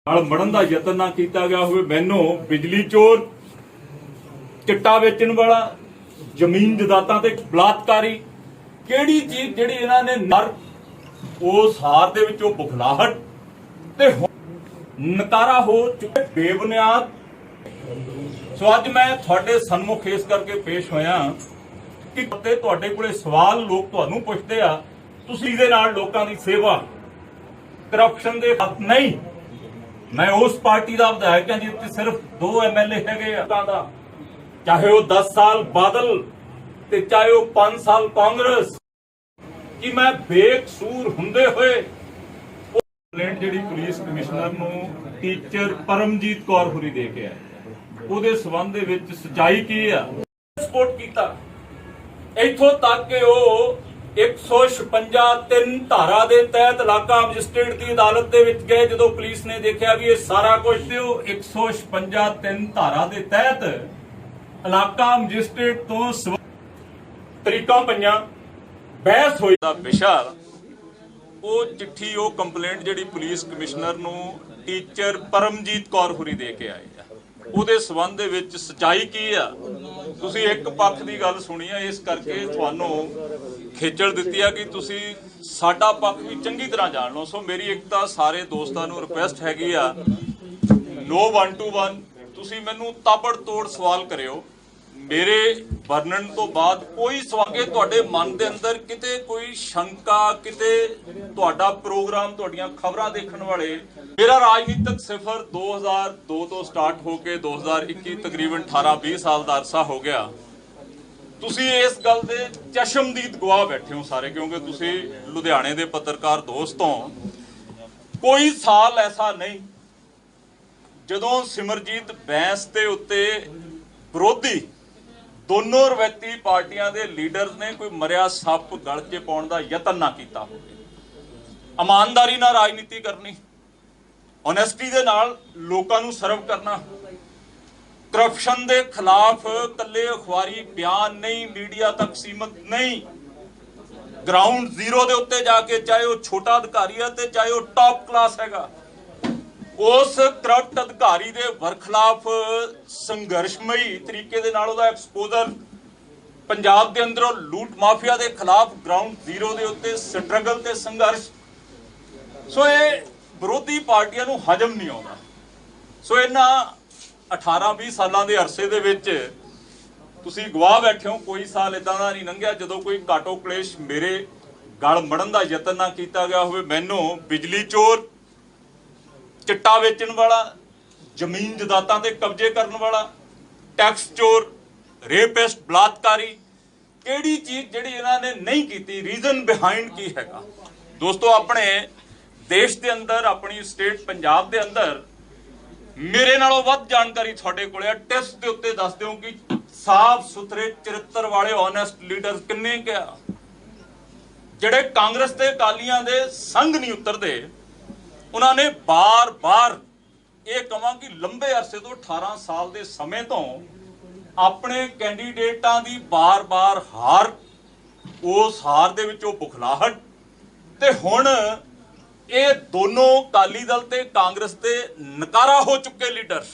मड़न का यतन ना किया गया हो। मैनू बिजली चोर, चिट्टा वेचण वाला, जमीन जायदादां ते बलात्कारी, किहड़ी चीज जिहड़ी इन्हां ने नर उस हार दे विचों बुखलाहट ते नकारा हो चुके बेबुनियाद। सो अज मैं तुहाडे सन्मुख इस करके पेश होया कि तुहाडे कोले सवाल लोग तुहानूं पुछदे आ, तुसीं इहदे नाल लोकां दी सेवा करप्शन दे हक नहीं। मैं उस पार्टी का विधायक हां जिथे सिर्फ 2 MLA है, चाहे वो 10 साल बादल ते चाहे वो 5 साल कांग्रेस, कि मैं बेकसूर हुंदे होए कंप्लेंट जिहड़ी पुलिस कमिश्नर नूं टीचर परमजीत कौर हुरी दे के आए, ਉਹਦੇ संबंध दे विच सच्चाई की है सपोर्ट कीता। इत्थों तक कि वो 156(3) धारा के तहत इलाका मजिस्ट्रेट की अदालत दे विच गए। जो पुलिस ने देखा भी ये सारा कुछ 156(3) धारा के तहत इलाका मजिस्ट्रेट तो तरीका पईयां बहस होई दा विशा वो चिट्ठी वो कंप्लेंट जिहड़ी पुलिस कमिश्नर नूं टीचर परमजीत कौर हुरी दे के आए ਉਹਦੇ ਸੰਬੰਧ ਦੇ ਵਿੱਚ ਸਚਾਈ ਕੀ ਆ। ਤੁਸੀਂ ਇੱਕ ਪੱਖ ਦੀ ਗੱਲ ਸੁਣੀ ਆ, ਇਸ ਕਰਕੇ ਤੁਹਾਨੂੰ ਖੇਚਲ ਦਿੱਤੀ ਆ ਕਿ ਤੁਸੀਂ ਸਾਡਾ ਪੱਖ ਵੀ ਚੰਗੀ ਤਰ੍ਹਾਂ ਜਾਣ ਲਓ। ਸੋ ਮੇਰੀ ਇੱਕ ਤਾਂ ਸਾਰੇ ਦੋਸਤਾਂ ਨੂੰ ਰਿਕੁਐਸਟ ਹੈਗੀ ਆ, ਨੋ 1 to 1 ਤੁਸੀਂ ਮੈਨੂੰ ਤਾਬੜ ਤੋੜ ਸਵਾਲ ਕਰਿਓ। ਮੇਰੇ ਵਰਣਨ ਤੋਂ ਬਾਅਦ ਕੋਈ ਸਵਾਲ ਤੁਹਾਡੇ ਮਨ ਦੇ ਅੰਦਰ ਕਿਤੇ ਕੋਈ ਸ਼ੰਕਾ, ਕਿਤੇ ਤੁਹਾਡਾ ਪ੍ਰੋਗਰਾਮ, ਤੁਹਾਡੀਆਂ ਖਬਰਾਂ ਦੇਖਣ ਵਾਲੇ, ਮੇਰਾ ਰਾਜਨੀਤਿਕ ਸਿਫਰ 2002 ਤੋਂ ਸਟਾਰਟ ਹੋ ਕੇ 2021 ਤਕਰੀਬਨ 18-20 ਸਾਲ ਦਾ ਅਰਸਾ ਹੋ ਗਿਆ। ਤੁਸੀਂ ਇਸ ਗੱਲ ਦੇ ਚਸ਼ਮਦੀਦ ਗਵਾਹ ਬੈਠੇ ਹੋ ਸਾਰੇ, ਕਿਉਂਕਿ ਤੁਸੀਂ ਲੁਧਿਆਣੇ ਦੇ ਪੱਤਰਕਾਰ ਦੋਸਤ ਹੋ। ਕੋਈ ਸਾਲ ਐਸਾ ਨਹੀਂ ਜਦੋਂ ਸਿਮਰਜੀਤ ਬੈਂਸ ਦੇ ਉੱਤੇ ਵਿਰੋਧੀ दोनों रवैती पार्टियां दे लीडर्स ने कोई मरिया सप गल च पाउण दा यतन ना कीता होवे। ईमानदारी नाल राजनीति करनी, ऑनेस्टी दे नाल लोकां नूं सर्व करना, करप्शन दे खिलाफ कल्ले अखबारी बयान नहीं, मीडिया तक सीमित नहीं, ग्राउंड जीरो दे उत्ते जाके चाहे वो छोटा अधिकारी है ते चाहे वो टॉप क्लास हैगा, उस करप्ट अधिकारी के वरखिलाफ संघर्षमई तरीके दे नाल उहदा एक्सपोजर, पंजाब के अंदरों लूट माफिया के खिलाफ ग्राउंड जीरो के उत्ते स्ट्रगल ते संघर्ष। सो ये विरोधी पार्टियां नूं हजम नहीं आउंदा। सो इन्हां 18-20 सालां दे अरसे दे विच तुसीं गवाह बैठे हो, कोई साल इदां दा नहीं लंघिआ जदों कोई घाटो कलेश मेरे गल मड़न का यतन ना कीता गया होवे। मैनूं बिजली चोर, चिट्टा वेचण वाला, जमीन जायदादां ते कब्जे करने वाला, टैक्स चोर, रेपिस्ट, बलात्कारी, किहड़ी चीज जिहड़ी इन्हां ने नहीं कीती, रीजन बिहाइंड की हैगा। दोस्तों अपने देश के अंदर, अपनी स्टेट पंजाब के अंदर मेरे नालों वध जानकारी तुहाडे कोले आ। टेस्ट के उत्ते दस दिओ कि साफ सुथरे चरित्र वाले ऑनेस्ट लीडर्स किन्ने क्या, जिहड़े कांग्रेस ते अकालियां दे संग नहीं उतरदे। उन्होंने बार बार ये कहा कि लंबे अरसे तो 18 साल के समय तो अपने कैंडीडेटां की बार बार हार, उस हार दे विचों बुखलाहट ते हुण ये दोनों अकाली दल ते कांग्रेस ते नकारा हो चुके लीडर,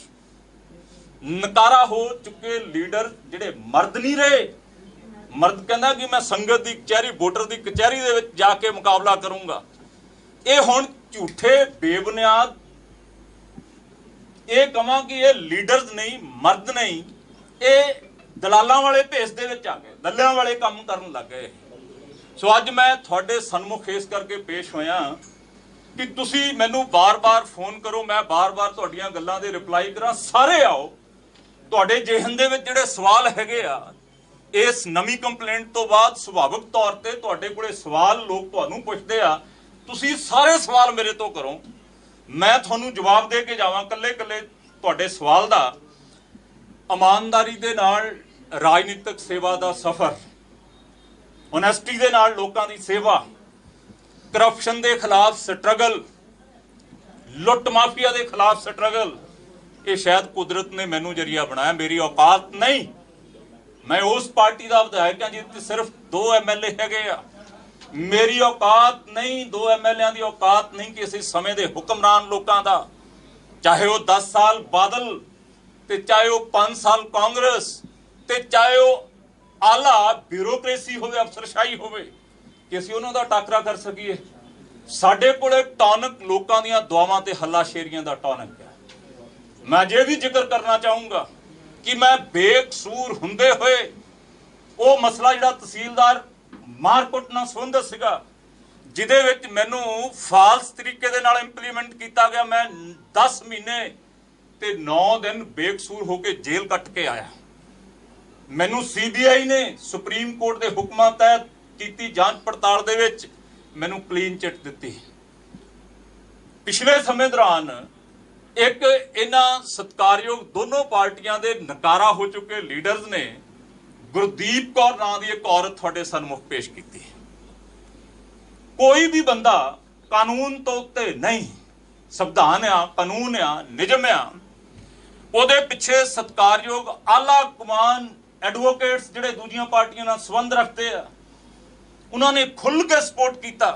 नकारा हो चुके लीडर जिहड़े मर्द नहीं रहे। मर्द कहना कि मैं संगत की कचहरी, वोटर की कचहरी दे विच जाके मुकाबला करूंगा। ये हुण झूठे बेबुनियाद, ये कहां कि ये लीडर्स नहीं, मर्द नहीं, ये दलालां वाले भेस दे विच आ गए, दल्लियां वाले काम करन लग गए। सो अज मैं तुहाडे सन्मुख इस करके पेश होया कि तुसी मैनू बार बार फोन करो, मैं बार बार तुहाडीआं गल्लां दे रिप्लाई करा। सारे आओ, तुहाडे जेहन दे विच जिहड़े सवाल हैगे आ, इस नवीं कंप्लेंट तो बाद सुभाविक तौर ते तुहाडे कोले सवाल लोग तुहानूं पुछदे आ, तुसी सारे सवाल मेरे तो करो, मैं तुहानूं जवाब दे के जावां कल्ले कल्ले तुहाडे सवाल दा। ईमानदारी दे नाल राजनीतिक सेवा दा सफर, ऑनेस्टी दे नाल लोकां दी सेवा, करप्शन दे खिलाफ स्ट्रगल, लुट माफिया दे खिलाफ स्ट्रगल, ये शायद कुदरत ने मैनू जरिया बनाया, मेरी औकात नहीं। मैं उस पार्टी का विधायक हां जिथे सिर्फ 2 MLA हैगे आ। मेरी औकात नहीं, 2 MLA की औकात नहीं कि इस समय के हुक्मरान लोगों का चाहे वो 10 साल बादल ते चाहे वो 5 साल कांग्रेस ते चाहे वो आला ब्यूरोक्रेसी होवे अफसरशाही होवे कि असीं उन्हां दा टाकरा कर सकीए। साडे कोले टॉनिक लोकां दीयां दुआवां ते हल्लाशेरियां दा टॉनिक है। मैं ये भी जिक्र करना चाहूँगा कि मैं बेकसूर हुंदे होए वो मसला जिहड़ा तहसीलदार मारकुट नाल संबंधित सीगा जिहदे विच मैनू फाल्स तरीके दे नाल इंप्लीमेंट किया गया, मैं 10 महीने ते 9 दिन बेकसूर होकर जेल कट के आया। मैनू CBI ने सुप्रीम कोर्ट के हुक्मां तहत की जांच पड़ताल दे विच मैनू क्लीन चिट दिती। पिछले समय दौरान एक इन्हां सत्कारयोग दोनों पार्टियां दे नकारा हो चुके लीडर्स ने गुरदीप कौर नां दी एक औरत तुहाडे सन्मुख पेश की। कोई भी बंदा कानून तो उत्ते नहीं, संविधान आ, कानून आ, निजम आ, ਉਹਦੇ ਪਿੱਛੇ ਸਤਿਕਾਰਯੋਗ ਆਲਾ ਕਮਾਨ ਐਡਵੋਕੇਟਸ ਜਿਹੜੇ ਦੂਜੀਆਂ ਪਾਰਟੀਆਂ ਨਾਲ ਸੰਬੰਧ ਰੱਖਦੇ ਆ ਉਹਨਾਂ ਨੇ ਖੁੱਲ੍ਹ ਕੇ ਸਪੋਰਟ ਕੀਤਾ।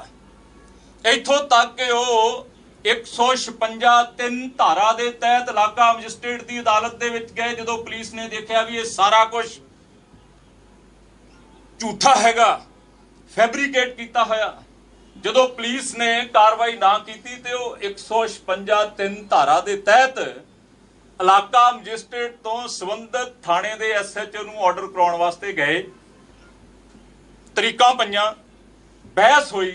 ਇੱਥੋਂ ਤੱਕ ਕਿ ਉਹ 156(3) ਧਾਰਾ ਦੇ ਤਹਿਤ ਇਲਾਕਾ ਮੈਜਿਸਟ੍ਰੇਟ ਦੀ ਅਦਾਲਤ ਦੇ ਵਿੱਚ ਗਏ ਜਦੋਂ ਪੁਲਿਸ ਨੇ ਦੇਖਿਆ ਵੀ ਇਹ ਸਾਰਾ ਕੁਝ ਝੂਠਾ ਹੈਗਾ, ਫੈਬਰੀਕੇਟ ਕੀਤਾ ਹੋਇਆ। ਜਦੋਂ ਪੁਲਿਸ ਨੇ ਕਾਰਵਾਈ ਨਾ ਕੀਤੀ ਤੇ ਉਹ 156(3) ਧਾਰਾ ਦੇ ਤਹਿਤ इलाका मजिस्ट्रेट तो संबंधित थाने के SHO ਨੂੰ ऑर्डर कराने वास्ते गए। तरीका पईयां, बहस हुई,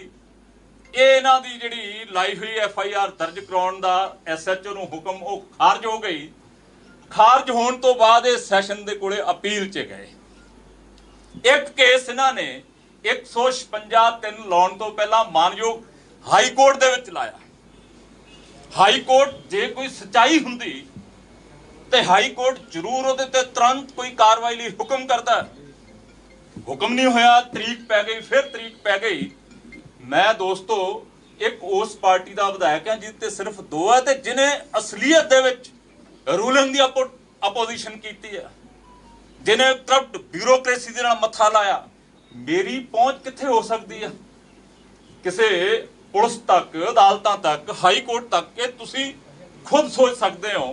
ये इन्हां दी जिहड़ी लाई हुई FIR दर्ज कराउण दा SHO ਨੂੰ हुक्म वो खारज हो गई। खारज होने तो बाद ये सैशन दे कोले अपील च गए। एक केस इन्हां ने 156(3) लाउण तो पहला मानयोग हाई कोर्ट दे विच लाया। हाई कोर्ट जे कोई सच्चाई हुंदी ते हाई कोर्ट जरूर उहदे ते तुरंत कोई कार्रवाई लई हुक्म करता। हुक्म नहीं होया, तरीक पै गई, फिर तरीक पै गई। मैं दोस्तों एक उस पार्टी का विधायक है जिस ते सिर्फ 2 है ते जिन्हें असलीयत दे विच रूलिंग दी अपोजिशन की है, जिन्हें करप्ट ब्यूरोक्रेसी दे नाल मत्था लाया। मेरी पहुंच कित्थे हो सकती है किसी पुलिस तक, अदालतां तक, हाई कोर्ट तक कि तुसीं खुद सोच सकते हो।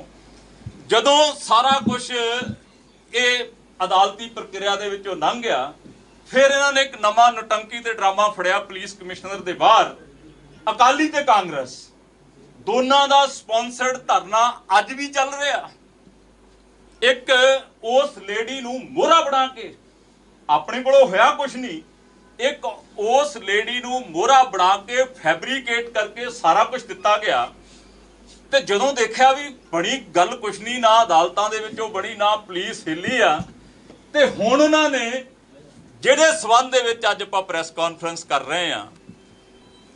ਜਦੋਂ ਸਾਰਾ ਕੁਝ ਇਹ ਅਦਾਲਤੀ ਪ੍ਰਕਿਰਿਆ ਦੇ ਵਿੱਚੋਂ ਲੰਘ ਗਿਆ, ਫਿਰ ਇਹਨਾਂ ਨੇ ਇੱਕ ਨਵਾਂ ਨਟੰਕੀ ਤੇ ਡਰਾਮਾ ਫੜਿਆ ਪੁਲਿਸ ਕਮਿਸ਼ਨਰ ਦੇ ਬਾਹਰ। ਅਕਾਲੀ ਤੇ ਕਾਂਗਰਸ ਦੋਨਾਂ ਦਾ ਸਪਾਂਸਰਡ ਧਰਨਾ ਅੱਜ ਵੀ ਚੱਲ ਰਿਹਾ। ਇੱਕ ਉਸ ਲੇਡੀ ਨੂੰ ਮੋਹਰਾ ਬਣਾ ਕੇ, ਆਪਣੇ ਕੋਲੋਂ ਹੋਇਆ ਕੁਝ ਨਹੀਂ, ਇੱਕ ਉਸ ਲੇਡੀ ਨੂੰ ਮੋਹਰਾ ਬਣਾ ਕੇ ਫੈਬਰੀਕੇਟ ਕਰਕੇ ਸਾਰਾ ਕੁਝ ਦਿੱਤਾ ਗਿਆ। ਤੇ ਜਦੋਂ ਦੇਖਿਆ ਵੀ ਬਣੀ ਗੱਲ ਕੁਛ ਨਹੀਂ, ਨਾ ਅਦਾਲਤਾਂ ਦੇ ਵਿੱਚੋਂ ਬਣੀ, ਨਾ ਪੁਲਿਸ ਹਿੱਲੀ ਆ, ਤੇ ਹੁਣ ਉਹਨਾਂ ਨੇ ਜਿਹੜੇ ਸਬੰਧ ਦੇ ਵਿੱਚ ਅੱਜ ਆਪਾਂ ਪ੍ਰੈਸ ਕਾਨਫਰੰਸ ਕਰ ਰਹੇ ਆ,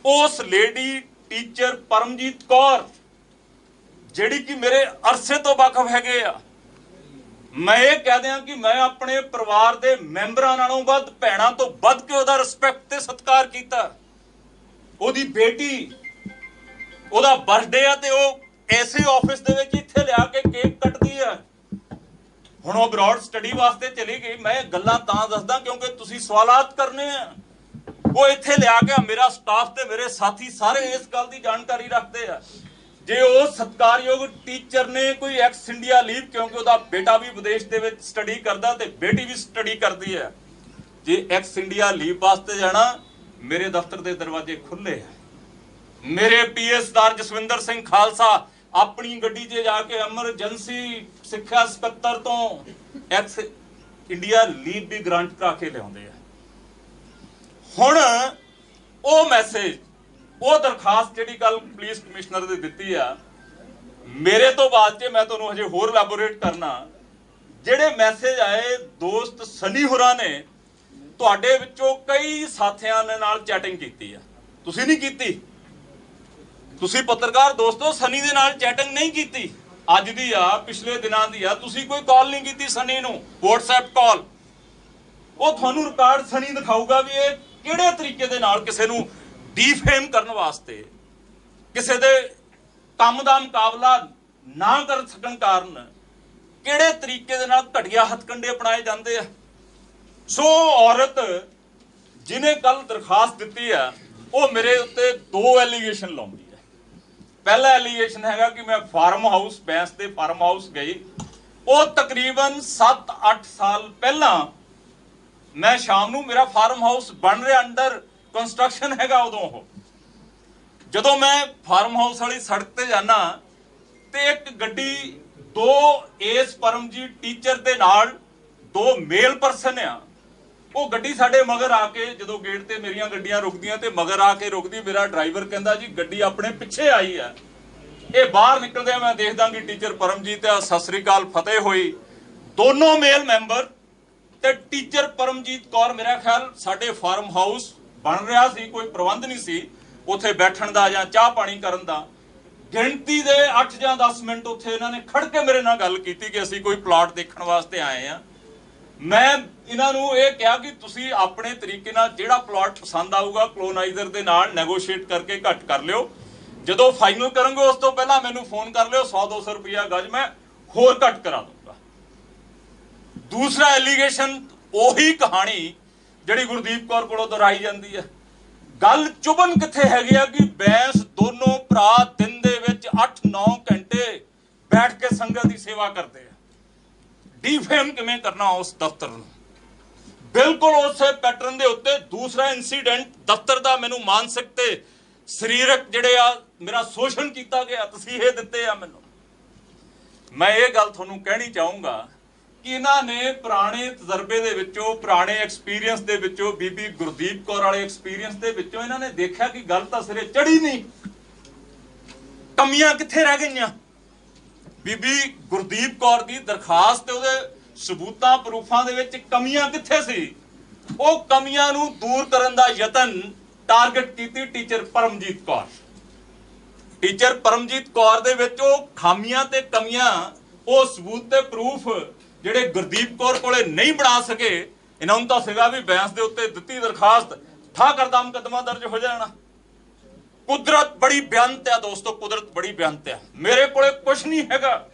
ਉਸ ਲੇਡੀ ਟੀਚਰ ਪਰਮਜੀਤ ਕੌਰ ਜਿਹੜੀ ਕਿ ਮੇਰੇ ਅਰਸੇ ਤੋਂ ਵਾਕਫ ਹੈਗੇ ਆ, ਮੈਂ ਇਹ ਕਹਿ ਦਿਆਂ ਕਿ ਮੈਂ ਆਪਣੇ ਪਰਿਵਾਰ ਦੇ ਮੈਂਬਰਾਂ ਨਾਲੋਂ ਵੱਧ, ਭੈਣਾਂ ਤੋਂ ਵੱਧ ਕੇ ਉਹਦਾ ਰਿਸਪੈਕਟ ਤੇ ਸਤਿਕਾਰ ਕੀਤਾ। ਉਹਦੀ ਬੇਟੀ, ਉਹਦਾ ਬਰਥਡੇ ਆ ਤੇ ਉਹ ਐਸੇ ਆਫਿਸ ਦੇ ਵਿੱਚ ਇੱਥੇ ਲਿਆ ਕੇ ਕੇਕ ਕੱਟਦੀ ਆ। ਹੁਣ ਉਹ ਅਬਰੋਡ ਸਟੱਡੀ ਵਾਸਤੇ ਚਲੀ ਗਈ। ਮੈਂ ਗੱਲਾਂ ਤਾਂ ਦੱਸਦਾ ਕਿਉਂਕਿ ਤੁਸੀਂ ਸਵਾਲਾਤ ਕਰਨੇ ਆ। ਉਹ ਇੱਥੇ ਲਿਆ ਕੇ, ਮੇਰਾ ਸਟਾਫ ਤੇ ਮੇਰੇ ਸਾਥੀ ਸਾਰੇ ਇਸ ਗੱਲ ਦੀ ਜਾਣਕਾਰੀ ਰੱਖਦੇ ਆ। ਜੇ ਉਹ ਸਤਿਕਾਰਯੋਗ ਟੀਚਰ ਨੇ ਕੋਈ ਐਕਸ ਇੰਡੀਆ ਲੀਵ, ਕਿਉਂਕਿ ਉਹਦਾ ਬੇਟਾ ਵੀ ਵਿਦੇਸ਼ ਦੇ ਵਿੱਚ ਸਟੱਡੀ ਕਰਦਾ ਤੇ ਬੇਟੀ ਵੀ ਸਟੱਡੀ ਕਰਦੀ ਹੈ, ਜੇ ਐਕਸ ਇੰਡੀਆ ਲੀਵ ਵਾਸਤੇ ਜਾਣਾ, ਮੇਰੇ ਦਫ਼ਤਰ ਦੇ ਦਰਵਾਜ਼ੇ ਖੁੱਲੇ ਆ। मेरे PSदार जसविंदर सिंह खालसा अपनी गड्डी 'ਚ ਜਾ ਕੇ ਐਮਰਜੈਂਸੀ ਸਿੱਖਿਆ ਸਕੱਤਰ ਤੋਂ ਐਕਸ ਇੰਡੀਆ ਲੀਵ ਵੀ ਗ੍ਰਾਂਟ ਕਰਾ ਕੇ ਲਿਆਉਂਦੇ ਆ। ਹੁਣ ਉਹ ਮੈਸੇਜ, ਉਹ ਦਰਖਾਸਤ ਜਿਹੜੀ ਕੱਲ ਪੁਲਿਸ ਕਮਿਸ਼ਨਰ ਨੇ ਦਿੱਤੀ ਆ, ਮੇਰੇ ਤੋਂ ਬਾਅਦ 'ਚ ਮੈਂ ਤੁਹਾਨੂੰ ਹਜੇ ਹੋਰ ਐਲੈਬੋਰੇਟ ਕਰਨਾ। ਜਿਹੜੇ ਮੈਸੇਜ ਆਏ ਦੋਸਤ ਸਨੀ ਹੋਰਾਂ ਨੇ, ਤੁਹਾਡੇ ਵਿੱਚੋਂ ਕਈ ਸਾਥੀਆਂ ਦੇ ਨਾਲ ਚੈਟਿੰਗ ਕੀਤੀ ਆ, ਤੁਸੀਂ ਨਹੀਂ ਕੀਤੀ। ਤੁਸੀਂ ਪੱਤਰਕਾਰ ਦੋਸਤੋ ਸਨੀ ਦੇ ਨਾਲ ਚੈਟਿੰਗ ਨਹੀਂ ਕੀਤੀ, ਅੱਜ ਦੀ ਆ, ਪਿਛਲੇ ਦਿਨਾਂ ਦੀ ਆ। ਤੁਸੀਂ ਕੋਈ ਕਾਲ ਨਹੀਂ ਕੀਤੀ ਸਨੀ ਨੂੰ, WhatsApp ਕਾਲ। ਉਹ ਤੁਹਾਨੂੰ ਰਿਕਾਰਡ ਸਨੀ ਦਿਖਾਊਗਾ ਵੀ ਇਹ ਕਿਹੜੇ ਤਰੀਕੇ ਦੇ ਨਾਲ ਕਿਸੇ ਨੂੰ ਡੀਫੇਮ ਕਰਨ ਵਾਸਤੇ, ਕਿਸੇ ਦੇ ਕੰਮ ਦਾ ਮੁਕਾਬਲਾ ਨਾ ਕਰ ਸਕਣ ਕਾਰਨ ਕਿਹੜੇ ਤਰੀਕੇ ਦੇ ਨਾਲ ਘਟੀਆ ਹੱਥਕੰਡੇ ਅਪਣਾਏ ਜਾਂਦੇ ਆ। ਸੋ ਔਰਤ ਜਿਹਨੇ ਕੱਲ ਦਰਖਾਸਤ ਦਿੱਤੀ ਆ, ਉਹ ਮੇਰੇ ਉੱਤੇ 2 ਐਲੀਗੇਸ਼ਨ ਲਾਉਂਦੀ ਹੈ। पहला एलीगेशन हैगा कि मैं फार्म हाउस बैंस के फार्म हाउस गई, वो तकरीबन 7-8 साल पहला मैं शाम नूं मेरा फार्म हाउस बन रहा अंडर कंस्ट्रक्शन हैगा, उदों जदों मैं फार्म हाउस वाली सड़क ते जाना ते एक गड्डी दो इस परमजीत टीचर दे नाल दो मेल परसन आ, वो गड्डी साडे मगर आके जदों गेट ते मेरियां गड्डियां रुकदियां ते मगर आके रुकदी, मेरा ड्राइवर कहंदा जी गड्डी अपने पिछे आई है। ये बाहर निकलदे मैं देखदा कि टीचर परमजीत आ, सत श्री अकाल फतेह होई, दोनों मेल मैंबर ते टीचर परमजीत कौर, मेरा ख्याल साडे फार्म हाउस बन रहा सी, कोई प्रबंध नहीं सी उत्थे बैठण दा जां चाह पानी करन दा। गिणती दे 8 ਜਾਂ 10 मिनट उत्थे इन्हां ने खड़ के मेरे नाल गल कीती कि असीं कोई प्लाट देखण वास्ते आए आ। मैं इन्हां नूं इह कहा कि तुसीं अपने तरीके नाल जिहड़ा प्लाट पसंद आऊगा कलोनाइजर दे नाल नैगोशिएट करके घट कर लिओ, जदों फाइनल करोगे उस तो पहला मैनूं फोन कर लिओ, 100-200 रुपया गज मैं होर घट करा दूंगा। दूसरा एलीगेशन ओही कहानी जिहड़ी गुरदीप कौर कोलों दोहराई जांदी है। गल चुभन कित्थे हैगी आ कि बैंस दोनों भरा दिन दे विच 8-9 घंटे बैठ के संगत की सेवा करते हैं। डीफेम किवें करना उस दफ्तर नूं, बिल्कुल उस पैटर्न दे उत्ते। दूसरा इंसीडेंट दफ्तर दा मैनूं मानसिक ते सरीरक जिहड़े आ मेरा शोषण किया गया, तसीहे दिते आ मैनूं। मैं ये गल तुहानूं कहनी चाहूँगा कि इन्हां ने पुराने तजर्बे दे विचों, पुराने एक्सपीरियंस दे विचों, बीबी गुरदीप कौर वाले एक्सपीरियंस दे विचों इन्हां ने देखा कि गल तां सिरे चढ़ी नहीं, कमियां कित्थे रह गईयां। बीबी गुरदीप कौर दी दरखास्त ते उहदे सबूतां प्रूफां दे विच कमियां कित्थे सी, ਉਹ ਕਮੀਆਂ ਨੂੰ ਦੂਰ ਕਰਨ ਦਾ ਯਤਨ ਟਾਰਗੇਟ ਕੀਤੀ ਟੀਚਰ ਪਰਮਜੀਤ ਕੌਰ। ਟੀਚਰ ਪਰਮਜੀਤ ਕੌਰ ਦੇ ਵਿੱਚ ਉਹ ਖਾਮੀਆਂ ਤੇ ਕਮੀਆਂ, ਉਹ ਸਬੂਤ ਤੇ ਪ੍ਰੂਫ ਜਿਹੜੇ ਗੁਰਦੀਪ ਕੌਰ ਕੋਲੇ ਨਹੀਂ ਬਣਾ ਸਕੇ, ਇਹਨਾਂ ਨੂੰ ਤਾਂ ਸੀਗਾ ਵੀ ਬੈਂਸ ਦੇ ਉੱਤੇ ਦਿੱਤੀ ਦਰਖਾਸਤ ਠਾ ਕਰਦਾ ਮੁਕੱਦਮਾ ਦਰਜ ਹੋ ਜਾਣਾ। ਕੁਦਰਤ ਬੜੀ ਬਿਆਨਤ ਹੈ ਦੋਸਤੋ, ਕੁਦਰਤ ਬੜੀ ਬਿਆਨਤ ਹੈ। ਮੇਰੇ ਕੋਲੇ ਕੁਝ ਨਹੀਂ ਹੈਗਾ,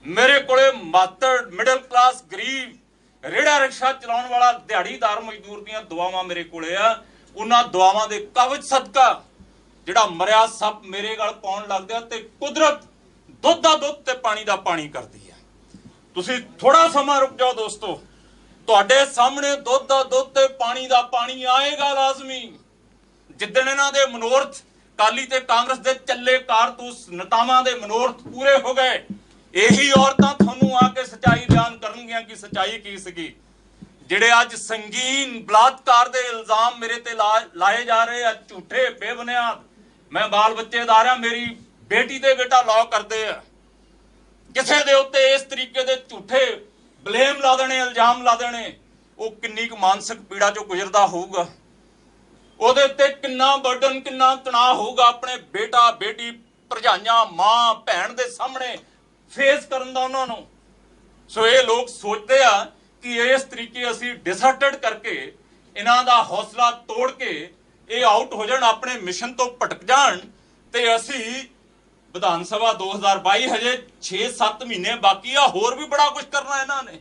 ਮੇਰੇ ਕੋਲੇ ਮਾਤੜ ਮਿਡਲ ਕਲਾਸ ਗਰੀਬ ਰੇੜਾ ਰਿਕਸ਼ਾ ਚਲਾਉਣ ਵਾਲਾ ਦਿਹਾੜੀਦਾਰ ਮਜ਼ਦੂਰ ਦੀਆਂ ਦੁਆਵਾਂ ਮੇਰੇ ਕੋਲੇ ਆ। ਉਹਨਾਂ ਦੁਆਵਾਂ ਦੇ ਕਵਚ ਸਦਕਾ ਜਿਹੜਾ ਮਰਿਆ ਸੱਪ ਮੇਰੇ ਗਲ ਪਾਉਣ ਲੱਗਦਾ ਤੇ ਕੁਦਰਤ ਦੁੱਧ ਦਾ ਦੁੱਧ ਤੇ ਪਾਣੀ ਦਾ ਪਾਣੀ ਕਰਦੀ ਹੈ। ਤੁਸੀਂ ਥੋੜਾ ਸਮਾਂ ਰੁਕ ਜਾਓ ਦੋਸਤੋ, ਤੁਹਾਡੇ ਸਾਹਮਣੇ ਦੁੱਧ ਦਾ ਦੁੱਧ ਤੇ ਪਾਣੀ ਦਾ ਪਾਣੀ ਆਏਗਾ ਲਾਜ਼ਮੀ। ਜਿੱਦਣ ਇਹਨਾਂ ਦੇ ਮਨੋਰਥ ਕਾਲੀ ਤੇ ਕਾਂਗਰਸ ਦੇ ਚੱਲੇ ਕਾਰਤੂਸ ਨੇਤਾਵਾਂ ਦੇ ਮਨੋਰਥ ਪੂਰੇ ਹੋ ਗਏ, ਇਹੀ ਔਰਤਾਂ ਤੁਹਾਨੂੰ ਆ ਕੇ ਸੱਚਾਈ ਬਿਆਨ ਕਰਨਗੀਆਂ ਕਿ ਸੱਚਾਈ ਕੀ ਸੀਗੀ। ਜਿਹੜੇ ਅੱਜ ਸੰਗੀਨ ਬਲਾਤਕਾਰ ਦੇ ਇਲਜ਼ਾਮ ਮੇਰੇ ਤੇ ਲਾਏ ਜਾ ਰਹੇ ਆ, ਝੂਠੇ ਬੇਬੁਨਿਆਦ। ਮੈਂ ਬਾਲ ਬੱਚੇਦਾਰ ਆ, ਮੇਰੀ ਬੇਟੀ ਤੇ ਬੇਟਾ ਲਾਅ ਕਰਦੇ ਆ, ਕਿਸੇ ਦੇ ਉੱਤੇ ਇਸ ਤਰੀਕੇ ਦੇ ਝੂਠੇ ਬਲੇਮ ਲਾ ਦੇਣੇ, ਇਲਜ਼ਾਮ ਲਾ ਦੇਣੇ, ਉਹ ਕਿੰਨੀ ਕੁ ਮਾਨਸਿਕ ਪੀੜਾ ਚੋਂ ਗੁਜ਼ਰਦਾ ਹੋਊਗਾ, ਉਹਦੇ ਉੱਤੇ ਕਿੰਨਾ ਬਰਡਨ, ਕਿੰਨਾ ਤਣਾਅ ਹੋਊਗਾ ਆਪਣੇ ਬੇਟਾ ਬੇਟੀ ਭਰਜਾਈਆਂ ਮਾਂ ਭੈਣ ਦੇ ਸਾਹਮਣੇ ਫੇਸ ਕਰਨ ਦਾ ਉਹਨਾਂ ਨੂੰ। ਸੋ ਇਹ ਲੋਕ ਸੋਚਦੇ ਆ ਕਿ ਇਸ ਤਰੀਕੇ ਅਸੀਂ ਡਿਸਹਰਟਡ ਕਰਕੇ ਇਹਨਾਂ ਦਾ ਹੌਸਲਾ ਤੋੜ ਕੇ ਇਹ ਆਊਟ ਹੋ ਜਾਣ, ਆਪਣੇ ਮਿਸ਼ਨ ਤੋਂ ਭਟਕ ਜਾਣ ਤੇ ਅਸੀਂ ਵਿਧਾਨ ਸਭਾ 2022 ਹਜੇ 6-7 ਮਹੀਨੇ ਬਾਕੀ ਆ, ਹੋਰ ਵੀ ਬੜਾ ਕੁਝ ਕਰਨਾ ਇਹਨਾਂ ਨੇ।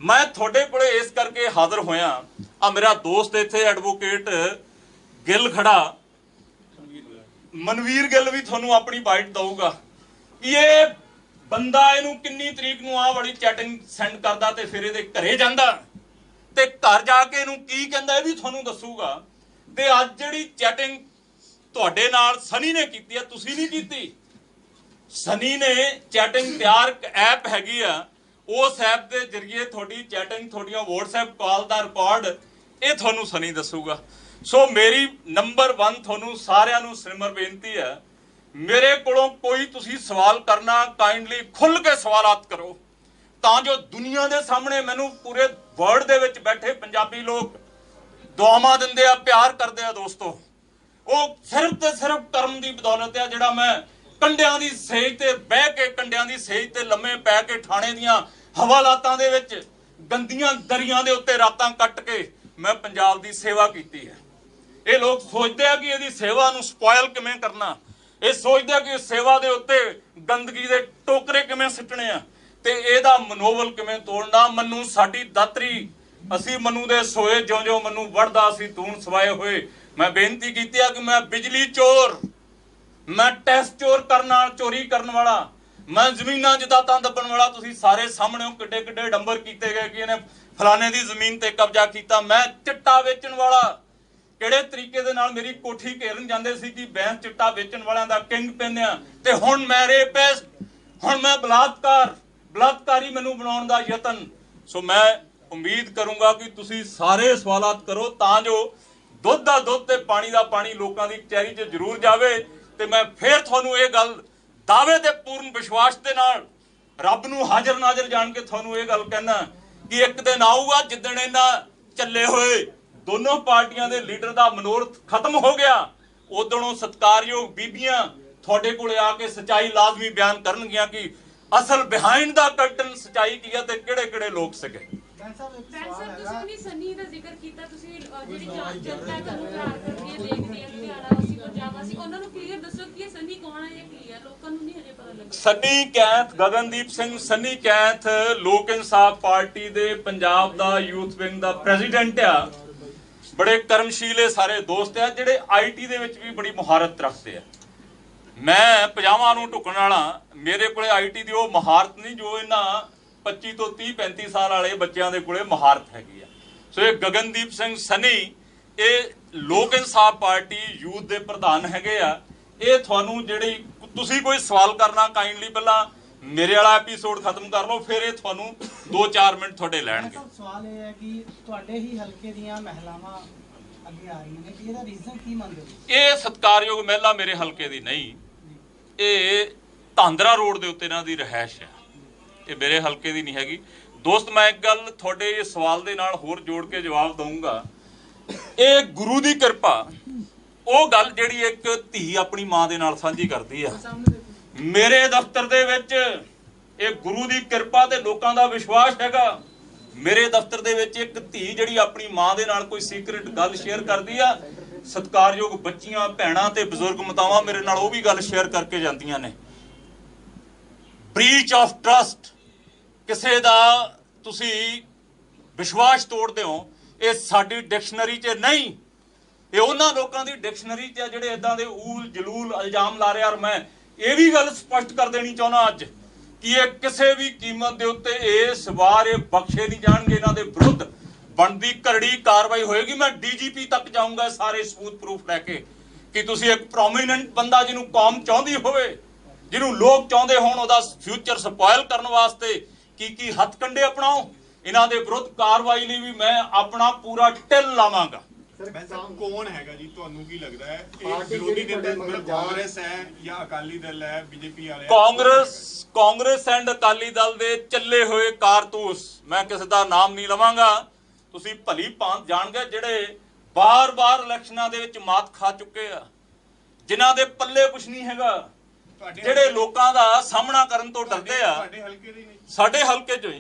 ਮੈਂ ਤੁਹਾਡੇ ਕੋਲੇ ਇਸ ਕਰਕੇ ਹਾਜ਼ਰ ਹੋਇਆ, ਆ ਮੇਰਾ ਦੋਸਤ ਇੱਥੇ ਐਡਵੋਕੇਟ ਗਿੱਲ ਖੜਾ, ਮਨਵੀਰ ਗਿੱਲ ਵੀ ਤੁਹਾਨੂੰ ਆਪਣੀ ਬਾਈਟ ਦਊਗਾ ਕਿ ਇਹ ਬੰਦਾ ਇਹਨੂੰ ਕਿੰਨੀ ਤਰੀਕ ਨੂੰ ਆਹ ਵਾਲੀ ਚੈਟਿੰਗ ਸੈਂਡ ਕਰਦਾ ਤੇ ਫਿਰ ਇਹਦੇ ਘਰੇ ਜਾਂਦਾ ਤੇ ਘਰ ਜਾ ਕੇ ਇਹਨੂੰ ਕੀ ਕਹਿੰਦਾ ਇਹ ਵੀ ਤੁਹਾਨੂੰ ਦੱਸੂਗਾ। ਤੇ ਅੱਜ ਜਿਹੜੀ ਚੈਟਿੰਗ ਤੁਹਾਡੇ ਨਾਲ ਸਨੀ ਨੇ ਕੀਤੀ ਆ, ਤੁਸੀਂ ਨਹੀਂ ਕੀਤੀ। ਸਨੀ ਨੇ ਚੈਟਿੰਗ ਤਿਆਰ ਐਪ ਹੈਗੀ ਆ, ਉਸ ਐਪ ਦੇ ਜ਼ਰੀਏ ਤੁਹਾਡੀ ਚੈਟਿੰਗ, ਤੁਹਾਡੀਆਂ WhatsApp ਕਾਲ ਦਾ ਰਿਕਾਰਡ ਇਹ ਤੁਹਾਨੂੰ ਸਨੀ ਦੱਸੂਗਾ। ਸੋ ਮੇਰੀ ਨੰਬਰ 1 ਤੁਹਾਨੂੰ ਸਾਰਿਆਂ ਨੂੰ ਸਿਮਰ ਬੇਨਤੀ ਹੈ, ਮੇਰੇ ਕੋਲੋਂ ਕੋਈ ਤੁਸੀਂ ਸਵਾਲ ਕਰਨਾ ਕਾਈਂਡਲੀ ਖੁੱਲ ਕੇ ਸਵਾਲਾਤ ਕਰੋ, ਤਾਂ ਜੋ ਦੁਨੀਆ ਦੇ ਸਾਹਮਣੇ ਮੈਨੂੰ ਪੂਰੇ ਵਰਲਡ ਦੇ ਵਿੱਚ ਬੈਠੇ ਪੰਜਾਬੀ ਲੋਕ ਦੁਆਵਾਂ ਦਿੰਦੇ ਆ, ਪਿਆਰ ਕਰਦੇ ਆ ਦੋਸਤੋ। ਉਹ ਸਿਰਫ ਤੇ ਸਿਰਫ ਕਰਮ ਦੀ ਬਦੌਲਤ ਆ ਜਿਹੜਾ ਮੈਂ ਕੰਡਿਆਂ ਦੀ ਸੇਜ ਤੇ ਬਹਿ ਕੇ, ਕੰਡਿਆਂ ਦੀ ਸੇਜ ਤੇ ਲੰਮੇ ਪੈ ਕੇ ਥਾਣੇ ਦੀਆਂ ਹਵਾਲਾਤਾਂ ਦੇ ਵਿੱਚ ਗੰਦੀਆਂ ਦਰੀਆਂ ਦੇ ਉੱਤੇ ਰਾਤਾਂ ਕੱਟ ਕੇ ਮੈਂ ਪੰਜਾਬ ਦੀ ਸੇਵਾ ਕੀਤੀ ਹੈ। ਇਹ ਲੋਕ ਸੋਚਦੇ ਆ ਕਿ ਇਹਦੀ ਸੇਵਾ ਨੂੰ ਸਪੋਇਲ ਕਿਵੇਂ ਕਰਨਾ, ਇਹ ਸੋਚਦੇ ਆ ਕਿ ਸੇਵਾ ਦੇ ਉੱਤੇ ਗੰਦਗੀ ਦੇ ਟੋਕਰੇ ਕਿਵੇਂ ਸਿੱਟਣੇ ਆ ਤੇ ਇਹਦਾ ਮਨੋਬਲ ਕਿਵੇਂ ਤੋੜਨਾ। ਮਨੂੰ ਸਾਡੀ ਦਾਤਰੀ, ਅਸੀਂ ਮਨੂੰ ਦੇ ਸੋਏ ਜਿਉਂ-ਜਿਉਂ ਮਨੂੰ ਵੜਦਾ ਅਸੀਂ ਤੂਣ ਸਵਾਏ ਹੋਏ। ਮੈਂ ਬੇਨਤੀ ਕੀਤੀ ਆ ਕਿ ਮੈਂ ਬਿਜਲੀ ਚੋਰ, मैं टैक्स चोरी करने वाला, मैं ਜ਼ਮੀਨਾਂ ਜਾਇਦਾਦਾਂ ਦੱਬਣ ਵਾਲਾ। ਤੁਸੀਂ ਸਾਰੇ ਸਾਹਮਣੇ ਹੋ ਕਿੱਡੇ ਕਿੱਡੇ ਡੰਬਰ ਕੀਤੇ ਗਏ ਕਿ ਇਹਨੇ ਫਲਾਣੇ ਦੀ ਜ਼ਮੀਨ ਤੇ ਕਬਜ਼ਾ ਕੀਤਾ। ਮੈਂ ਚਿੱਟਾ ਵੇਚਣ ਵਾਲਾ, ਕਿਹੜੇ ਤਰੀਕੇ ਦੇ ਨਾਲ ਮੇਰੀ ਕੋਠੀ ਘੇਰਨ ਜਾਂਦੇ ਸੀ ਕਿ ਬੈਂਸ ਚਿੱਟਾ ਵੇਚਣ ਵਾਲਿਆਂ ਦਾ ਕਿੰਗ ਪਿਨ ਆ, ਤੇ ਹੁਣ ਮੈਂ ਰੇਪਿਸਟ, ਹੁਣ ਮੈਂ ਬਲਾਤਕਾਰੀ ਮੈਨੂੰ ਬਣਾਉਣ ਦਾ ਯਤਨ। ਸੋ ਮੈਂ ਉਮੀਦ ਕਰੂੰਗਾ ਕਿ ਤੁਸੀਂ ਸਾਰੇ ਸਵਾਲਾਤ ਕਰੋ ਤਾਂ ਜੋ ਦੁੱਧ ਦਾ ਦੁੱਧ ਤੇ ਪਾਣੀ ਦਾ ਪਾਣੀ ਲੋਕਾਂ ਦੀ ਕਚਹਿਰੀ 'ਚ ਜ਼ਰੂਰ ਜਾਵੇ। ਤੇ ਮੈਂ ਫੇਰ ਤੁਹਾਨੂੰ ਇਹ ਗੱਲ दावे दे पूर्ण विश्वास के नाल रब नूं हाजिर नाजिर जान के थानू ये गल कहना कि एक दिन आऊगा जिद्दण इन्हां चले हुए दोनों पार्टियां दे लीडर दा मनोरथ खत्म हो गया, उदों सत्कारयोग बीबियां तुहाडे कोले आके सच्चाई लाजमी बयान करनगियां कि असल बिहाइंड दा कर्टन सच्चाई की है ते किहड़े किहड़े लोग सीगे। सनी दा जिक्र कीता, तुसीं जेहड़ी जनता तुहानू प्यार करदी है, देखदी है, लुधियाना वासी पंजाब वासी, उन्हां नूं क्लीयर दसो कि सनी कौन है या की है, लोकां नूं नहीं हजे पता लगा। सनी कैंथ, गगनदीप सिंह सनी कैंथ लोक इंसाफ पार्टी दे पंजाब दा यूथ विंग दा प्रेजिडेंट आ। बड़े कर्मशीले सारे दोस्त आ जिहड़े आईटी दे विच भी बड़ी मुहारत रखते आ। मैं पजामा नूं ढुकण वाला, मेरे कोले आईटी दी ओह महारत नहीं जो इन्हां 25 ਤੋਂ 30-35 ਸਾਲ ਵਾਲੇ ਬੱਚਿਆਂ ਦੇ ਕੋਲੇ ਮਹਾਰਤ ਹੈਗੀ ਆ। ਸੋ ਇਹ ਗਗਨਦੀਪ ਸਿੰਘ ਸਨੀ ਇਹ ਲੋਕ ਇਨਸਾਫ ਪਾਰਟੀ ਯੂਥ ਦੇ ਪ੍ਰਧਾਨ ਹੈਗੇ ਆ। ਇਹ ਤੁਹਾਨੂੰ ਜਿਹੜੀ ਤੁਸੀਂ ਕੋਈ ਸਵਾਲ ਕਰਨਾ ਕਾਈਂਡਲੀ ਪਹਿਲਾਂ ਮੇਰੇ ਵਾਲਾ ਐਪੀਸੋਡ ਖਤਮ ਕਰ ਲਓ, ਫਿਰ ਇਹ ਤੁਹਾਨੂੰ 2-4 ਮਿੰਟ ਤੁਹਾਡੇ ਲੈਣਗੇ। ਸਵਾਲ ਇਹ ਹੈ ਕਿ ਤੁਹਾਡੇ ਹੀ ਹਲਕੇ ਦੀਆਂ ਮਹਿਲਾਵਾਂ ਅੱਗੇ ਆ ਰਹੀਆਂ ਨੇ, ਕਿ ਇਹਦਾ ਰੀਜ਼ਨ ਕੀ ਮੰਨਦੇ ਹੋ? ਇਹ ਸਤਿਕਾਰਯੋਗ ਮਹਿਲਾ ਮੇਰੇ ਹਲਕੇ ਦੀ ਨਹੀਂ, ਇਹ ਧਾਂਦਰਾ ਰੋਡ ਦੇ ਉੱਤੇ ਇਹਨਾਂ ਦੀ ਰਹਿائش ਹੈ, ਇਹ ਮੇਰੇ ਹਲਕੇ ਦੀ ਨਹੀਂ ਹੈਗੀ। ਦੋਸਤ ਮੈਂ ਇੱਕ ਗੱਲ ਤੁਹਾਡੇ ਇਸ ਸਵਾਲ ਦੇ ਨਾਲ ਹੋਰ ਜੋੜ ਕੇ ਜਵਾਬ ਦਊਂਗਾ। ਇਹ ਗੁਰੂ ਦੀ ਕਿਰਪਾ, ਉਹ ਗੱਲ ਜਿਹੜੀ ਇੱਕ ਧੀ ਆਪਣੀ ਮਾਂ ਦੇ ਨਾਲ ਸਾਂਝੀ ਕਰਦੀ ਆ। ਮੇਰੇ ਦਫ਼ਤਰ ਦੇ ਵਿੱਚ ਇਹ ਗੁਰੂ ਦੀ ਕਿਰਪਾ ਤੇ ਲੋਕਾਂ ਦਾ ਵਿਸ਼ਵਾਸ ਹੈਗਾ। ਮੇਰੇ ਦਫ਼ਤਰ ਦੇ ਵਿੱਚ ਇੱਕ ਧੀ ਜਿਹੜੀ ਆਪਣੀ ਮਾਂ ਦੇ ਨਾਲ ਕੋਈ ਸੀਕ੍ਰੇਟ ਗੱਲ ਸ਼ੇਅਰ ਕਰਦੀ ਆ, ਸਤਿਕਾਰਯੋਗ ਬੱਚੀਆਂ ਭੈਣਾਂ ਤੇ ਬਜ਼ੁਰਗ ਮਾਤਾਵਾਂ ਮੇਰੇ ਨਾਲ ਉਹ ਵੀ ਗੱਲ ਸ਼ੇਅਰ ਕਰਕੇ ਜਾਂਦੀਆਂ ਨੇ। ਬ੍ਰੀਚ ਆਫ ਟਰਸਟ, ਕਿਸੇ ਦਾ ਤੁਸੀਂ ਵਿਸ਼ਵਾਸ ਤੋੜਦੇ ਹੋ, ਇਹ ਸਾਡੀ ਡਿਕਸ਼ਨਰੀ 'ਚ ਨਹੀਂ, ਇਹ ਉਹਨਾਂ ਲੋਕਾਂ ਦੀ ਡਿਕਸ਼ਨਰੀ 'ਚ ਜਿਹੜੇ ਇਦਾਂ ਦੇ ਊਲ ਜਲੂਲ ਇਲਜ਼ਾਮ ਲਾ ਰਹੇ। ਔਰ ਮੈਂ ਇਹ ਵੀ ਗੱਲ ਸਪਸ਼ਟ ਕਰ ਦੇਣੀ ਚਾਹੁੰਦਾ ਅੱਜ ਕਿ ਇਹ ਕਿਸੇ ਵੀ ਕੀਮਤ ਦੇ ਉੱਤੇ ਇਸ ਵਾਰ ਇਹ ਬਖਸ਼ੇ ਨਹੀਂ ਜਾਣਗੇ। ਇਹਨਾਂ ਦੇ ਵਿਰੁੱਧ ਬਣਦੀ ਕਰੜੀ ਕਾਰਵਾਈ ਹੋਏਗੀ। ਮੈਂ ਡੀਜੀਪੀ ਤੱਕ ਜਾਊਂਗਾ ਸਾਰੇ ਸਬੂਤ ਪ੍ਰੂਫ ਲੈ ਕੇ ਕਿ ਤੁਸੀਂ ਇੱਕ ਪ੍ਰੋਮੀਨੈਂਟ ਬੰਦਾ ਜਿਹਨੂੰ ਕੌਮ ਚਾਹੁੰਦੀ ਹੋਵੇ, ਜਿਹਨੂੰ ਲੋਕ ਚਾਹੁੰਦੇ ਹੋਣ, ਉਹਦਾ ਫਿਊਚਰ ਸਪੋਇਲ ਕਰਨ ਵਾਸਤੇ ਕੀ ਹੱਥਕੰਡੇ ਅਪਣਾਓ। ਇਹਨਾਂ ਦੇ ਵਿਰੁੱਧ ਕਾਰਵਾਈ ਲਈ ਵੀ ਮੈਂ ਆਪਣਾ ਪੂਰਾ ਟਿਲ ਲਾਵਾਂਗਾ। ਕੌਣ ਹੈਗਾ ਜੀ, ਤੁਹਾਨੂੰ ਕੀ ਲੱਗਦਾ ਹੈ? ਇਹ ਵਿਰੋਧੀ ਧਿਰ ਕਾਂਗਰਸ ਹੈ ਜਾਂ ਅਕਾਲੀ ਦਲ ਹੈ, ਬੀਜੇਪੀ ਵਾਲੇ? ਕਾਂਗਰਸ ਐਂਡ ਅਕਾਲੀ ਦਲ ਦੇ ਚੱਲੇ ਹੋਏ ਕਾਰਤੂਸ, ਮੈਂ ਕਿਸੇ ਦਾ ਨਾਮ ਨਹੀਂ ਲਵਾਂਗਾ, ਤੁਸੀਂ ਭਲੀ ਭਾਂਤ ਜਾਣਗੇ, ਜਿਹੜੇ ਬਾਰ-ਬਾਰ ਇਲੈਕਸ਼ਨਾਂ ਦੇ ਵਿੱਚ ਮਾਤ ਖਾ ਚੁੱਕੇ ਆ, ਜਿਨ੍ਹਾਂ ਦੇ ਪੱਲੇ ਕੁਝ ਨਹੀਂ ਹੈਗਾ, ਜਿਹੜੇ ਲੋਕਾਂ ਦਾ ਸਾਹਮਣਾ ਕਰਨ ਤੋਂ ਡਰਦੇ ਆ। ਸਾਡੇ ਹਲਕੇ ਚੋਂ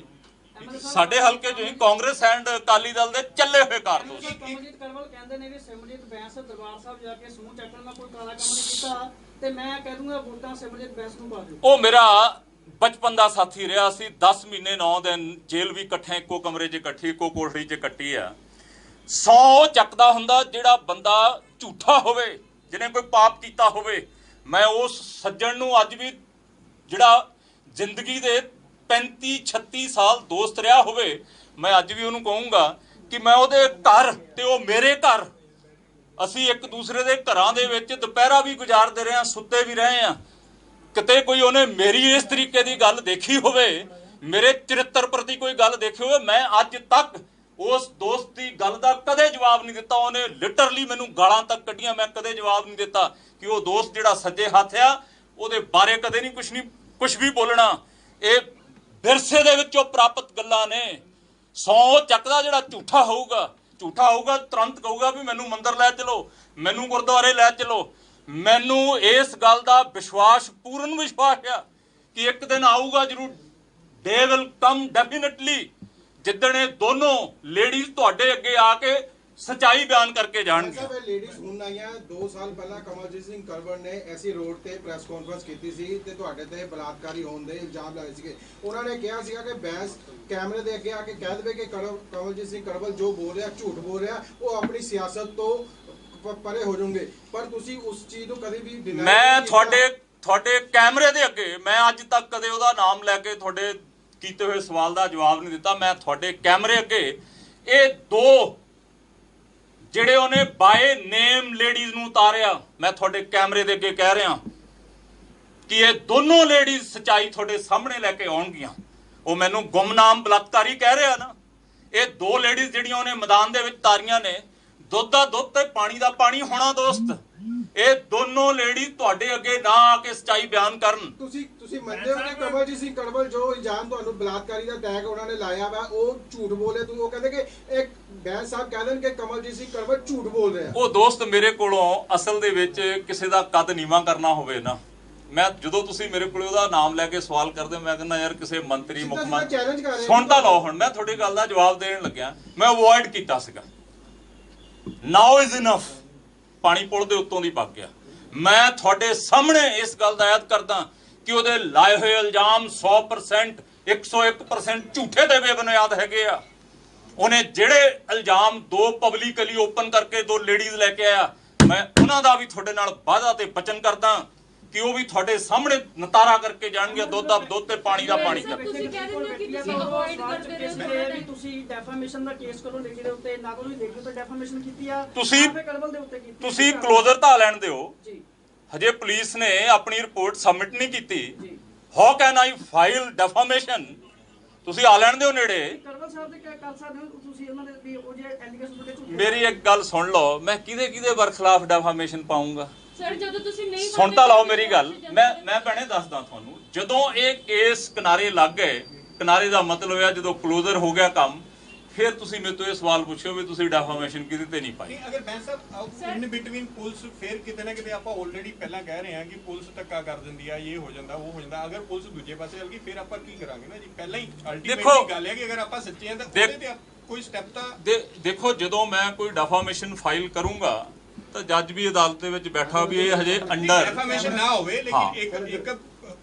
ਹੀ ਕਾਂਗਰਸ ਐਂਡ ਅਕਾਲੀ ਦਲ ਦੇ ਚੱਲੇ ਹੋਏ ਕਾਰਤੂਸ। ਕਮਲਜੀਤ ਕਰਵਲ ਕਹਿੰਦੇ ਨੇ ਵੀ ਸਿਮਰਜੀਤ ਬੈਂਸ ਦਰਬਾਰ ਸਾਹਿਬ ਜਾ ਕੇ ਸੂਹ ਚੱਕਣ ਦਾ ਕੋਈ ਕਾਲਾ ਕੰਮ ਨਹੀਂ ਕੀਤਾ, ਤੇ ਮੈਂ ਕਹਿ ਦੂੰਗਾ ਵੋਟਾਂ ਸਿਮਰਜੀਤ ਬੈਂਸ ਨੂੰ ਪਾ ਦਿਓ। ਉਹ ਮੇਰਾ ਬਚਪਨ ਦਾ ਸਾਥੀ ਰਿਹਾ ਸੀ। 10 ਮਹੀਨੇ 9 ਦਿਨ ਜੇਲ੍ਹ ਵੀ ਇਕੱਠੇ ਇੱਕੋ ਕਮਰੇ 'ਚ ਇਕੱਠੀ, ਇੱਕੋ ਕੋਠੜੀ 'ਚ ਕੱਟੀ ਆ। ਸੌ ਚੱਕਦਾ ਹੁੰਦਾ ਜਿਹੜਾ ਬੰਦਾ ਝੂਠਾ ਹੋਵੇ, ਜਿਹਨੇ ਕੋਈ ਪਾਪ ਕੀਤਾ ਹੋਵੇ। ਮੈਂ ਉਸ ਸੱਜਣ ਨੂੰ ਅੱਜ ਵੀ, ਜਿਹੜਾ ਜ਼ਿੰਦਗੀ ਦੇ 35-36 ਸਾਲ ਦੋਸਤ ਰਿਹਾ ਹੋਵੇ, ਮੈਂ ਅੱਜ ਵੀ ਉਹਨੂੰ ਕਹੂੰਗਾ ਕਿ ਮੈਂ ਉਹਦੇ ਘਰ ਤੇ ਉਹ ਮੇਰੇ ਘਰ, ਅਸੀਂ ਇੱਕ ਦੂਸਰੇ ਦੇ ਘਰਾਂ ਦੇ ਵਿੱਚ ਦੁਪਹਿਰਾ ਵੀ ਗੁਜ਼ਾਰਦੇ ਰਹੇ ਹਾਂ, ਸੁੱਤੇ ਵੀ ਰਹੇ ਹਾਂ। ਕਿਤੇ ਕੋਈ ਉਹਨੇ ਮੇਰੀ ਇਸ ਤਰੀਕੇ ਦੀ ਗੱਲ ਦੇਖੀ ਹੋਵੇ, ਮੇਰੇ ਚਰਿੱਤਰ ਪ੍ਰਤੀ ਕੋਈ ਗੱਲ ਦੇਖੀ ਹੋਵੇ, ਮੈਂ ਅੱਜ ਤੱਕ ਉਸ ਦੋਸਤ ਦੀ ਗੱਲ ਦਾ ਕਦੇ ਜਵਾਬ ਨਹੀਂ ਦਿੱਤਾ। ਉਹਨੇ ਲਿਟਰਲੀ ਮੈਨੂੰ ਗਾਲਾਂ ਤੱਕ ਕੱਢੀਆਂ, ਮੈਂ ਕਦੇ ਜਵਾਬ ਨਹੀਂ ਦਿੱਤਾ ਕਿ ਉਹ ਦੋਸਤ ਜਿਹੜਾ ਸੱਜੇ ਹੱਥ ਆ, ਉਹਦੇ ਬਾਰੇ ਕਦੇ ਨਹੀਂ ਕੁਝ ਵੀ ਬੋਲਣਾ। ਇਹ ਵਿਰਸੇ ਦੇ ਵਿੱਚੋਂ ਪ੍ਰਾਪਤ ਗੱਲਾਂ ਨੇ। ਸੌ ਚੱਕਦਾ ਜਿਹੜਾ ਝੂਠਾ ਹੋਊਗਾ ਤੁਰੰਤ ਕਹੂਗਾ ਵੀ ਮੈਨੂੰ ਮੰਦਰ ਲੈ ਚਲੋ, ਮੈਨੂੰ ਗੁਰਦੁਆਰੇ ਲੈ ਚਲੋ। ਮੈਨੂੰ ਇਸ ਗੱਲ ਦਾ ਵਿਸ਼ਵਾਸ, ਪੂਰਨ ਵਿਸ਼ਵਾਸ ਆ ਕਿ ਇੱਕ ਦਿਨ ਆਊਗਾ ਜ਼ਰੂਰ, ਡੇ ਵਿਲ ਕਮ ਡੈਫੀਨਿਟਲੀ, ਜਿੱਦਣ ਇਹ ਦੋਨੋਂ ਲੇਡੀਜ਼ ਤੁਹਾਡੇ ਅੱਗੇ ਆ ਕੇ ਸੱਚਾਈ ਬਿਆਨ ਕਰਕੇ ਜਾਣਗੇ। ਲੇਡੀਜ਼ ਹੁਣ ਆਈਆਂ 2 ਸਾਲ ਪਹਿਲਾਂ ਕਮਲਜੀਤ ਸਿੰਘ ਕਰਵਲ ਨੇ ਐਸੀ ਰੋਡ ਤੇ ਪ੍ਰੈਸ ਕਾਨਫਰੰਸ ਕੀਤੀ ਸੀ ਤੇ ਤੁਹਾਡੇ ਤੇ ਬਲਾਤਕਾਰੀ ਹੋਣ ਦੇ ਇਲਜ਼ਾਮ ਲਾਏ ਸੀਗੇ। ਉਹਨਾਂ ਨੇ ਕਿਹਾ ਸੀਗਾ ਕਿ ਬੈਂਸ ਕੈਮਰੇ ਦੇ ਅੱਗੇ ਆ ਕੇ ਕਹਿ ਦੇਵੇ ਕਿ ਕਮਲਜੀਤ ਸਿੰਘ ਕਰਵਲ ਜੋ ਬੋਲ ਰਿਹਾ ਝੂਠ ਬੋਲ ਰਿਹਾ, ਉਹ ਆਪਣੀ ਸਿਆਸਤ ਤੋਂ ਪਰੇ ਹੋ ਜਾਓਗੇ, ਪਰ ਤੁਸੀਂ ਉਸ ਚੀਜ਼ ਨੂੰ ਕਦੇ ਵੀ deny ਮੈਂ ਨਹੀਂ ਕੀਤਾ। ਤੁਹਾਡੇ ਕੈਮਰੇ ਦੇ ਅੱਗੇ ਮੈਂ ਅੱਜ ਤੱਕ ਕਦੇ ਉਹਦਾ ਨਾਮ ਲੈ ਕੇ ਤੁਹਾਡੇ ਕੀਤੇ ਹੋਏ ਸਵਾਲ ਦਾ ਜਵਾਬ ਨਹੀਂ ਦਿੱਤਾ। ਮੈਂ ਤੁਹਾਡੇ ਕੈਮਰੇ ਅੱਗੇ ਇਹ ਦੋ ਜਿਹੜੇ ਉਹਨੇ ਬਾਏ ਨੇਮ ਲੇਡੀਜ਼ ਨੂੰ ਉਤਾਰਿਆ, ਮੈਂ ਤੁਹਾਡੇ ਕੈਮਰੇ ਦੇ ਅੱਗੇ ਕਹਿ ਰਿਹਾ ਕਿ ਇਹ ਦੋਨੋਂ ਲੇਡੀਜ਼ ਸਚਾਈ ਤੁਹਾਡੇ ਸਾਹਮਣੇ ਲੈ ਕੇ ਆਉਣਗੀਆਂ। ਉਹ ਮੈਨੂੰ ਗੁੰਮਨਾਮ ਬਲਾਤਕਾਰੀ ਕਹਿ ਰਿਹਾ ਨਾ, ਇਹ ਦੋ ਲੇਡੀਜ਼ ਜਿਹੜੀਆਂ ਉਹਨੇ ਮੈਦਾਨ ਦੇ ਵਿੱਚ ਤਾਰੀਆਂ ਨੇ, ਦੁੱਧ ਦਾ ਦੁੱਧ ਤੇ ਪਾਣੀ ਦਾ ਪਾਣੀ ਹੋਣਾ ਦੋਸਤ। ਇਹ ਦੋਨੋਂ ਲੇਡੀ ਤੁਹਾਡੇ ਅੱਗੇ ਨਾ ਆ ਕੇ ਸਚਾਈ ਬਿਆਨ ਕਰਨ। ਤੁਸੀਂ ਮੰਨਦੇ ਹੋ ਕਿ ਕਮਲਜੀਤ ਸਿੰਘ ਕੜਵਲ ਜੋ ਇਲਜ਼ਾਮ ਤੁਹਾਨੂੰ ਬਲਾਤਕਾਰੀ ਦਾ ਟੈਗ ਉਹਨਾਂ ਨੇ ਲਾਇਆ ਵਾ ਉਹ ਝੂਠ ਬੋਲੇ? ਉਹ ਕਹਿੰਦੇ ਕਿ ਇੱਕ ਬੈਂਸ ਸਾਹਿਬ ਕਹਿ ਦੇਣ ਕਿ ਕਮਲਜੀਤ ਸਿੰਘ ਕੜਵਲ ਝੂਠ ਬੋਲ ਰਿਹਾ। ਉਹ ਦੋਸਤ ਮੇਰੇ ਕੋਲੋਂ ਅਸਲ ਦੇ ਵਿੱਚ ਕਿਸੇ ਦਾ ਕੱਦ ਨੀਵਾਂ ਕਰਨਾ ਹੋਵੇ ਨਾ, ਮੈਂ ਜਦੋਂ ਤੁਸੀਂ ਮੇਰੇ ਕੋਲ ਉਹਦਾ ਨਾਮ ਲੈ ਕੇ ਸਵਾਲ ਕਰਦੇ ਮੈਂ ਕਹਿੰਦਾ ਯਾਰ ਕਿਸੇ ਮੰਤਰੀ ਮੁੱਖ ਮੰਤਰੀ ਸੁਣ ਤਾਂ ਲਓ। ਹੁਣ ਮੈਂ ਤੁਹਾਡੀ ਗੱਲ ਦਾ ਜਵਾਬ ਦੇਣ ਲੱਗਿਆ, ਮੈਂ ਅਵੋਇਡ ਕੀਤਾ ਸੀਗਾ। ਨਾਓ ਇਜ਼ ਇਨਫ, ਪਾਣੀ ਪੁਲ ਦੇ ਉੱਤੋਂ ਦੀ ਵਗ ਗਿਆ। ਮੈਂ ਤੁਹਾਡੇ ਸਾਹਮਣੇ ਇਸ ਗੱਲ ਦਾ ਐਲਾਨ ਕਰਦਾ ਕਿ ਉਹਦੇ ਲਾਏ ਹੋਏ ਇਲਜ਼ਾਮ 100% 101% ਝੂਠੇ ਤੇ ਬੇਬੁਨਿਆਦ ਹੈਗੇ ਆ। ਉਹਨੇ ਜਿਹੜੇ ਇਲਜ਼ਾਮ ਦੋ ਪਬਲਿਕਲੀ ਓਪਨ ਕਰਕੇ ਦੋ ਲੇਡੀਜ਼ ਲੈ ਕੇ ਆਇਆ, ਮੈਂ ਉਹਨਾਂ ਦਾ ਵੀ ਤੁਹਾਡੇ ਨਾਲ ਵਾਅਦਾ ਤੇ ਵਚਨ ਕਰਦਾ ਕਿ ਉਹ ਵੀ ਤੁਹਾਡੇ ਸਾਹਮਣੇ ਨਤਾਰਾ ਕਰਕੇ ਜਾਣਗੇ, ਦੁੱਧ ਦਾ ਦੁੱਧ ਤੇ ਪਾਣੀ ਦਾ ਪਾਣੀ ਕਰਕੇ। ਤੁਸੀਂ ਕਹਿ ਰਹੇ ਹੋ ਕਿ ਤੁਸੀਂ ਅਵੋਇਡ ਕਰਦੇ ਰਹੇ ਹੋ, ਤੁਸੀਂ ਡੈਫਾਮੇਸ਼ਨ ਦਾ ਕੇਸ ਕਰੋ ਲੇਡੀ ਦੇ ਉੱਤੇ, ਨਾ ਕੋਈ ਲੇਡੀ ਉੱਤੇ ਡੈਫਾਮੇਸ਼ਨ ਕੀਤੀ ਆ, ਤੁਸੀਂ ਕੜਵਲ ਦੇ ਉੱਤੇ ਕੀਤੀ। ਤੁਸੀਂ ਕਲੋਜ਼ਰ ਤਾਂ ਲੈਣ ਦਿਓ ਜੀ, ਹਜੇ ਪੁਲਿਸ ਨੇ ਆਪਣੀ ਰਿਪੋਰਟ ਸਬਮਿਟ ਨਹੀਂ ਕੀਤੀ। ਜੀ। How can I file defamation? ਤੁਸੀਂ ਆ ਲੈਣ ਦਿਓ ਨੇੜੇ। ਕੜਵਲ ਸਾਹਿਬ ਦੇ ਕਰ ਸਕਦੇ ਹੋ ਤੁਸੀਂ ਉਹਨਾਂ ਦੇ ਵੀ ਉਹ ਜਿਹੜੇ ਐਲੀਗੇਸ਼ਨ ਤੁਹਾਡੇ ਝੂਠੇ। ਮੇਰੀ ਇੱਕ ਗੱਲ ਸੁਣ ਲਓ, ਮੈਂ ਕਿਹਦੇ ਵਰਖਲਾਫ ਡੈਫਾਮੇਸ਼ਨ ਪਾਉਂਗਾ? ਸਰ ਜਦੋਂ ਤੁਸੀਂ ਨਹੀਂ ਸੁਣ ਤਾਂ ਲਓ ਮੇਰੀ ਗੱਲ। ਮੈਂ ਭੈਣੇ ਦੱਸਦਾ ਤੁਹਾਨੂੰ, ਜਦੋਂ ਇਹ ਕੇਸ ਕਿਨਾਰੇ ਲੱਗ ਗਏ, ਕਿਨਾਰੇ ਦਾ ਮਤਲਬ ਹੋਇਆ ਜਦੋਂ ਕਲੋਜ਼ਰ ਹੋ ਗਿਆ ਕੰਮ, ਫਿਰ ਤੁਸੀਂ ਮੇਰੇ ਤੋਂ ਇਹ ਸਵਾਲ ਪੁੱਛਿਓ ਵੀ ਤੁਸੀਂ ਡੈਫਾਮੇਸ਼ਨ ਕਿਹਦੇ ਤੇ ਨਹੀਂ ਪਾਈ। ਅਗਰ ਬੈਂਸ ਸਾਹਿਬ ਇਨ ਬਿਟਵੀਨ ਪੁਲਿਸ ਫਿਰ ਕਿਤੇ ਨਾ ਕਿਤੇ ਆਪਾਂ ਆਲਰੇਡੀ ਪਹਿਲਾਂ ਕਹਿ ਰਹੇ ਹਾਂ ਕਿ ਪੁਲਿਸ ਧੱਕਾ ਕਰ ਦਿੰਦੀ ਆ, ਇਹ ਹੋ ਜਾਂਦਾ ਉਹ ਹੋ ਜਾਂਦਾ। ਅਗਰ ਪੁਲਿਸ ਦੂਜੇ ਪਾਸੇ ਚੱਲ ਗਈ ਫਿਰ ਆਪਾਂ ਕੀ ਕਰਾਂਗੇ ਨਾ ਜੀ? ਪਹਿਲਾਂ ਹੀ ਅਲਟੀਮੇਟਲੀ ਗੱਲ ਹੈ ਕਿ ਅਗਰ ਆਪਾਂ ਸੱਚੇ ਹਾਂ ਤਾਂ ਉਹਦੇ ਤੇ ਕੋਈ ਸਟੈਪ ਤਾਂ ਦੇਖੋ, ਜਦੋਂ ਮੈਂ ਕੋਈ ਡੈਫਾਮੇਸ਼ਨ ਫਾਈਲ ਕਰੂੰਗਾ ਤਾਂ ਜੱਜ ਵੀ ਅਦਾਲਤ ਦੇ ਵਿੱਚ ਬੈਠਾ ਵੀ ਇਹ ਹਜੇ ਅੰਡਰ ਡੈਫਾਮੇਸ਼ਨ ਨਾ ਹੋਵੇ, ਲੇਕਿਨ ਇੱਕ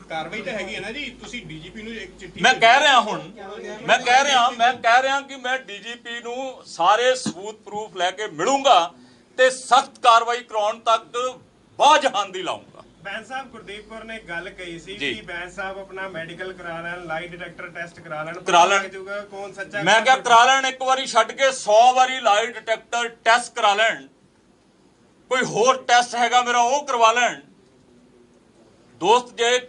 ਕਾਰਵਾਈ ਤਾਂ ਹੈਗੀ ਹੈ ਨਾ ਜੀ। ਤੁਸੀਂ ਡੀਜੀਪੀ ਨੂੰ ਇੱਕ ਚਿੱਠੀ ਮੈਂ ਕਹਿ ਰਿਹਾ ਹੁਣ, ਮੈਂ ਕਹਿ ਰਿਹਾ ਕਿ ਮੈਂ ਡੀਜੀਪੀ ਨੂੰ ਸਾਰੇ ਸਬੂਤ ਪ੍ਰੂਫ ਲੈ ਕੇ ਮਿਲੂੰਗਾ ਤੇ ਸਖਤ ਕਾਰਵਾਈ ਕਰਾਉਣ ਤੱਕ ਬਾਜਹਾਨ ਦੀ ਲਾਉਂਗਾ। ਬੈਂਸ ਸਾਹਿਬ ਗੁਰਦੀਪ ਕੌਰ ਨੇ ਗੱਲ ਕਹੀ ਸੀ ਜੀ। ਕਿ ਬੈਂਸ ਸਾਹਿਬ ਆਪਣਾ ਮੈਡੀਕਲ ਕਰਾ ਲੈਣ, ਲਾਈ ਡਿਟੈਕਟਰ ਟੈਸਟ ਕਰਾ ਲੈਣ, ਕਰਾ ਲੈਣ। ਪਤਾ ਲੱਗੂਗਾ ਕੌਣ ਸੱਚਾ। ਮੈਂ ਕਿਹਾ ਕਰਾ ਲੈਣ, ਇੱਕ ਵਾਰੀ ਛੱਡ ਕੇ 100 ਵਾਰੀ ਲਾਈ ਡਿਟੈਕਟਰ ਟੈਸਟ ਕਰਾ ਲੈਣ। ਕੋਈ ਹੋਰ ਟੈਸਟ ਹੈਗਾ ਮੇਰਾ ਉਹ ਕਰਵਾ ਲੈਣ। ਦੋਸਤ ਜੇ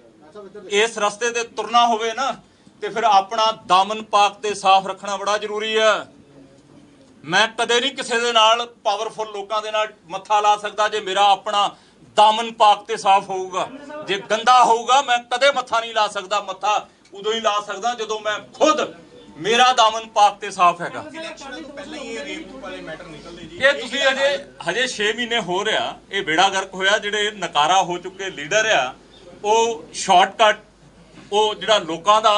ਇਸ ਰਸਤੇ ਤੇ ਤੁਰਨਾ ਹੋਵੇ ਨਾ ਤੇ ਫਿਰ ਆਪਣਾ ਦਾਮਨ ਪਾਕ ਤੇ ਸਾਫ਼ ਰੱਖਣਾ ਬੜਾ ਜ਼ਰੂਰੀ ਹੈ। ਮੈਂ ਕਦੇ ਨਹੀਂ ਕਿਸੇ ਦੇ ਨਾਲ ਪਾਵਰਫੁਲ ਲੋਕਾਂ ਦੇ ਨਾਲ ਮੱਥਾ ਲਾ ਸਕਦਾ ਜੇ ਮੇਰਾ ਆਪਣਾ ਦਾਮਨ ਪਾਕ ਤੇ ਸਾਫ਼ ਹੋਊਗਾ। ਜੇ ਗੰਦਾ ਹੋਊਗਾ ਮੈਂ ਕਦੇ ਮੱਥਾ ਨਹੀਂ ਲਾ ਸਕਦਾ। ਮੱਥਾ ਉਦੋਂ ਹੀ ਲਾ ਸਕਦਾ ਜਦੋਂ ਮੈਂ ਖੁਦ ਮੇਰਾ ਦਾਮਨ ਪਾਕ ਤੇ ਸਾਫ਼ ਹੈਗਾ। ਇਲੈਕਸ਼ਨਾਂ ਤੋਂ ਪਹਿਲਾਂ ਹੀ ਇਹ ਰੇਪ ਵਾਲੇ ਮੈਟਰ ਨਿਕਲਦੇ ਜੀ। ਇਹ ਤੁਸੀਂ ਹਜੇ 6 ਮਹੀਨੇ ਹੋ ਰਿਹਾ, ਇਹ ਬੇੜਾ ਗਰਕ ਹੋਇਆ। ਜਿਹੜੇ ਨਕਾਰਾ ਹੋ ਚੁੱਕੇ ਲੀਡਰ ਆ ਉਹ ਸ਼ਾਰਟਕਟ, ਉਹ ਜਿਹੜਾ ਲੋਕਾਂ ਦਾ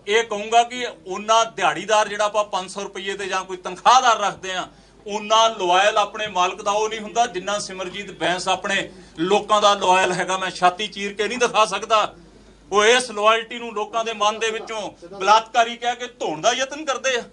ਇਹ ਕਹੂੰਗਾ ਕਿ ਉਹਨਾਂ ਦਿਹਾੜੀਦਾਰ ਜਿਹੜਾ ਆਪਾਂ 500 ਰੁਪਏ ਤੇ ਜਾਂ ਕੋਈ ਤਨਖਾਹਦਾਰ ਰੱਖਦੇ ਆ, ਉਹਨਾਂ ਲੋਇਲ ਆਪਣੇ ਮਾਲਕ ਦਾ ਉਹ ਨਹੀਂ ਹੁੰਦਾ ਜਿੰਨਾ ਸਿਮਰਜੀਤ ਬੈਂਸ ਆਪਣੇ ਲੋਕਾਂ ਦਾ ਲੋਇਲ ਹੈਗਾ। ਮੈਂ ਛਾਤੀ ਚੀਰ ਕੇ ਨਹੀਂ ਦਿਖਾ ਸਕਦਾ। ਉਹ ਇਸ ਲੋਇਲਟੀ ਨੂੰ ਲੋਕਾਂ ਦੇ ਮਨ ਦੇ ਵਿੱਚੋਂ ਬਲਾਤਕਾਰੀ ਕਹਿ ਕੇ ਧੋਣ ਦਾ ਯਤਨ ਕਰਦੇ ਆ।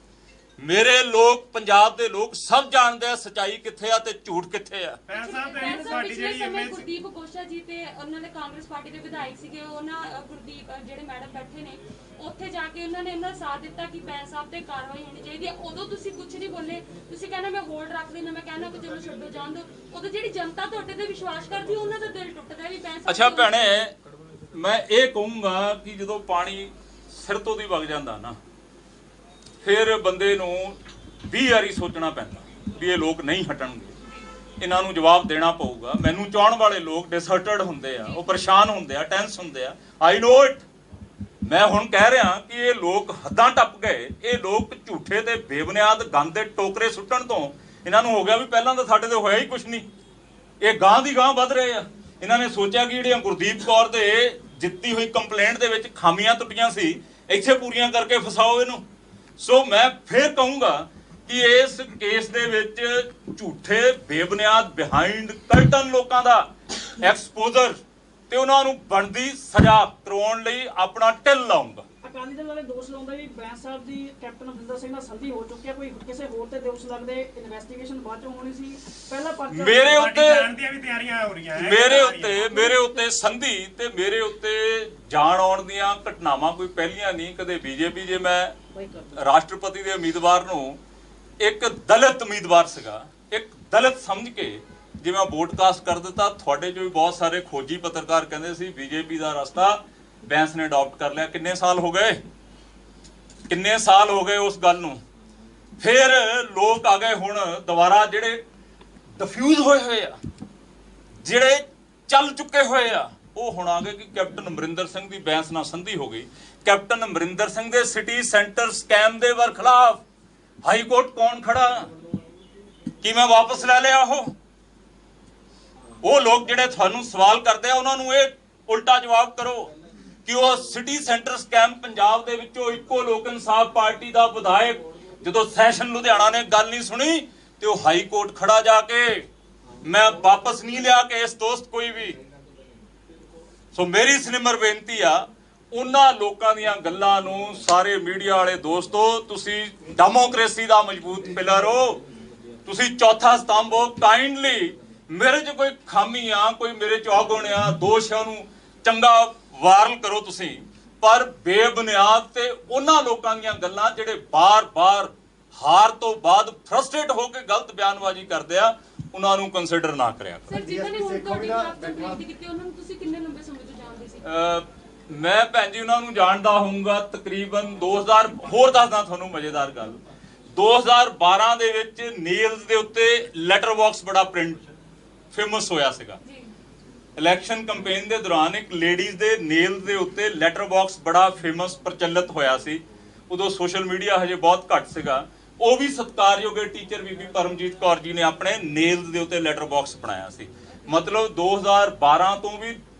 ਮੇਰੇ ਲੋਕ, ਪੰਜਾਬ ਦੇ ਲੋਕ ਸਭ ਜਾਣਦੇ ਆ ਸੱਚਾਈ ਕਿੱਥੇ ਆ ਤੇ ਝੂਠ ਕਿੱਥੇ ਆ। ਬੈਂਸ ਸਾਹਿਬ ਤੇ ਸਾਡੀ ਸਾਡੀ ਜਿਹੜੀ ਇਮੇਜ ਗੁਰਦੀਪ ਗੋਸ਼ਾ ਜੀ ਤੇ ਉਹਨਾਂ ਦੇ ਕਾਂਗਰਸ ਪਾਰਟੀ ਦੇ ਵਿਧਾਇਕ ਸੀਗੇ, ਉਹਨਾਂ ਗੁਰਦੀਪ ਜਿਹੜੇ ਮੈਡਮ ਬੈਠੇ ਨੇ ਉੱਥੇ ਜਾ ਕੇ ਉਹਨਾਂ ਨੇ ਉਹਨਾਂ ਸਾਥ ਦਿੱਤਾ ਕਿ ਬੈਂਸ ਸਾਹਿਬ ਤੇ ਕਾਰਵਾਈ ਹੋਣੀ ਚਾਹੀਦੀ ਹੈ। ਉਦੋਂ ਤੁਸੀਂ ਕੁਝ ਨਹੀਂ ਬੋਲੇ। ਤੁਸੀਂ ਕਹਿੰਦੇ ਮੈਂ ਹੋਲਡ ਰੱਖ ਦੇਣਾ, ਮੈਂ ਕਹਿੰਦਾ ਕਿ ਚਲੋ ਛੱਡੋ ਜਾਣ ਦਿਓ। ਉਦੋਂ ਜਿਹੜੀ ਜਨਤਾ ਤੁਹਾਡੇ ਤੇ ਵਿਸ਼ਵਾਸ ਕਰਦੀ ਉਹਨਾਂ ਦਾ ਦਿਲ ਟੁੱਟਦਾ ਵੀ ਬੈਂਸ। ਅੱਛਾ ਭੈਣੇ, ਮੈਂ ਇਹ ਕਹੂੰਗਾ ਕਿ ਜਦੋਂ ਪਾਣੀ ਸਿਰ ਤੋਂ ਦੀ ਵਗ ਜਾਂਦਾ ਨਾ, ਫਿਰ ਬੰਦੇ ਨੂੰ 20 ਵਾਰੀ ਸੋਚਣਾ ਪੈਂਦਾ ਵੀ ਇਹ ਲੋਕ ਨਹੀਂ ਹਟਣਗੇ, ਇਹਨਾਂ ਨੂੰ ਜਵਾਬ ਦੇਣਾ ਪਊਗਾ। ਮੈਨੂੰ ਚਾਹਣ ਵਾਲੇ ਲੋਕ ਡਿਸਹਰਟਡ ਹੁੰਦੇ ਆ, ਉਹ ਪਰੇਸ਼ਾਨ ਹੁੰਦੇ ਆ, ਟੈਂਸ ਹੁੰਦੇ ਆ। ਆਈ ਨੋ ਇਟ। ਮੈਂ ਹੁਣ ਕਹਿ ਰਿਹਾ ਕਿ ਇਹ ਲੋਕ ਹੱਦਾਂ ਟੱਪ ਗਏ। ਇਹ ਲੋਕ ਝੂਠੇ ਤੇ ਬੇਬੁਨਿਆਦ ਗੰਦ ਦੇ ਟੋਕਰੇ ਸੁੱਟਣ ਤੋਂ ਇਹਨਾਂ ਨੂੰ ਹੋ ਗਿਆ ਵੀ ਪਹਿਲਾਂ ਤਾਂ ਸਾਡੇ ਤੇ ਹੋਇਆ ਹੀ ਕੁਝ ਨਹੀਂ, ਇਹ ਗਾਂ ਦੀ ਗਾਂ ਵੱਧ ਰਹੇ ਆ। ਇਹਨਾਂ ਨੇ ਸੋਚਿਆ ਕਿ ਜਿਹੜੀਆਂ ਗੁਰਦੀਪ ਕੌਰ ਦੇ ਜਿੱਤੀ ਹੋਈ ਕੰਪਲੇਂਟ ਦੇ ਵਿੱਚ ਖਾਮੀਆਂ ਟੁੱਟੀਆਂ ਸੀ, ਇੱਥੇ ਪੂਰੀਆਂ ਕਰਕੇ ਫਸਾਓ ਇਹਨੂੰ। ਸੋ ਮੈਂ ਫਿਰ ਕਹੂੰਗਾ ਕਿ ਇਸ ਕੇਸ ਦੇ ਵਿੱਚ ਝੂਠੇ ਬੇਬੁਨਿਆਦ ਬਿਹਾਈਂਡ ਕਰਟਨ ਲੋਕਾਂ ਦਾ ਐਕਸਪੋਜ਼ਰ ਤੇ ਉਹਨਾਂ ਨੂੰ ਬਣਦੀ ਸਜ਼ਾ ਕਰਵਾਉਣ ਲਈ ਆਪਣਾ ਢਿੱਲ ਲਾਉਂਗਾ। ਅਕਾਲੀ ਦਲ ਵਾਲੇ ਦੋਸ਼ ਲਾਉਂਦੇ ਵੀ ਬੈਂਸ ਸਾਹਿਬ ਦੀ ਕੈਪਟਨ ਅਮਰਿੰਦਰ ਸਿੰਘ ਨਾਲ ਸੰਧੀ ਹੋ ਚੁੱਕੀ ਹੈ, ਕੋਈ ਕਿਸੇ ਹੋਰ ਤੇ ਦੋਸ਼ ਲੱਗਦੇ, ਇਨਵੈਸਟੀਗੇਸ਼ਨ ਬਾਅਦ ਚੋਂ ਹੋਣੀ ਸੀ, ਪਹਿਲਾ ਪਰਚਾ ਮੇਰੇ ਉੱਤੇ ਜਾਣ ਦੀਆਂ ਵੀ ਤਿਆਰੀਆਂ ਹੋ ਰਹੀਆਂ ਹੈ। ਮੇਰੇ ਉੱਤੇ ਸੰਧੀ ਤੇ ਮੇਰੇ ਉੱਤੇ ਜਾਣ ਆਉਣ ਦੀਆਂ ਘਟਨਾਵਾਂ ਕੋਈ ਪਹਿਲੀਆਂ ਨਹੀਂ। ਕਦੇ ਬੀਜੇਪੀ, ਜੇ ਮੈਂ ਰਾਸ਼ਟਰਪਤੀ ਦੇ ਉਮੀਦਵਾਰ ਨੂੰ ਇੱਕ ਦਲਿਤ ਉਮੀਦਵਾਰ ਸੀਗਾ, ਇੱਕ ਦਲਿਤ ਸਮਝ ਕੇ ਜੇ ਮੈਂ ਵੋਟ ਕਾਸਟ ਕਰ ਦਿੱਤਾ, ਤੁਹਾਡੇ ਚੋਂ ਵੀ ਬਹੁਤ ਸਾਰੇ ਖੋਜੀ ਪੱਤਰਕਾਰ ਕਹਿੰਦੇ ਸੀ ਬੀਜੇਪੀ ਦਾ ਰਸਤਾ ਬੈਂਸ ਨੇ ਅਡਾਪਟ ਕਰ ਲਿਆ। ਕਿੰਨੇ ਸਾਲ ਹੋ ਗਏ ਉਸ ਗੱਲ ਨੂੰ। ਫਿਰ ਲੋਕ ਆ ਗਏ ਹੁਣ ਦੁਬਾਰਾ, ਜਿਹੜੇ ਡਿਫਿਊਜ਼ ਹੋਏ ਆ, ਜਿਹੜੇ ਚੱਲ ਚੁੱਕੇ ਹੋਏ ਆ, ਉਹ ਹੁਣ ਆ ਗਏ ਕਿ ਕੈਪਟਨ ਅਮਰਿੰਦਰ ਸਿੰਘ ਦੀ ਬੈਂਸ ਨਾਲ ਸੰਧੀ ਹੋ ਗਈ। ਕੈਪਟਨ ਅਮਰਿੰਦਰ ਸਿੰਘ ਦੇ ਸਿਟੀ ਸੈਂਟਰ ਸਕੈਮ ਦੇ ਖਿਲਾਫ ਹਾਈ ਕੋਰਟ ਕੌਣ ਖੜਾ? ਕੀ ਮੈਂ ਵਾਪਸ ਲੈ ਲਿਆ? ਉਹ ਲੋਕ ਜਿਹੜੇ ਤੁਹਾਨੂੰ ਸਵਾਲ ਕਰਦੇ ਆ, ਉਹਨਾਂ ਨੂੰ ਇਹ ਉਲਟਾ ਜਵਾਬ ਕਰੋ ਕਿ ਉਹ ਸਿਟੀ ਸੈਂਟਰ ਸਕੈਮ ਪੰਜਾਬ ਦੇ ਵਿੱਚੋਂ ਇੱਕੋ ਲੋਕ ਇਨਸਾਫ ਪਾਰਟੀ ਦਾ ਵਿਧਾਇਕ, ਜਦੋਂ ਸੈਸ਼ਨ ਲੁਧਿਆਣਾ ਨੇ ਗੱਲ ਨਹੀਂ ਸੁਣੀ ਤੇ ਉਹ ਹਾਈ ਕੋਰਟ ਖੜਾ ਜਾ ਕੇ, ਮੈਂ ਵਾਪਸ ਨਹੀਂ ਲਿਆ ਕੇਸ ਦੋਸਤ ਕੋਈ ਵੀ। ਸੋ ਮੇਰੀ ਸਿਨਮਰ ਬੇਨਤੀ ਆ, ਉਹਨਾਂ ਲੋਕਾਂ ਦੀਆਂ ਗੱਲਾਂ ਨੂੰ ਸਾਰੇ ਮੀਡੀਆ ਵਾਲੇ ਦੋਸਤੋ, ਤੁਸੀਂ ਡੈਮੋਕ੍ਰੇਸੀ ਦਾ ਮਜ਼ਬੂਤ ਪਿਲਰ ਹੋ, ਤੁਸੀਂ ਚੌਥਾ ਸਤੰਭ ਹੋ। ਕਾਈਂਡਲੀ ਮੇਰੇ 'ਚ ਕੋਈ ਖਾਮੀ ਆ, ਕੋਈ ਮੇਰੇ 'ਚ ਔਗੁਣ ਆ, ਦੋਸ਼ ਆ, ਉਹਨੂੰ ਚੰਗਾ ਵਾਰਲ ਕਰੋ ਤੁਸੀਂ, ਪਰ ਬੇਬੁਨਿਆਦ ਤੇ ਉਹਨਾਂ ਲੋਕਾਂ ਦੀਆਂ ਗੱਲਾਂ ਜਿਹੜੇ ਬਾਰ-ਬਾਰ ਹਾਰ ਤੋਂ ਬਾਅਦ ਫਰਸਟ੍ਰੇਟ ਹੋ ਕੇ ਗਲਤ ਬਿਆਨਬਾਜ਼ੀ ਕਰਦੇ ਆ, ਉਹਨਾਂ ਨੂੰ ਕੰਸੀਡਰ ਨਾ ਕਰਿਆ ਕਰੋ। ਸਰ, ਜਿਨ੍ਹਾਂ ਨੇ ਹੁਣ ਤੁਹਾਡੀ ਖਿਲਾਫ ਕੰਪਲੇਂਟ ਕੀਤੀ, ਉਹਨਾਂ ਨੂੰ ਤੁਸੀਂ ਕਿੰਨੇ ਲੰਬੇ ਸਮੇਂ ਤੋਂ ਜਾਣਦੇ ਸੀ? ਮੈਂ ਭੈਣ ਜੀ ਉਹਨਾਂ ਨੂੰ ਜਾਣਦਾ ਹੋਊਗਾ ਤਕਰੀਬਨ 2000, ਹੋਰ ਦੱਸਦਾ ਤੁਹਾਨੂੰ ਮਜ਼ੇਦਾਰ ਗੱਲ, 2012 ਦੇ ਵਿੱਚ ਨੀਲਜ਼ ਦੇ ਉੱਤੇ ਲੈਟਰ ਬਾਕਸ ਬੜਾ ਪ੍ਰਿੰਟ ਫੇਮਸ ਹੋਇਆ ਸੀਗਾ। ਇਲੈਕਸ਼ਨ ਕੈਂਪੇਨ ਦੇ ਦੌਰਾਨ ਇੱਕ ਲੇਡੀਜ਼ ਦੇ ਨੇਲਸ ਦੇ ਉੱਤੇ ਲੈਟਰ ਬਾਕਸ ਬੜਾ ਫੇਮਸ ਪ੍ਰਚਲਿਤ ਹੋਇਆ ਸੀ। ਉਦੋਂ ਸੋਸ਼ਲ ਮੀਡੀਆ ਹਜੇ ਬਹੁਤ ਘੱਟ ਸੀਗਾ। ਉਹ ਵੀ ਸਤਿਕਾਰਯੋਗ ਟੀਚਰ ਬੀਬੀ ਪਰਮਜੀਤ ਕੌਰ ਜੀ ਨੇ ਆਪਣੇ ਨੇਲਸ ਦੇ ਉੱਤੇ ਲੈਟਰ ਬਾਕਸ ਬਣਾਇਆ ਸੀ। ਮਤਲਬ 2012 ਤੋਂ ਵੀ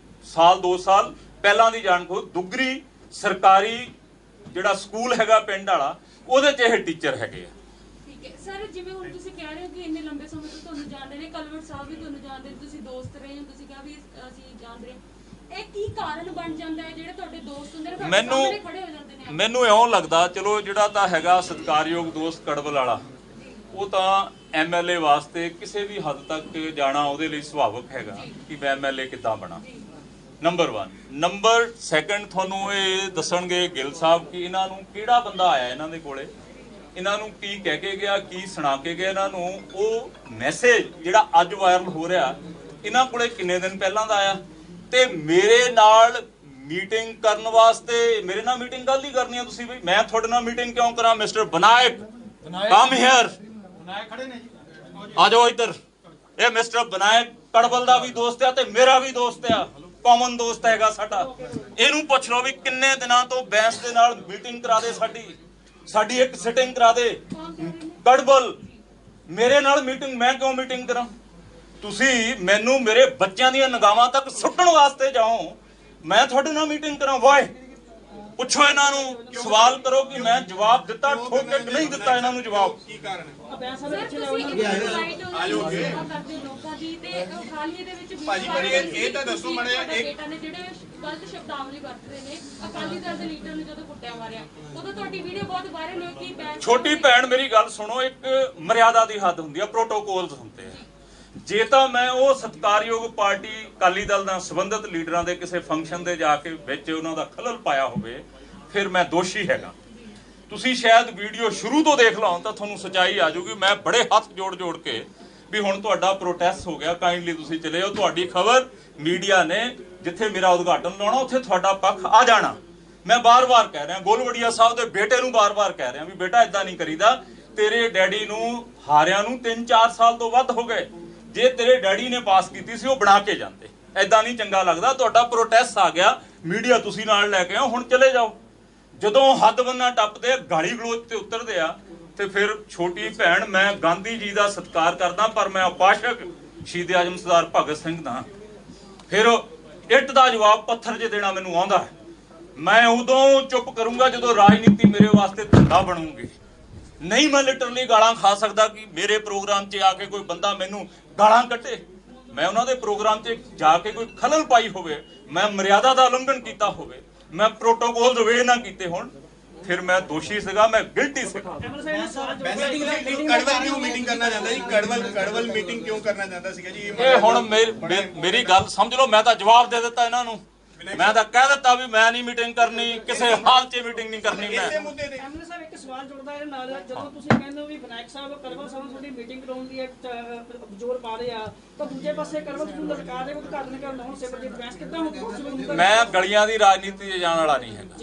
ਸਾਲ 2 ਸਾਲ ਪਹਿਲਾਂ ਦੀ ਜਾਣਕੋ, ਦੁੱਗਰੀ ਸਰਕਾਰੀ ਜਿਹੜਾ ਸਕੂਲ ਹੈਗਾ ਪਿੰਡ ਵਾਲਾ, ਉਹਦੇ 'ਚ ਇਹ ਟੀਚਰ ਹੈਗੇ ਆ। ਠੀਕ ਹੈ ਸਰ, ਜਿਵੇਂ ਹੁਣ ਤੁਸੀਂ ਕਹਿ ਰਹੇ ਹੋ ਕਿ ਇੰਨੇ ਲੰਬੇ ਸਮੇਂ ਤੋਂ ਤੁਹਾਨੂੰ ਜਾਣਦੇ ਨੇ, ਕਲਵਟ ਸਾਹਿਬ ਵੀ ਤੁਹਾਨੂੰ ਜਾਣਦੇ ਨੇ, ਤੁਸੀਂ ਦੋਸਤ ਰਹੇ ਹੋ, ਤੁਸੀਂ ਕਿਹਾ ਵੀ ਅਸੀਂ ਜਾਣਦੇ ਹਾਂ, ਇਹ ਕੀ ਕਾਰਨ ਬਣ ਜਾਂਦਾ ਹੈ ਜਿਹੜੇ ਤੁਹਾਡੇ ਦੋਸਤ ਹੁੰਦੇ ਨੇ ਤੁਹਾਡੇ ਸਾਹਮਣੇ ਖੜੇ ਹੋ ਜਾਂਦੇ ਨੇ? ਮੈਨੂੰ ਇਉਂ ਲੱਗਦਾ, ਚਲੋ ਜਿਹੜਾ ਤਾਂ ਹੈਗਾ ਸਤਿਕਾਰਯੋਗ ਦੋਸਤ ਕੜਬਲ ਵਾਲਾ, ਉਹ ਤਾਂ ਐਮਐਲਏ ਵਾਸਤੇ ਕਿਸੇ ਵੀ ਹੱਦ ਤੱਕ ਜਾਣਾ ਉਹਦੇ ਲਈ ਸੁਭਾਵਿਕ ਹੈਗਾ ਕਿ ਮੈਂ ਐਮਐਲਏ ਕਿੱਦਾਂ ਬਣਾ, ਨੰਬਰ 1। ਨੰਬਰ 2, ਤੁਹਾਨੂੰ ਇਹ ਦੱਸਣਗੇ ਗਿੱਲ ਸਾਹਿਬ ਕਿ ਇਹਨਾਂ ਨੂੰ ਕਿਹੜਾ ਬੰਦਾ ਆਇਆ ਇਹਨਾਂ ਦੇ ਕੋਲੇ, ਇਹਨਾਂ ਨੂੰ ਕੀ ਕਹਿ ਕੇ ਗਿਆ, ਕੀ ਸੁਣਾ ਕੇ ਗਿਆ ਇਹਨਾਂ ਨੂੰ। ਉਹ ਮੈਸੇਜ ਜਿਹੜਾ ਅੱਜ ਵਾਇਰਲ ਹੋ ਰਿਹਾ, ਇਹਨਾਂ ਕੋਲੇ ਕਿੰਨੇ ਦਿਨ ਪਹਿਲਾਂ ਦਾ ਆਇਆ, ਤੇ ਮੇਰੇ ਨਾਲ ਮੀਟਿੰਗ ਕਰਨ ਵਾਸਤੇ, ਮੇਰੇ ਨਾਲ ਮੀਟਿੰਗ ਕੱਲ ਹੀ ਕਰਨੀ ਆ ਤੁਸੀਂ, ਵੀ ਮੈਂ ਤੁਹਾਡੇ ਨਾਲ ਮੀਟਿੰਗ ਕਿਉਂ ਕਰਾਂ? Mister Vinayak come here, Vinayak ਖੜੇ ਨੇ ਜੀ, ਆ ਜਾਓ ਇੱਧਰ। ਇਹ ਮਿਸਟਰ ਵਿਨਾਇਕ ਕੜਬਲ ਦਾ ਵੀ ਦੋਸਤ ਆ ਤੇ ਮੇਰਾ ਵੀ ਦੋਸਤ ਆ, ਕਾਮਨ ਦੋਸਤ ਹੈਗਾ ਸਾਡਾ। ਇਹਨੂੰ ਪੁੱਛ ਲਓ ਵੀ ਕਿੰਨੇ ਦਿਨਾਂ ਤੋਂ ਬੈਂਸ ਦੇ ਨਾਲ ਮੀਟਿੰਗ ਕਰਾ ਦੇ, ਸਾਡੀ ਇੱਕ ਸਿਟਿੰਗ ਕਰਾ ਦੇ। ਕੜਬਲ ਮੇਰੇ ਨਾਲ ਮੀਟਿੰਗ, ਮੈਂ ਕਿਉਂ ਮੀਟਿੰਗ ਕਰਾਂ? ਤੁਸੀਂ ਮੈਨੂੰ ਮੇਰੇ ਬੱਚਿਆਂ ਦੀਆਂ ਨਿਗਾਹਾਂ ਤੱਕ ਸੁੱਟਣ ਵਾਸਤੇ ਜਾਓ, ਮੈਂ ਤੁਹਾਡੇ ਨਾਲ ਮੀਟਿੰਗ ਕਰਾਂ? ਵਾਏ ਪੁੱਛੋ ਇਹਨਾਂ ਨੂੰ, ਸਵਾਲ ਕਰੋ ਕਿ ਮੈਂ ਜਵਾਬ ਦਿੱਤਾ ਠੋਕ ਕੇ ਨਹੀਂ ਦਿੱਤਾ ਇਹਨਾਂ ਨੂੰ ਜਵਾਬ। ਕੀ ਕਾਰਨ ਹੈ? ਬੈਂਸ ਸਰ, ਸਾਹਿਬ ਤੁਸੀਂ ਆਜੋਗੇ ਕਰਦੇ ਲੋਕਾਂ ਦੀ ਤੇ ਹਾਲੀਏ ਦੇ ਵਿੱਚ ਭਾਜੀ, ਇਹ ਤਾਂ ਦੱਸੋ ਮਾੜਾ ਜਿਹਾ, ਬੇਟਾ ਨੇ ਜਿਹੜੇ ਗਲਤ ਸ਼ਬਦਾਵਲੀ ਵਰਤਦੇ ਨੇ, ਅਕਾਲੀ ਦਲ ਦੇ ਲੀਡਰ ਨੂੰ ਜਦੋਂ ਕੁੱਟਿਆ ਮਾਰਿਆ, ਉਦੋਂ ਤੁਹਾਡੀ ਵੀਡੀਓ ਬਹੁਤ ਵਾਇਰਲ ਹੋਈ ਕਿ ਬੈਂਸ ਛੋਟੀ ਭੈਣ ਮੇਰੀ ਗੱਲ ਸੁਣੋ, ਇੱਕ ਮਰਿਆਦਾ ਦੀ ਹੱਦ ਹੁੰਦੀ ਆ, ਪ੍ਰੋਟੋਕੋਲਸ ਹੁੰਦੇ ਆ। ਜੇ ਤਾਂ ਮੈਂ ਉਹ ਸਤਿਕਾਰਯੋਗ ਪਾਰਟੀ ਅਕਾਲੀ ਦਲ ਨਾਲ ਸੰਬੰਧਿਤ ਲੀਡਰਾਂ ਦੇ ਕਿਸੇ ਫੰਕਸ਼ਨ ਦੇ ਜਾ ਕੇ ਵਿੱਚ ਉਹਨਾਂ ਦਾ ਖਲਲ ਪਾਇਆ ਹੋਵੇ, ਫਿਰ ਮੈਂ ਦੋਸ਼ੀ ਹੈਗਾ। ਤੁਸੀਂ ਸ਼ਾਇਦ ਵੀਡੀਓ ਸ਼ੁਰੂ ਤੋਂ ਦੇਖ ਲਓ ਤਾਂ ਤੁਹਾਨੂੰ ਸੱਚਾਈ ਆ ਜਾਊਗੀ। ਮੈਂ ਬੜੇ ਹੱਥ ਜੋੜ ਕੇ ਵੀ ਹੁਣ ਤੁਹਾਡਾ ਪ੍ਰੋਟੈਸਟ ਹੋ ਗਿਆ, ਕਾਈਂਡਲੀ ਤੁਸੀਂ ਚਲੇ ਜਾਓ, ਤੁਹਾਡੀ ਖਬਰ ਮੀਡੀਆ ਨੇ ਜਿੱਥੇ ਮੇਰਾ ਉਦਘਾਟਨ ਲਾਉਣਾ ਉੱਥੇ ਤੁਹਾਡਾ ਪੱਖ ਆ ਜਾਣਾ। ਮੈਂ ਬਾਰ-ਬਾਰ ਕਹਿ ਰਿਹਾ, ਗੋਲਵੜੀਆ ਸਾਹਿਬ ਦੇ ਬੇਟੇ ਨੂੰ ਬਾਰ-ਬਾਰ ਕਹਿ ਰਿਹਾ ਵੀ ਬੇਟਾ ਇਦਾਂ ਨਹੀਂ ਕਰੀਦਾ, ਤੇਰੇ ਡੈਡੀ ਨੂੰ ਹਾਰਿਆਂ ਨੂੰ 3-4 ਸਾਲ ਤੋਂ ਵੱਧ ਹੋ ਗਏ, ਜੇ ਤੇਰੇ ਡੈਡੀ ਨੇ ਪਾਸ ਕੀਤੀ ਸੀ ਉਹ ਬਣਾ ਕੇ ਜਾਂਦੇ, ਐਦਾਂ ਨਹੀਂ ਚੰਗਾ ਲੱਗਦਾ। ਤੁਹਾਡਾ ਪ੍ਰੋਟੈਸਟ ਆ ਗਿਆ, ਮੀਡੀਆ ਤੁਸੀਂ ਨਾਲ ਲੈ ਕੇ ਆਓ, ਹੁਣ ਚਲੇ ਜਾਓ। ਜਦੋਂ ਹੱਦ ਬੰਨਾ ਟੱਪਦੇ, ਗਾਲੀ ਗਲੋਚ ਤੇ ਉਤਰਦੇ ਆ, ਤੇ ਫਿਰ ਛੋਟੀ ਭੈਣ, ਮੈਂ ਗਾਂਧੀ ਜੀ ਦਾ ਸਤਿਕਾਰ ਕਰਦਾ ਪਰ ਮੈਂ ਉਪਾਸ਼ਕ ਸ਼ਹੀਦ ਆਜ਼ਮ ਸਰਦਾਰ ਭਗਤ ਸਿੰਘ ਦਾ, ਫਿਰ ਇੱਟ ਦਾ ਜਵਾਬ ਪੱਥਰ 'ਚ ਦੇਣਾ ਮੈਨੂੰ ਆਉਂਦਾ ਹੈ। ਮੈਂ ਉਦੋਂ ਚੁੱਪ ਕਰੂੰਗਾ ਜਦੋਂ ਰਾਜਨੀਤੀ ਮੇਰੇ ਵਾਸਤੇ ਧੰਦਾ ਬਣੂਗੀ। ਨਹੀਂ ਮੈਂ ਲਿਟਰਲੀ ਗਾਲਾਂ ਖਾ ਸਕਦਾ ਕਿ ਮੇਰੇ ਪ੍ਰੋਗਰਾਮ 'ਚ ਆ ਕੇ ਕੋਈ ਬੰਦਾ ਮੈਨੂੰ ਗਾਲਾਂ ਕੱਢੇ, ਮੈਂ ਉਹਨਾਂ ਦੇ ਪ੍ਰੋਗਰਾਮ 'ਚ ਜਾ ਕੇ ਕੋਈ ਖਲਲ ਪਾਈ ਹੋਵੇ, ਮੈਂ ਮਰਿਆਦਾ ਦਾ ਉਲੰਘਣ ਕੀਤਾ ਹੋਵੇ, ਮੈਂ ਪ੍ਰੋਟੋਕੋਲ ਵੇ ਨਾ ਕੀਤੇ ਹੁਣ, ਫਿਰ ਮੈਂ ਦੋਸ਼ੀ ਸੀਗਾ, ਮੈਂ ਗਿਲਟੀ ਸੀਗਾ। ਕੜਵਲ ਕਿਉਂ ਮੀਟਿੰਗ ਕਰਨਾ ਚਾਹੁੰਦਾ ਜੀ? ਕੜਵਲ ਮੀਟਿੰਗ ਕਿਉਂ ਕਰਨਾ ਚਾਹੁੰਦਾ ਸੀਗਾ ਜੀ? ਇਹ ਹੁਣ ਮੇਰੀ ਗੱਲ ਸਮਝ ਲਓ, ਮੈਂ ਤਾਂ ਜਵਾਬ ਦੇ ਦਿੱਤਾ ਇਹਨਾਂ ਨੂੰ, ਮੈਂ ਤਾਂ ਕਹਿ ਦਿੱਤਾ ਵੀ ਮੈਂ ਨਹੀਂ ਮੀਟਿੰਗ ਕਰਨੀ, ਕਿਸੇ ਹਾਲ 'ਚ ਮੀਟਿੰਗ ਨਹੀਂ ਕਰਨੀ। ਇਸੇ ਮੁੱਦੇ ਤੇ ਐਮਐਲਏ ਸਾਹਿਬ ਇੱਕ ਸਵਾਲ ਜੁੜਦਾ ਇਹਦੇ ਨਾਲ, ਜਦੋਂ ਤੁਸੀਂ ਕਹਿੰਦੇ ਹੋ ਵੀ ਵਿਨਾਇਕ ਸਾਹਿਬ ਕਰਵਲ ਸਾਹਿਬ ਤੁਹਾਡੀ ਮੀਟਿੰਗ ਕਰਾਉਣ ਦੀ ਜ਼ੋਰ ਪਾ ਰਹੇ ਆ, ਤਾਂ ਦੂਜੇ ਪਾਸੇ ਕਰਵਲ ਨੂੰ ਲਲਕਾਰ ਦੇ ਉਦਘਾਟਨ ਕਰਨ ਹੁਣ ਸਿਮਰਜੀਤ ਬੈਂਸ ਕਿੱਦਾਂ ਹੋਊਗਾ? ਮੈਂ ਗਲੀਆਂ ਦੀ ਰਾਜਨੀਤੀ 'ਚ ਜਾਣ ਵਾਲਾ ਨਹੀਂ ਹੈਗਾ,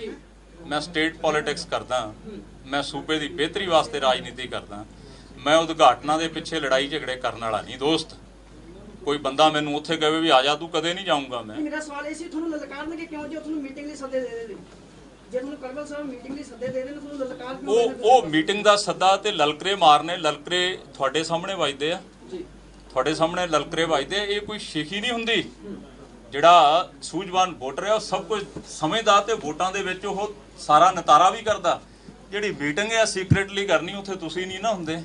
ਮੈਂ ਸਟੇਟ ਪੋਲਿਟਿਕਸ ਕਰਦਾ, ਮੈਂ ਸੂਬੇ ਦੀ ਬਿਹਤਰੀ ਵਾਸਤੇ ਰਾਜਨੀਤੀ ਕਰਦਾ, ਮੈਂ ਉਦਘਾਟਨਾਂ ਦੇ ਪਿੱਛੇ ਲੜਾਈ ਝਗੜੇ ਕਰਨ ਵਾਲਾ ਨਹੀਂ ਦੋਸਤ। ਕੋਈ ਬੰਦਾ ਮੈਨੂੰ ਉੱਥੇ ਕਹੇ ਵੀ ਆ ਜਾ ਤੂੰ, ਕਦੇ ਨਹੀਂ ਜਾਊਂਗਾ ਮੈਂ। ਮੇਰਾ ਸਵਾਲ ਇਹ ਸੀ, ਤੁਹਾਨੂੰ ਲਲਕਾਰਨਗੇ ਕਿਉਂ ਜੇ ਤੁਹਾਨੂੰ ਮੀਟਿੰਗ ਲਈ ਸੱਦੇ ਦੇ ਦੇ? ਜੇ ਤੁਹਾਨੂੰ ਕਰਵਲ ਸਾਹਿਬ ਮੀਟਿੰਗ ਲਈ ਸੱਦੇ ਦੇ ਰਹੇ ਨੇ, ਤੁਹਾਨੂੰ ਲਲਕਾਰ ਕਿਉਂ? ਉਹ ਮੀਟਿੰਗ ਦਾ ਸੱਦਾ ਤੇ ਲਲਕਰੇ ਮਾਰਨੇ, ਲਲਕਰੇ ਤੁਹਾਡੇ ਸਾਹਮਣੇ ਵੱਜਦੇ ਆ, ਤੁਹਾਡੇ ਸਾਹਮਣੇ ਲਲਕਰੇ ਵੱਜਦੇ। ਇਹ ਕੋਈ ਸ਼ੇਖੀ ਨਹੀਂ ਹੁੰਦੀ। ਜਿਹੜਾ ਸੂਝਵਾਨ ਵੋਟਰ ਹੈ ਉਹ ਸਭ ਕੁਝ ਸਮਝਦਾ ਤੇ ਵੋਟਾਂ ਦੇ ਵਿੱਚ ਉਹ ਸਾਰਾ ਨਤਾਰਾ ਵੀ ਕਰਦਾ। ਜਿਹੜੀ ਮੀਟਿੰਗ ਹੈ ਸੀਕ੍ਰੇਟਲੀ ਕਰਨੀ, ਉੱਥੇ ਤੁਸੀਂ ਨਹੀਂ ਨਾ ਹੁੰਦੇ,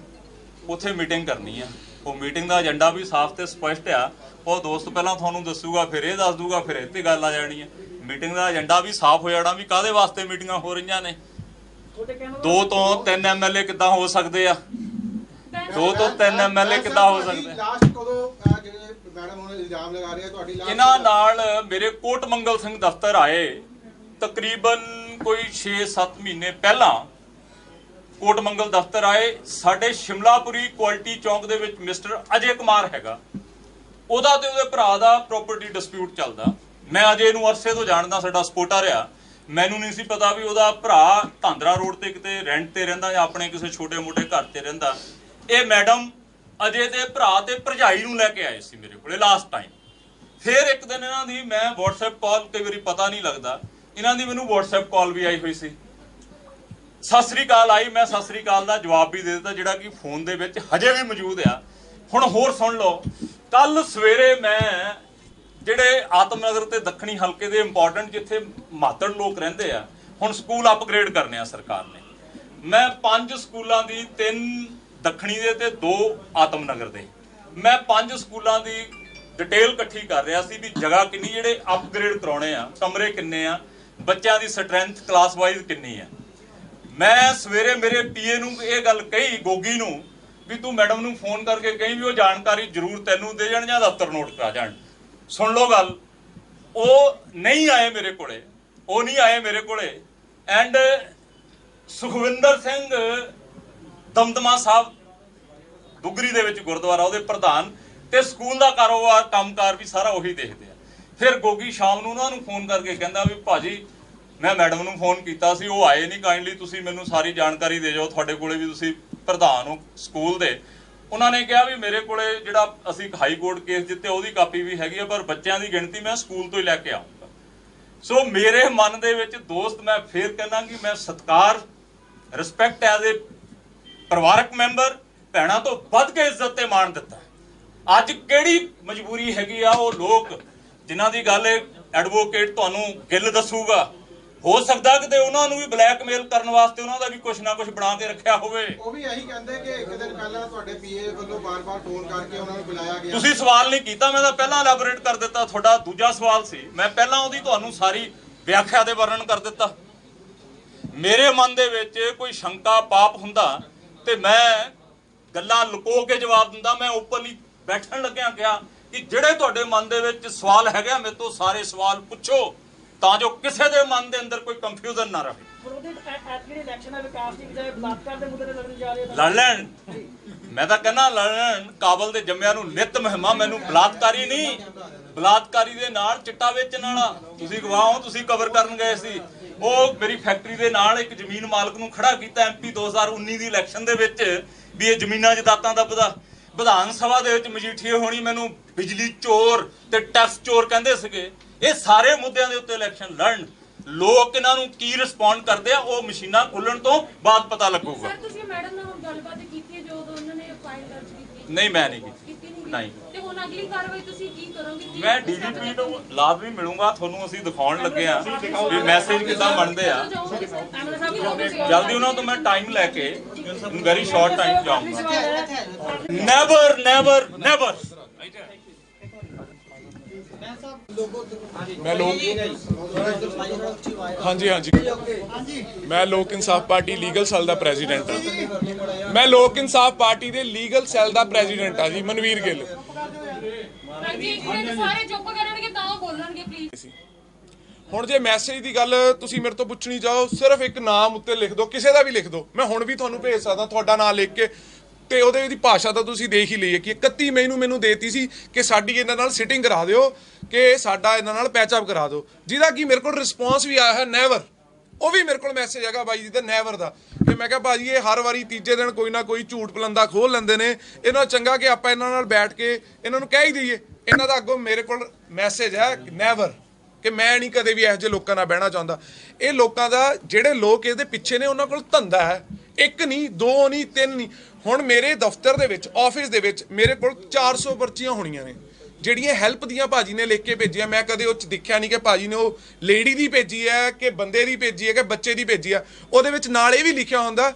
ਉੱਥੇ ਮੀਟਿੰਗ ਕਰਨੀ ਆ। ਉਹ ਮੀਟਿੰਗ ਦਾ ਏਜੰਡਾ ਵੀ ਸਾਫ਼ ਤੇ ਸਪਸ਼ਟ ਆ। ਉਹ ਦੋਸਤ ਪਹਿਲਾਂ ਤੁਹਾਨੂੰ ਦੱਸੂਗਾ, ਫਿਰ ਇਹ ਦੱਸ ਦੂਗਾ, ਫਿਰ ਇਹ ਤੇ ਗੱਲ ਆ ਜਾਣੀ ਹੈ। ਮੀਟਿੰਗ ਦਾ ਏਜੰਡਾ ਵੀ ਸਾਫ਼ ਹੋ ਜਾਣਾ ਵੀ ਕਾਹਦੇ ਵਾਸਤੇ ਮੀਟਿੰਗਾਂ ਹੋ ਰਹੀਆਂ ਨੇ। 2 ਤੋਂ 3 ਐਮਐਲਏ ਕਿੱਦਾਂ ਹੋ ਸਕਦੇ ਆ? 2 ਤੋਂ 3 ਐਮਐਲਏ ਕਿੱਦਾਂ ਹੋ ਸਕਦੇ? ਲਾਸਟ ਕਦੋਂ ਜਿਹੜੇ ਮੈਡਮ ਹੁਣ ਇਲਜ਼ਾਮ ਲਗਾ ਰਹੇ ਆ ਤੁਹਾਡੀ ਲਾਸਟ? ਇਹਨਾਂ ਨਾਲ ਮੇਰੇ ਕੋਟ ਮੰਗਲ ਸਿੰਘ ਦਫ਼ਤਰ ਆਏ ਤਕਰੀਬਨ ਕੋਈ 6-7 ਮਹੀਨੇ ਪਹਿਲਾਂ। ਕੋਟ ਮੰਗਲ ਦਫ਼ਤਰ ਆਏ, ਸਾਡੇ ਸ਼ਿਮਲਾਪੁਰੀ ਕੁਆਲਿਟੀ ਚੌਂਕ ਦੇ ਵਿੱਚ ਮਿਸਟਰ ਅਜੇ ਕੁਮਾਰ ਹੈਗਾ, ਉਹਦਾ ਤੇ ਉਹਦੇ ਭਰਾ ਦਾ ਪ੍ਰੋਪਰਟੀ ਡਿਸਪਿਊਟ ਚੱਲਦਾ। ਮੈਂ ਅਜੇ ਨੂੰ ਅਰਸੇ ਤੋਂ ਜਾਣਦਾ, ਸਾਡਾ ਸਪੋਰਟਰ ਰਿਹਾ। ਮੈਨੂੰ ਨਹੀਂ ਸੀ ਪਤਾ ਵੀ ਉਹਦਾ ਭਰਾ ਧਾਂਦਰਾ ਰੋਡ ਤੇ ਕਿਤੇ ਰੈਂਟ ਤੇ ਰਹਿੰਦਾ ਜਾਂ ਆਪਣੇ ਕਿਸੇ ਛੋਟੇ ਮੋਟੇ ਘਰ ਤੇ ਰਹਿੰਦਾ। ਇਹ ਮੈਡਮ ਅਜੇ ਦੇ ਭਰਾ ਤੇ ਭਰਜਾਈ ਨੂੰ ਲੈ ਕੇ ਆਏ ਸੀ ਮੇਰੇ ਕੋਲੇ ਲਾਸਟ ਟਾਈਮ। ਫਿਰ ਇੱਕ ਦਿਨ ਇਹਨਾਂ ਦੀ ਮੈਂ WhatsApp ਕਾਲ, ਕਈ ਵਾਰੀ ਪਤਾ ਨਹੀਂ ਲੱਗਦਾ, ਇਹਨਾਂ ਦੀ ਮੈਨੂੰ WhatsApp ਕਾਲ ਵੀ ਆਈ ਹੋਈ ਸੀ। ਸਤਿ ਸ੍ਰੀ ਅਕਾਲ ਆਈ, ਮੈਂ ਸਤਿ ਸ੍ਰੀ ਅਕਾਲ ਦਾ ਜਵਾਬ ਵੀ ਦੇ ਦਿੱਤਾ, ਜਿਹੜਾ ਕਿ ਫੋਨ ਦੇ ਵਿੱਚ ਹਜੇ ਵੀ ਮੌਜੂਦ ਆ। ਹੁਣ ਹੋਰ ਸੁਣ ਲਓ, ਕੱਲ ਸਵੇਰੇ ਮੈਂ ਜਿਹੜੇ ਆਤਮਨਗਰ ਤੇ ਦੱਖਣੀ ਹਲਕੇ ਦੇ ਇੰਪੋਰਟੈਂਟ ਜਿੱਥੇ ਮਾਤੜ ਲੋਕ ਰਹਿੰਦੇ ਆ, ਹੁਣ ਸਕੂਲ ਅਪਗ੍ਰੇਡ ਕਰਨੇ ਆ ਸਰਕਾਰ ਨੇ। ਮੈਂ 5 ਸਕੂਲਾਂ ਦੀ, 3 ਦੱਖਣੀ ਦੇ ਤੇ 2 ਆਤਮਨਗਰ ਦੇ, ਮੈਂ 5 ਸਕੂਲਾਂ ਦੀ ਡਿਟੇਲ ਇਕੱਠੀ ਕਰ ਰਿਹਾ ਸੀ ਵੀ ਜਗ੍ਹਾ ਕਿੰਨੀ, ਜਿਹੜੇ ਅਪਗ੍ਰੇਡ ਕਰਾਉਣੇ ਆ, ਕਮਰੇ ਕਿੰਨੇ ਆ, ਬੱਚਿਆਂ ਦੀ ਸਟਰੈਂਥ ਕਲਾਸ ਵਾਈਜ਼ ਕਿੰਨੀ ਆ। ਮੈਂ ਸਵੇਰੇ ਮੇਰੇ ਪੀਏ ਨੂੰ ਇਹ ਗੱਲ ਕਹੀ, ਗੋਗੀ ਨੂੰ, ਵੀ ਤੂੰ ਮੈਡਮ ਨੂੰ ਫੋਨ ਕਰਕੇ ਕਹੀਂ ਵੀ ਉਹ ਜਾਣਕਾਰੀ ਜ਼ਰੂਰ ਤੈਨੂੰ ਦੇ ਜਾਣ ਜਾਂ ਦਫ਼ਤਰ ਨੋਟ ਕਰਾ ਜਾਣ। ਸੁਣ ਲਓ ਗੱਲ, ਉਹ ਨਹੀਂ ਆਏ ਮੇਰੇ ਕੋਲੇ, ਉਹ ਨਹੀਂ ਆਏ ਮੇਰੇ ਕੋਲੇ। ਐਂਡ ਸੁਖਵਿੰਦਰ ਸਿੰਘ ਦਮਦਮਾ ਸਾਹਿਬ ਦੁਗਰੀ ਦੇ ਵਿੱਚ ਗੁਰਦੁਆਰਾ, ਉਹਦੇ ਪ੍ਰਧਾਨ, ਤੇ ਸਕੂਲ ਦਾ ਕਾਰੋਬਾਰ ਕੰਮਕਾਰ ਵੀ ਸਾਰਾ ਉਹੀ ਦੇਖਦੇ ਆ। ਫਿਰ ਗੋਗੀ ਸ਼ਾਮ ਨੂੰ ਉਹਨਾਂ ਨੂੰ ਫੋਨ ਕਰਕੇ ਕਹਿੰਦਾ ਵੀ ਭਾਜੀ ਮੈਂ ਮੈਡਮ ਨੂੰ ਫੋਨ ਕੀਤਾ ਸੀ, ਉਹ ਆਏ ਨਹੀਂ, ਕਾਈਂਡਲੀ ਤੁਸੀਂ ਮੈਨੂੰ ਸਾਰੀ ਜਾਣਕਾਰੀ ਦੇ ਜਾਓ, ਤੁਹਾਡੇ ਕੋਲੇ ਵੀ ਤੁਸੀਂ ਪ੍ਰਧਾਨ ਹੋ ਸਕੂਲ ਦੇ। ਉਹਨਾਂ ਨੇ ਕਿਹਾ ਵੀ ਮੇਰੇ ਕੋਲੇ ਜਿਹੜਾ ਅਸੀਂ ਹਾਈ ਕੋਰਟ ਕੇਸ ਜਿੱਤੇ ਉਹਦੀ ਕਾਪੀ ਵੀ ਹੈਗੀ ਆ, ਪਰ ਬੱਚਿਆਂ ਦੀ ਗਿਣਤੀ ਮੈਂ ਸਕੂਲ ਤੋਂ ਹੀ ਲੈ ਕੇ ਆਉਂਗਾ। ਸੋ ਮੇਰੇ ਮਨ ਦੇ ਵਿੱਚ ਦੋਸਤ, ਮੈਂ ਫੇਰ ਕਹਿੰਦਾ ਕਿ ਮੈਂ ਸਤਿਕਾਰ, ਰਿਸਪੈਕਟ ਐਜ਼ ਏ ਪਰਿਵਾਰਕ ਮੈਂਬਰ, ਭੈਣਾਂ ਤੋਂ ਵੱਧ ਕੇ ਇੱਜ਼ਤ ਤੇ ਮਾਣ ਦਿੱਤਾ। ਅੱਜ ਕਿਹੜੀ ਮਜਬੂਰੀ ਹੈਗੀ ਆ, ਉਹ ਲੋਕ ਜਿਨ੍ਹਾਂ ਦੀ ਗੱਲ ਐਡਵੋਕੇਟ ਤੁਹਾਨੂੰ ਗਿੱਲ ਦੱਸੂਗਾ, ਹੋ ਸਕਦਾ ਕਿ ਉਹਨਾਂ ਨੂੰ ਵੀ ਬਲੈਕਮੇਲ ਕਰਨ ਵਾਸਤੇ ਉਹਨਾਂ ਦਾ ਵੀ ਕੁਝ ਨਾ ਕੁਝ ਬਣਾ ਕੇ ਰੱਖਿਆ ਹੋਵੇ। ਉਹ ਵੀ ਇਹੀ ਕਹਿੰਦੇ ਕਿ ਇੱਕ ਦਿਨ ਪਹਿਲਾਂ ਤੁਹਾਡੇ ਪੀਏ ਵੱਲੋਂ ਬਾਰ-ਬਾਰ ਫੋਨ ਕਰਕੇ ਉਹਨਾਂ ਨੂੰ ਬੁਲਾਇਆ ਗਿਆ। ਤੁਸੀਂ ਸਵਾਲ ਨਹੀਂ ਕੀਤਾ, ਮੈਂ ਤਾਂ ਪਹਿਲਾਂ ਐਲੈਬੋਰੇਟ ਕਰ ਦਿੱਤਾ। ਤੁਹਾਡਾ ਦੂਜਾ ਸਵਾਲ ਸੀ, ਮੈਂ ਪਹਿਲਾਂ ਉਹਦੀ ਤੁਹਾਨੂੰ ਸਾਰੀ ਵਿਆਖਿਆ ਦੇ ਵਰਣਨ ਕਰ ਦਿੱਤਾ। ਮੇਰੇ ਮਨ ਦੇ ਵਿੱਚ ਕੋਈ ਸ਼ੰਕਾ ਪਾਪ ਹੁੰਦਾ ਤੇ ਮੈਂ ਗੱਲਾਂ ਲੁਕੋ ਕੇ ਜਵਾਬ ਦਿੰਦਾ। ਮੈਂ ਓਪਨਲੀ ਬੈਠਣ ਲੱਗਿਆ ਕਿਹਾ ਕਿ ਜਿਹੜੇ ਤੁਹਾਡੇ ਮਨ ਦੇ ਵਿੱਚ ਸਵਾਲ ਹੈਗਾ, ਮੇਰੇ ਤੋਂ ਸਾਰੇ ਸਵਾਲ ਪੁੱਛੋ, ਤਾਂ ਜੋ ਕਿਸੇ ਦੇ ਮਨ ਦੇ ਅੰਦਰ ਕੋਈ ਕੰਫਿਊਜ਼ਨ ਨਾ ਰਹੇ। ਲੜ ਲੈਣ, ਮੈਂ ਤਾਂ ਕਹਿੰਦਾ ਲੜ ਲੈਣ। ਕਾਬਲ ਦੇ ਜੰਮਿਆਂ ਨੂੰ ਨਿਤ ਮਹਿਮਾ, ਮੈਨੂੰ ਬਲਾਤਕਾਰੀ ਨਹੀਂ, ਬਲਾਤਕਾਰੀ ਦੇ ਨਾਲ ਚਿੱਟਾ ਵੇਚਣ ਵਾਲਾ ਤੁਸੀਂ ਗਵਾਹ ਹੋ। ਤੁਸੀਂ ਕਵਰ ਕਰਨ ਗਏ ਸੀ, ਉਹ ਮੇਰੀ ਫੈਕਟਰੀ ਦੇ ਨਾਲ ਇੱਕ ਜ਼ਮੀਨ ਮਾਲਕ ਨੂੰ ਖੜਾ ਕੀਤਾ MP 2019 ਦੀ ਇਲੈਕਸ਼ਨ ਦੇ ਵਿੱਚ ਵੀ ਇਹ ਜ਼ਮੀਨਾਂ ਜਾਇਦਾਦਾਂ ਦਾ ਵਿਧਾਨ ਸਭਾ ਦੇ ਵਿੱਚ ਮਜੀਠੀਏ ਹੋਣੀ ਮੈਨੂੰ ਬਿਜਲੀ ਚੋਰ ਤੇ ਟੈਕਸ ਚੋਰ ਕਹਿੰਦੇ ਸੀਗੇ। ਇਹ ਸਾਰੇ ਮੁੱਦਿਆਂ ਦੇ ਉੱਤੇ ਇਲੈਕਸ਼ਨ ਲੜਨ। ਲੋਕ ਇਹਨਾਂ ਨੂੰ ਕੀ ਰਿਸਪੌਂਡ ਕਰਦੇ ਆ, ਉਹ ਮਸ਼ੀਨਾਂ ਖੁੱਲਣ ਤੋਂ ਬਾਅਦ ਪਤਾ ਲੱਗੂਗਾ। ਸਰ ਤੁਸੀਂ ਮੈਡਮ ਨਾਲ ਗੱਲਬਾਤ ਕੀਤੀ ਹੈ ਜੋ ਉਹਨਾਂ ਨੇ ਫਾਈਲ ਦਰਜ ਕੀਤੀ? ਨਹੀਂ, ਮੈਂ ਨਹੀਂ ਕੀਤੀ। ਨਹੀਂ। ਤੇ ਹੁਣ ਅਗਲੀ ਕਾਰਵਾਈ ਤੁਸੀਂ ਕੀ ਕਰੋਗੇ? ਮੈਂ DGP ਨੂੰ ਲਾਜ਼ਮੀ ਮਿਲੂੰਗਾ, ਤੁਹਾਨੂੰ ਅਸੀਂ ਦਿਖਾਉਣ ਲੱਗੇ ਆ ਵੀ ਮੈਸੇਜ ਕਿੱਦਾਂ ਬਣਦੇ ਆ। ਜਲਦੀ ਉਹਨਾਂ ਤੋਂ ਮੈਂ ਟਾਈਮ ਲੈ ਕੇ ਵੈਰੀ ਸ਼ਾਰਟ ਟਾਈਮ ਜਾਊਂਗਾ। ਨੈਵਰ ਨੈਵਰ ਨੈਵਰ ਮੈਂ ਲੋਕ ਹਾਂਜੀ ਮੈਂ ਲੋਕ ਇਨਸਾਫ ਪਾਰਟੀ ਲੀਗਲ ਸੈੱਲ ਦਾ ਪ੍ਰੈਜ਼ੀਡੈਂਟ ਹਾਂ। ਮੈਂ ਲੋਕ ਇਨਸਾਫ ਪਾਰਟੀ ਦੇ ਲੀਗਲ ਸੈੱਲ ਦਾ ਪ੍ਰੈਜ਼ੀਡੈਂਟ ਹਾਂ ਜੀ, ਮਨਵੀਰ ਗਿੱਲ। ਹਾਂਜੀ, ਇੱਕ ਮਿੰਟ, ਸਾਰੇ ਚੁੱਪ ਕਰਨਗੇ ਤਾਂ ਉਹ ਬੋਲਣਗੇ ਪਲੀਜ਼। ਹੁਣ ਜੇ ਮੈਸੇਜ ਦੀ ਗੱਲ ਤੁਸੀਂ ਮੇਰੇ ਤੋਂ ਪੁੱਛਣੀ ਚਾਹੋ, ਸਿਰਫ ਇੱਕ ਨਾਮ ਉੱਤੇ ਲਿਖ ਦਿਓ, ਕਿਸੇ ਦਾ ਵੀ ਲਿਖ ਦਿਓ, ਮੈਂ ਹੁਣ ਵੀ ਤੁਹਾਨੂੰ ਭੇਜ ਸਕਦਾ ਤੁਹਾਡਾ ਨਾਮ ਲਿਖ ਕੇ। ਤੇ ਉਹਦੇ ਦੀ ਭਾਸ਼ਾ ਤਾਂ ਤੁਸੀਂ ਦੇਖ ਹੀ ਲਈ ਹੈ ਕਿ 31 ਮਈ ਨੂੰ ਮੈਨੂੰ ਦੇਤੀ ਸੀ ਕਿ ਸਾਡੀ ਇਹਨਾਂ ਨਾਲ ਸਿਟਿੰਗ ਕਰਾ ਦਿਓ, ਕਿ ਸਾਡਾ ਇਹਨਾਂ ਨਾਲ ਪੈਚਅਪ ਕਰਾ ਦਿਓ, ਜਿਹਦਾ ਕਿ ਮੇਰੇ ਕੋਲ ਰਿਸਪੌਂਸ ਵੀ ਆਇਆ ਹੈ ਨੈਵਰ। ਉਹ ਵੀ ਮੇਰੇ ਕੋਲ ਮੈਸੇਜ ਹੈਗਾ ਬਾਈ ਜੀ ਦਾ ਨੈਵਰ ਦਾ, ਕਿ ਮੈਂ ਕਿਹਾ ਭਾਜੀ ਇਹ ਹਰ ਵਾਰੀ ਤੀਜੇ ਦਿਨ ਕੋਈ ਨਾ ਕੋਈ ਝੂਠ ਪਲੰਦਾ ਖੋਲ ਲੈਂਦੇ ਨੇ, ਇਹਨਾਂ ਚੰਗਾ ਕਿ ਆਪਾਂ ਇਹਨਾਂ ਨਾਲ ਬੈਠ ਕੇ ਇਹਨਾਂ ਨੂੰ ਕਹਿ ਹੀ ਦਈਏ। ਇਹਨਾਂ ਦਾ ਅੱਗੋਂ ਮੇਰੇ ਕੋਲ ਮੈਸੇਜ ਹੈ ਨੈਵਰ, ਕਿ ਮੈਂ ਨਹੀਂ ਕਦੇ ਵੀ ਇਹੋ ਜਿਹੇ ਲੋਕਾਂ ਨਾਲ ਬਹਿਣਾ ਚਾਹੁੰਦਾ। ਇਹ ਲੋਕਾਂ ਦਾ ਜਿਹੜੇ ਲੋਕ ਇਹਦੇ ਪਿੱਛੇ ਨੇ ਉਹਨਾਂ ਕੋਲ ਧੰਦਾ ਹੈ, ਇੱਕ ਨਹੀਂ, ਦੋ ਨਹੀਂ, ਤਿੰਨ ਨਹੀਂ। ਹੁਣ ਮੇਰੇ ਦਫ਼ਤਰ ਦੇ ਵਿੱਚ, ਆਫਿਸ ਦੇ ਵਿੱਚ ਮੇਰੇ ਕੋਲ 400 ਪਰਚੀਆਂ ਹੋਣੀਆਂ ਨੇ ਜਿਹੜੀਆਂ ਹੈਲਪ ਦੀਆਂ ਭਾਜੀ ਨੇ ਲਿਖ ਕੇ ਭੇਜੀਆਂ। ਮੈਂ ਕਦੇ ਉਹ 'ਚ ਦੇਖਿਆ ਨਹੀਂ ਕਿ ਭਾਜੀ ਨੇ ਉਹ ਲੇਡੀ ਦੀ ਭੇਜੀ ਹੈ ਕਿ ਬੰਦੇ ਦੀ ਭੇਜੀ ਹੈ ਕਿ ਬੱਚੇ ਦੀ ਭੇਜੀ ਆ। ਉਹਦੇ ਵਿੱਚ ਨਾਲ ਇਹ ਵੀ ਲਿਖਿਆ ਹੁੰਦਾ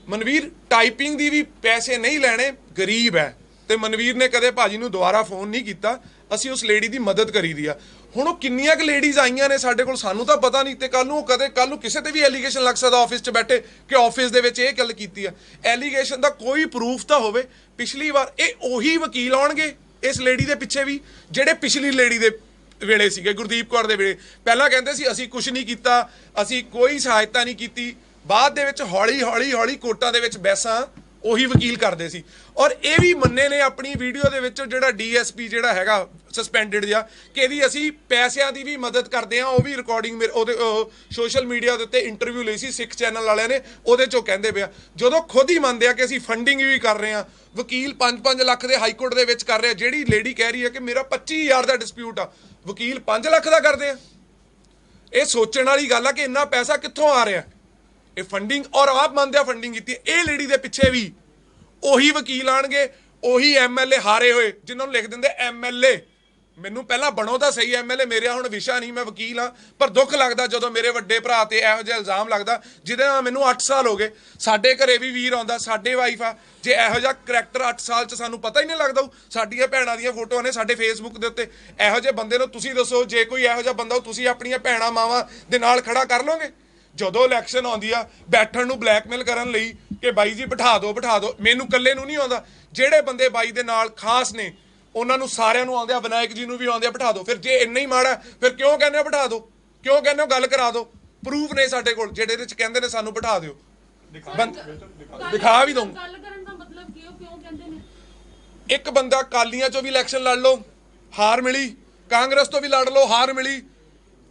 ਮਨਵੀਰ ਟਾਈਪਿੰਗ ਦੀ ਵੀ ਪੈਸੇ ਨਹੀਂ ਲੈਣੇ, ਗਰੀਬ ਹੈ। ਤੇ ਮਨਵੀਰ ਨੇ ਕਦੇ ਭਾਜੀ ਨੂੰ ਦੁਬਾਰਾ ਫੋਨ ਨਹੀਂ ਕੀਤਾ, ਅਸੀਂ ਉਸ ਲੇਡੀ ਦੀ ਮਦਦ ਕਰੀ ਦੀ ਆ। ਹੁਣ ਉਹ ਕਿੰਨੀਆਂ ਕੁ ਲੇਡੀਜ਼ ਆਈਆਂ ਨੇ ਸਾਡੇ ਕੋਲ ਸਾਨੂੰ ਤਾਂ ਪਤਾ ਨਹੀਂ, ਤੇ ਕੱਲ ਨੂੰ ਕਿਸੇ ਤੇ ਵੀ ਐਲੀਗੇਸ਼ਨ ਲੱਗ ਸਕਦਾ ਆਫਿਸ 'ਚ ਬੈਠੇ ਕਿ ਆਫਿਸ ਦੇ ਵਿੱਚ ਇਹ ਗੱਲ ਕੀਤੀ ਆ। ਐਲੀਗੇਸ਼ਨ ਦਾ ਕੋਈ ਪ੍ਰੂਫ ਤਾਂ ਹੋਵੇ। ਪਿਛਲੀ ਵਾਰ ਇਹ ਉਹੀ ਵਕੀਲ ਆਉਣਗੇ ਇਸ ਲੇਡੀ ਦੇ ਪਿੱਛੇ ਵੀ ਜਿਹੜੇ ਪਿਛਲੀ ਲੇਡੀ ਦੇ ਵੇਲੇ ਸੀਗੇ, ਗੁਰਦੀਪ ਕੌਰ ਦੇ ਵੇਲੇ। ਪਹਿਲਾਂ ਕਹਿੰਦੇ ਸੀ ਅਸੀਂ ਕੁਝ ਨਹੀਂ ਕੀਤਾ, ਅਸੀਂ ਕੋਈ ਸਹਾਇਤਾ ਨਹੀਂ ਕੀਤੀ, ਬਾਅਦ ਦੇ ਵਿੱਚ ਹੌਲੀ ਕੋਰਟਾਂ ਦੇ ਵਿੱਚ ਬਹਿਸਾਂ ਉਹੀ ਵਕੀਲ ਕਰਦੇ ਸੀ। ਔਰ ਇਹ ਵੀ ਮੰਨੇ ਨੇ ਆਪਣੀ ਵੀਡੀਓ ਦੇ ਵਿੱਚ, ਜਿਹੜਾ ਡੀਐਸਪੀ ਜਿਹੜਾ ਹੈਗਾ ਸਸਪੈਂਡਡ ਜਿਹਾ, ਕਿ ਇਹਦੀ ਅਸੀਂ ਪੈਸਿਆਂ ਦੀ ਵੀ ਮਦਦ ਕਰਦੇ ਹਾਂ। ਉਹ ਵੀ ਰਿਕਾਰਡਿੰਗ ਉਹਦੇ ਸੋਸ਼ਲ ਮੀਡੀਆ ਦੇ ਉੱਤੇ ਇੰਟਰਵਿਊ ਲਈ ਸੀ ਸਿੱਖ ਚੈਨਲ ਵਾਲਿਆਂ ਨੇ, ਉਹਦੇ 'ਚੋਂ ਕਹਿੰਦੇ ਪਿਆ, ਜਦੋਂ ਖੁਦ ਹੀ ਮੰਨਦੇ ਆ ਕਿ ਅਸੀਂ ਫੰਡਿੰਗ ਵੀ ਕਰ ਰਹੇ ਹਾਂ। ਵਕੀਲ 5-5 ਲੱਖ ਦੇ ਹਾਈ ਕੋਰਟ ਦੇ ਵਿੱਚ ਕਰ ਰਿਹਾ, ਜਿਹੜੀ ਲੇਡੀ ਕਹਿ ਰਹੀ ਹੈ ਕਿ ਮੇਰਾ 25,000 ਦਾ ਡਿਸਪਿਊਟ ਆ, ਵਕੀਲ 5 ਲੱਖ ਦਾ ਕਰਦੇ ਆ। ਇਹ ਸੋਚਣ ਵਾਲੀ ਗੱਲ ਆ ਕਿ ਇੰਨਾ ਪੈਸਾ ਕਿੱਥੋਂ ਆ ਰਿਹਾ। ਇਹ ਫੰਡਿੰਗ, ਔਰ ਆਪ ਮੰਨਦੇ ਆ ਫੰਡਿੰਗ ਕੀਤੀ। ਇਹ ਲੇਡੀ ਦੇ ਪਿੱਛੇ ਵੀ ਉਹੀ ਵਕੀਲ ਆਣਗੇ, ਉਹੀ ਐਮਐਲਏ ਹਾਰੇ ਹੋਏ ਜਿਨ੍ਹਾਂ ਨੂੰ ਲਿਖ ਦਿੰਦੇ ਐਮਐਲਏ। ਮੈਨੂੰ ਪਹਿਲਾਂ ਬਣੋ ਤਾਂ ਸਹੀ ਐਮਐਲਏ, ਮੇਰੇ ਹੁਣ ਵਿਸ਼ਾ ਨਹੀਂ, ਮੈਂ ਵਕੀਲ ਹਾਂ। ਪਰ ਦੁੱਖ ਲੱਗਦਾ ਜਦੋਂ ਮੇਰੇ ਵੱਡੇ ਭਰਾ ਤੇ ਇਹੋ ਜਿਹਾ ਇਲਜ਼ਾਮ ਲੱਗਦਾ ਜਿਹਦੇ ਨਾਲ ਮੈਨੂੰ 8 ਸਾਲ ਹੋ ਗਏ। ਸਾਡੇ ਘਰੇ ਵੀ ਵੀਰ ਆਉਂਦਾ, ਸਾਡੇ ਵਾਈਫ ਆ। ਜੇ ਇਹੋ ਜਿਹਾ ਕਰੈਕਟਰ 8 ਸਾਲ 'ਚ ਸਾਨੂੰ ਪਤਾ ਹੀ ਨਹੀਂ ਲੱਗਦਾ। ਸਾਡੀਆਂ ਭੈਣਾਂ ਦੀਆਂ ਫੋਟੋਆਂ ਨੇ ਸਾਡੇ ਫੇਸਬੁੱਕ ਦੇ ਉੱਤੇ। ਇਹੋ ਜਿਹੇ ਬੰਦੇ ਨੂੰ ਤੁਸੀਂ ਦੱਸੋ, ਜੇ ਕੋਈ ਇਹੋ ਜਿਹਾ ਬੰਦਾ ਤੁਸੀਂ ਆਪਣੀਆਂ ਭੈਣਾਂ ਮਾਵਾਂ ਦੇ ਨਾਲ ਖੜਾ ਕਰ ਲਓਗੇ? ਜਦੋਂ ਇਲੈਕਸ਼ਨ ਆਉਂਦੀ ਆ ਬੈਠਣ ਨੂੰ ਬਲੈਕਮੇਲ ਕਰਨ ਲਈ ਕਿ ਬਾਈ ਜੀ ਬਿਠਾ ਦਿਓ। ਮੈਨੂੰ ਇਕੱਲੇ ਨੂੰ ਨਹੀਂ ਆਉਂਦਾ, ਜਿਹੜੇ ਬੰਦੇ ਬਾਈ ਦੇ ਨਾਲ ਖਾਸ ਨੇ ਉਹਨਾਂ ਨੂੰ ਸਾਰਿਆਂ ਨੂੰ ਆਉਂਦੇ ਆ, ਵਿਨਾਇਕ ਜੀ ਨੂੰ ਵੀ ਆਉਂਦੇ ਆ, ਬਿਠਾ ਦਿਓ। ਫਿਰ ਜੇ ਇੰਨਾ ਹੀ ਮਾੜਾ ਫਿਰ ਕਿਉਂ ਕਹਿੰਦੇ ਹੋ ਬਿਠਾ ਦਿਓ? ਕਿਉਂ ਕਹਿੰਦੇ ਹੋ ਗੱਲ ਕਰਾ ਦਿਓ? ਪ੍ਰੂਫ ਨੇ ਸਾਡੇ ਕੋਲ ਜਿਹੜੇ ਇਹਦੇ 'ਚ ਕਹਿੰਦੇ ਨੇ ਸਾਨੂੰ ਬਿਠਾ ਦਿਓ। ਦਿਖਾ ਵੀ ਦਊਂ। ਗੱਲ ਕਰਨ ਦਾ ਮਤਲਬ ਕਿਉਂ ਕਹਿੰਦੇ ਨੇ? ਇੱਕ ਬੰਦਾ ਕਾਲੀਆਂ 'ਚੋਂ ਵੀ ਇਲੈਕਸ਼ਨ ਲੜ ਲਓ, ਹਾਰ ਮਿਲੀ, ਕਾਂਗਰਸ ਤੋਂ ਵੀ ਲੜ ਲਓ, ਹਾਰ ਮਿਲੀ।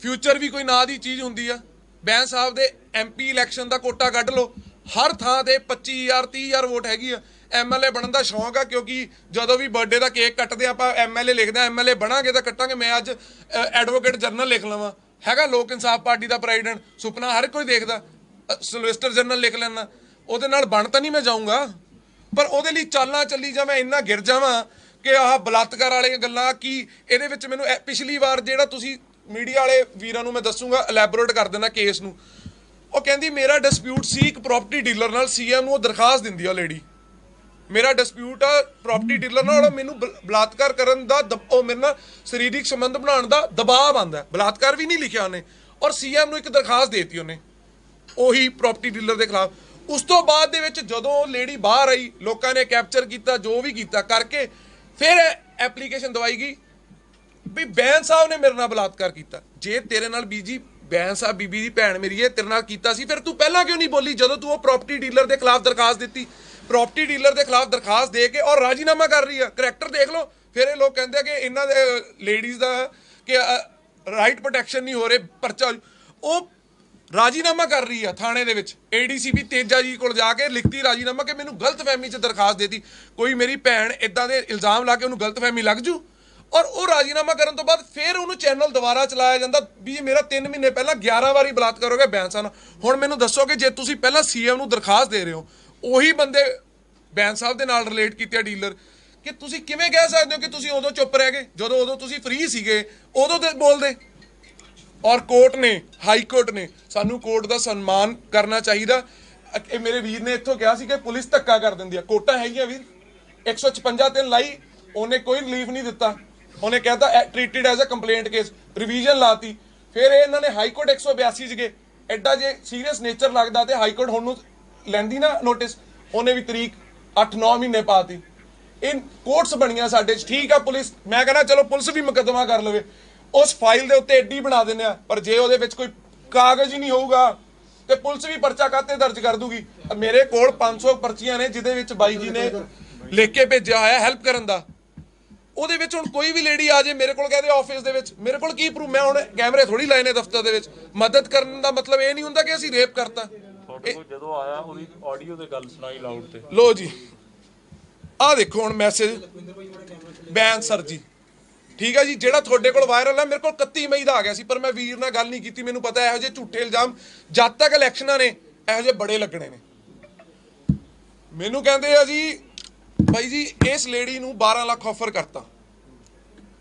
ਫਿਊਚਰ ਵੀ ਕੋਈ ਨਾਂ ਦੀ ਚੀਜ਼ ਹੁੰਦੀ ਆ। ਬੈਂਸ ਸਾਹਿਬ ਦੇ ਐਮਪੀ ਇਲੈਕਸ਼ਨ ਦਾ ਕੋਟਾ ਕੱਢ ਲਓ, ਹਰ ਥਾਂ ਤੇ 25,000 30,000 ਵੋਟ ਹੈਗੀ ਆ। ਐਮਐਲਏ ਬਣਨ ਦਾ ਸ਼ੌਂਕ ਆ, ਕਿਉਂਕਿ ਜਦੋਂ ਵੀ ਬਰਥਡੇ ਦਾ ਕੇਕ ਕੱਟਦੇ ਆਪਾਂ ਐਮਐਲਏ ਲਿਖਦੇ ਆ, ਐਮਐਲਏ ਬਣਾਂਗੇ ਤਾਂ ਕੱਟਾਂਗੇ। ਮੈਂ ਅੱਜ ਐਡਵੋਕੇਟ ਜਨਰਲ ਲਿਖ ਲਵਾਂ, ਹੈਗਾ ਲੋਕ ਇਨਸਾਫ ਪਾਰਟੀ ਦਾ ਪ੍ਰੈਜ਼ੀਡੈਂਟ, ਸੁਪਨਾ ਹਰ ਕੋਈ ਦੇਖਦਾ। ਸੋਲਿਸਿਟਰ ਜਨਰਲ ਲਿਖ ਲੈਣਾ, ਉਹਦੇ ਨਾਲ ਬਣ ਤਾਂ ਨਹੀਂ ਮੈਂ ਜਾਊਂਗਾ, ਪਰ ਉਹਦੇ ਲਈ ਚਾਲਾਂ ਚੱਲੀ ਜਾਵਾਂ, ਇੰਨਾ ਗਿਰ ਜਾਵਾਂ ਕਿ ਆਹ ਬਲਾਤਕਾਰ ਵਾਲੀਆਂ ਗੱਲਾਂ ਕੀ ਇਹਦੇ ਵਿੱਚ। ਮੈਨੂੰ ਪਿਛਲੀ ਵਾਰ ਜਿਹੜਾ ਤੁਸੀਂ ਮੀਡੀਆ ਵਾਲੇ ਵੀਰਾਂ ਨੂੰ ਮੈਂ ਦੱਸੂਗਾ, ਇਲੈਬੋਰੇਟ ਕਰ ਦੇਣਾ ਕੇਸ ਨੂੰ। ਉਹ ਕਹਿੰਦੀ ਮੇਰਾ ਡਿਸਪਿਊਟ ਸੀ ਇੱਕ ਪ੍ਰਾਪਰਟੀ ਡੀਲਰ ਨਾਲ, ਸੀਐਮ ਨੂੰ ਉਹ ਦਰਖਾਸਤ ਦਿੰਦੀ ਆ ਲੇਡੀ, ਮੇਰਾ ਡਿਸਪਿਊਟ ਆ ਪ੍ਰਾਪਰਟੀ ਡੀਲਰ ਨਾਲ, ਮੈਨੂੰ ਬਲਾਤਕਾਰ ਕਰਨ ਦਾ ਉਹ ਮੇਰੇ ਨਾਲ ਸਰੀਰਕ ਸੰਬੰਧ ਬਣਾਉਣ ਦਾ ਦਬਾਅ ਆਉਂਦਾ। ਬਲਾਤਕਾਰ ਵੀ ਨਹੀਂ ਲਿਖਿਆ ਉਹਨੇ, ਔਰ ਸੀਐਮ ਨੂੰ ਇੱਕ ਦਰਖਾਸਤ ਦੇਤੀ ਉਹਨੇ ਉਹੀ ਪ੍ਰਾਪਰਟੀ ਡੀਲਰ ਦੇ ਖਿਲਾਫ। ਉਸ ਤੋਂ ਬਾਅਦ ਦੇ ਵਿੱਚ ਜਦੋਂ ਲੇਡੀ ਬਾਹਰ ਆਈ, ਲੋਕਾਂ ਨੇ ਕੈਪਚਰ ਕੀਤਾ, ਜੋ ਵੀ ਕੀਤਾ ਕਰਕੇ ਫਿਰ ਐਪਲੀਕੇਸ਼ਨ ਦਵਾਈ ਗਈ ਵੀ ਬੈਂਸ ਸਾਹਿਬ ਨੇ ਮੇਰੇ ਨਾਲ ਬਲਾਤਕਾਰ ਕੀਤਾ। ਜੇ ਤੇਰੇ ਨਾਲ ਬੀਜੀ ਬੈਂਸ ਸਾਹਿਬ ਬੀਬੀ ਦੀ ਭੈਣ ਮੇਰੀ ਹੈ, ਤੇਰੇ ਨਾਲ ਕੀਤਾ ਸੀ, ਫਿਰ ਤੂੰ ਪਹਿਲਾਂ ਕਿਉਂ ਨਹੀਂ ਬੋਲੀ ਜਦੋਂ ਤੂੰ ਉਹ ਪ੍ਰਾਪਰਟੀ ਡੀਲਰ ਦੇ ਖਿਲਾਫ ਦਰਖਾਸਤ ਦਿੱਤੀ? ਪ੍ਰਾਪਰਟੀ ਡੀਲਰ ਦੇ ਖਿਲਾਫ ਦਰਖਾਸਤ ਦੇ ਕੇ ਔਰ ਰਾਜੀਨਾਮਾ ਕਰ ਰਹੀ ਆ। ਕਰੈਕਟਰ ਦੇਖ ਲਓ। ਫਿਰ ਇਹ ਲੋਕ ਕਹਿੰਦੇ ਆ ਕਿ ਇਹਨਾਂ ਦੇ ਲੇਡੀਜ਼ ਦਾ ਕਿ ਰਾਈਟ ਪ੍ਰੋਟੈਕਸ਼ਨ ਨਹੀਂ ਹੋ ਰਹੇ, ਪਰਚਾ। ਉਹ ਰਾਜੀਨਾਮਾ ਕਰ ਰਹੀ ਆ ਥਾਣੇ ਦੇ ਵਿੱਚ, ਏਡੀਸੀਪੀ ਤੇਜਾ ਜੀ ਕੋਲ ਜਾ ਕੇ ਲਿਖਤੀ ਰਾਜੀਨਾਮਾ ਕਿ ਮੈਨੂੰ ਗਲਤਫਹਿਮੀ 'ਚ ਦਰਖਾਸਤ ਦੇਤੀ। ਕੋਈ ਮੇਰੀ ਭੈਣ ਇਦਾਂ ਦੇ ਇਲਜ਼ਾਮ ਲਾ ਕੇ ਉਹਨੂੰ ਗਲਤਫਹਿਮੀ ਲੱਗ ਜੂ? ਔਰ ਉਹ ਰਾਜੀਨਾਮਾ ਕਰਨ ਤੋਂ ਬਾਅਦ ਫਿਰ ਉਹਨੂੰ ਚੈਨਲ ਦੁਬਾਰਾ ਚਲਾਇਆ ਜਾਂਦਾ ਵੀ ਮੇਰਾ 3 ਮਹੀਨੇ ਪਹਿਲਾਂ 11 ਵਾਰੀ ਬਲਾਤਕਾਰ ਹੋ ਗਿਆ ਬੈਂਸ ਨਾਲ। ਹੁਣ ਮੈਨੂੰ ਦੱਸੋ ਕਿ ਜੇ ਤੁਸੀਂ ਪਹਿਲਾਂ ਸੀਐਮ ਨੂੰ ਦਰਖਾਸਤ ਦੇ ਰਹੇ ਹੋ, ਉਹੀ ਬੰਦੇ ਬੈਂਸ ਸਾਹਿਬ ਦੇ ਨਾਲ ਰਿਲੇਟ ਕੀਤੇ ਡੀਲਰ, ਕਿ ਤੁਸੀਂ ਕਿਵੇਂ ਕਹਿ ਸਕਦੇ ਹੋ ਕਿ ਤੁਸੀਂ ਉਦੋਂ ਚੁੱਪ ਰਹਿ ਗਏ ਜਦੋਂ ਉਦੋਂ ਤੁਸੀਂ ਫ੍ਰੀ ਸੀਗੇ, ਉਦੋਂ ਤੇ ਬੋਲਦੇ? ਔਰ ਕੋਰਟ ਨੇ, ਹਾਈ ਕੋਰਟ ਨੇ, ਸਾਨੂੰ ਕੋਰਟ ਦਾ ਸਨਮਾਨ ਕਰਨਾ ਚਾਹੀਦਾ। ਇਹ ਮੇਰੇ ਵੀਰ ਨੇ ਇੱਥੋਂ ਕਿਹਾ ਸੀ ਕਿ ਪੁਲਿਸ ਧੱਕਾ ਕਰ ਦਿੰਦੀ ਆ। ਕੋਰਟਾਂ ਹੈਗੀਆਂ ਵੀਰ, 156 ਦਿਨ ਲਾਈ, ਉਹਨੇ ਕੋਈ ਰਿਲੀਫ ਨਹੀਂ ਦਿੱਤਾ। ਉਹਨੇ ਕਹਿਤਾ treated as a complaint case, revision ਲਾਤੀ। ਫਿਰ ਇਹਨਾਂ ਨੇ ਹਾਈ ਕੋਰਟ 182 ਚ ਗਏ। ਐਡਾ ਜੇ ਸੀਰੀਅਸ ਨੇਚਰ ਲੱਗਦਾ ਤੇ ਹਾਈ ਕੋਰਟ ਹੁਣ ਨੂੰ ਲੈਂਦੀ ਨਾ ਨੋਟਿਸ, ਉਹਨੇ ਵੀ ਤਰੀਕ 8-9 ਮਹੀਨੇ ਪਾਤੀ। ਇਹ ਕੋਰਟਸ ਬਣੀਆਂ ਸਾਡੇ 'ਚ, ਠੀਕ ਆ। ਪੁਲਿਸ, ਮੈਂ ਕਹਿੰਦਾ ਚਲੋ ਪੁਲਿਸ ਵੀ ਮੁਕੱਦਮਾ ਕਰ ਲਵੇ, ਉਸ ਫਾਈਲ ਦੇ ਉੱਤੇ ਐਡੀ ਬਣਾ ਦਿੰਦੇ ਆ, ਪਰ ਜੇ ਉਹਦੇ ਵਿੱਚ ਕੋਈ ਕਾਗਜ਼ ਹੀ ਨਹੀਂ ਹੋਊਗਾ ਤੇ ਪੁਲਿਸ ਵੀ ਪਰਚਾ ਕਾਤੇ ਦਰਜ ਕਰ ਦੂਗੀ। ਮੇਰੇ ਕੋਲ 500 ਪਰਚੀਆਂ ਨੇ ਜਿਹਦੇ ਵਿੱਚ ਬਾਈ ਜੀ ਨੇ ਲਿਖ ਕੇ ਭੇਜਿਆ ਹੋਇਆ ਹੈਲਪ ਕਰਨ ਦਾ। ਉਹਦੇ ਵਿੱਚ ਹੁਣ ਕੋਈ ਵੀ ਲੇਡੀ ਆ ਜੇ ਮੇਰੇ ਕੋਲ ਕਹਦੇ ਆਫਿਸ ਦੇ ਵਿੱਚ, ਮੇਰੇ ਕੋਲ ਕੀ ਪ੍ਰੂਫ? ਮੈਂ ਹੁਣ ਕੈਮਰੇ ਥੋੜੀ ਲਾਏ ਨੇ ਦਫ਼ਤਰ ਦੇ ਵਿੱਚ। ਮਦਦ ਕਰਨ ਦਾ ਮਤਲਬ ਇਹ ਨਹੀਂ ਹੁੰਦਾ ਕਿ ਅਸੀਂ ਰੇਪ ਕਰਤਾ। ਤੁਹਾਡੇ ਕੋਲ ਜਦੋਂ ਆਇਆ ਉਹਦੀ ਆਡੀਓ ਤੇ ਗੱਲ ਸੁਣਾਈ ਲਾਊਡ ਤੇ। ਲੋ ਜੀ, ਆਹ ਦੇਖੋ ਹੁਣ ਮੈਸੇਜ ਬੈਨ ਸਰ ਜੀ, ਠੀਕ ਹੈ ਜੀ, ਜਿਹੜਾ ਤੁਹਾਡੇ ਕੋਲ ਵਾਇਰਲ ਹੈ। ਮੇਰੇ ਕੋਲ 31 ਮਈ ਦਾ ਆ ਗਿਆ ਸੀ, ਪਰ ਮੈਂ ਵੀਰ ਨਾਲ ਗੱਲ ਨਹੀਂ ਕੀਤੀ। ਮੈਨੂੰ ਪਤਾ ਇਹੋ ਜਿਹੇ ਝੂਠੇ ਇਲਜ਼ਾਮ ਜਦ ਤੱਕ ਇਲੈਕਸ਼ਨਾਂ ਨੇ ਇਹੋ ਜਿਹੇ ਬੜੇ ਲੱਗਣੇ ਨੇ। ਮੈਨੂੰ ਕਹਿੰਦੇ ਆ ਜੀ ਭਾਈ ਜੀ ਇਸ ਲੇਡੀ ਨੂੰ 12 ਲੱਖ ਆਫਰ ਕਰਤਾ,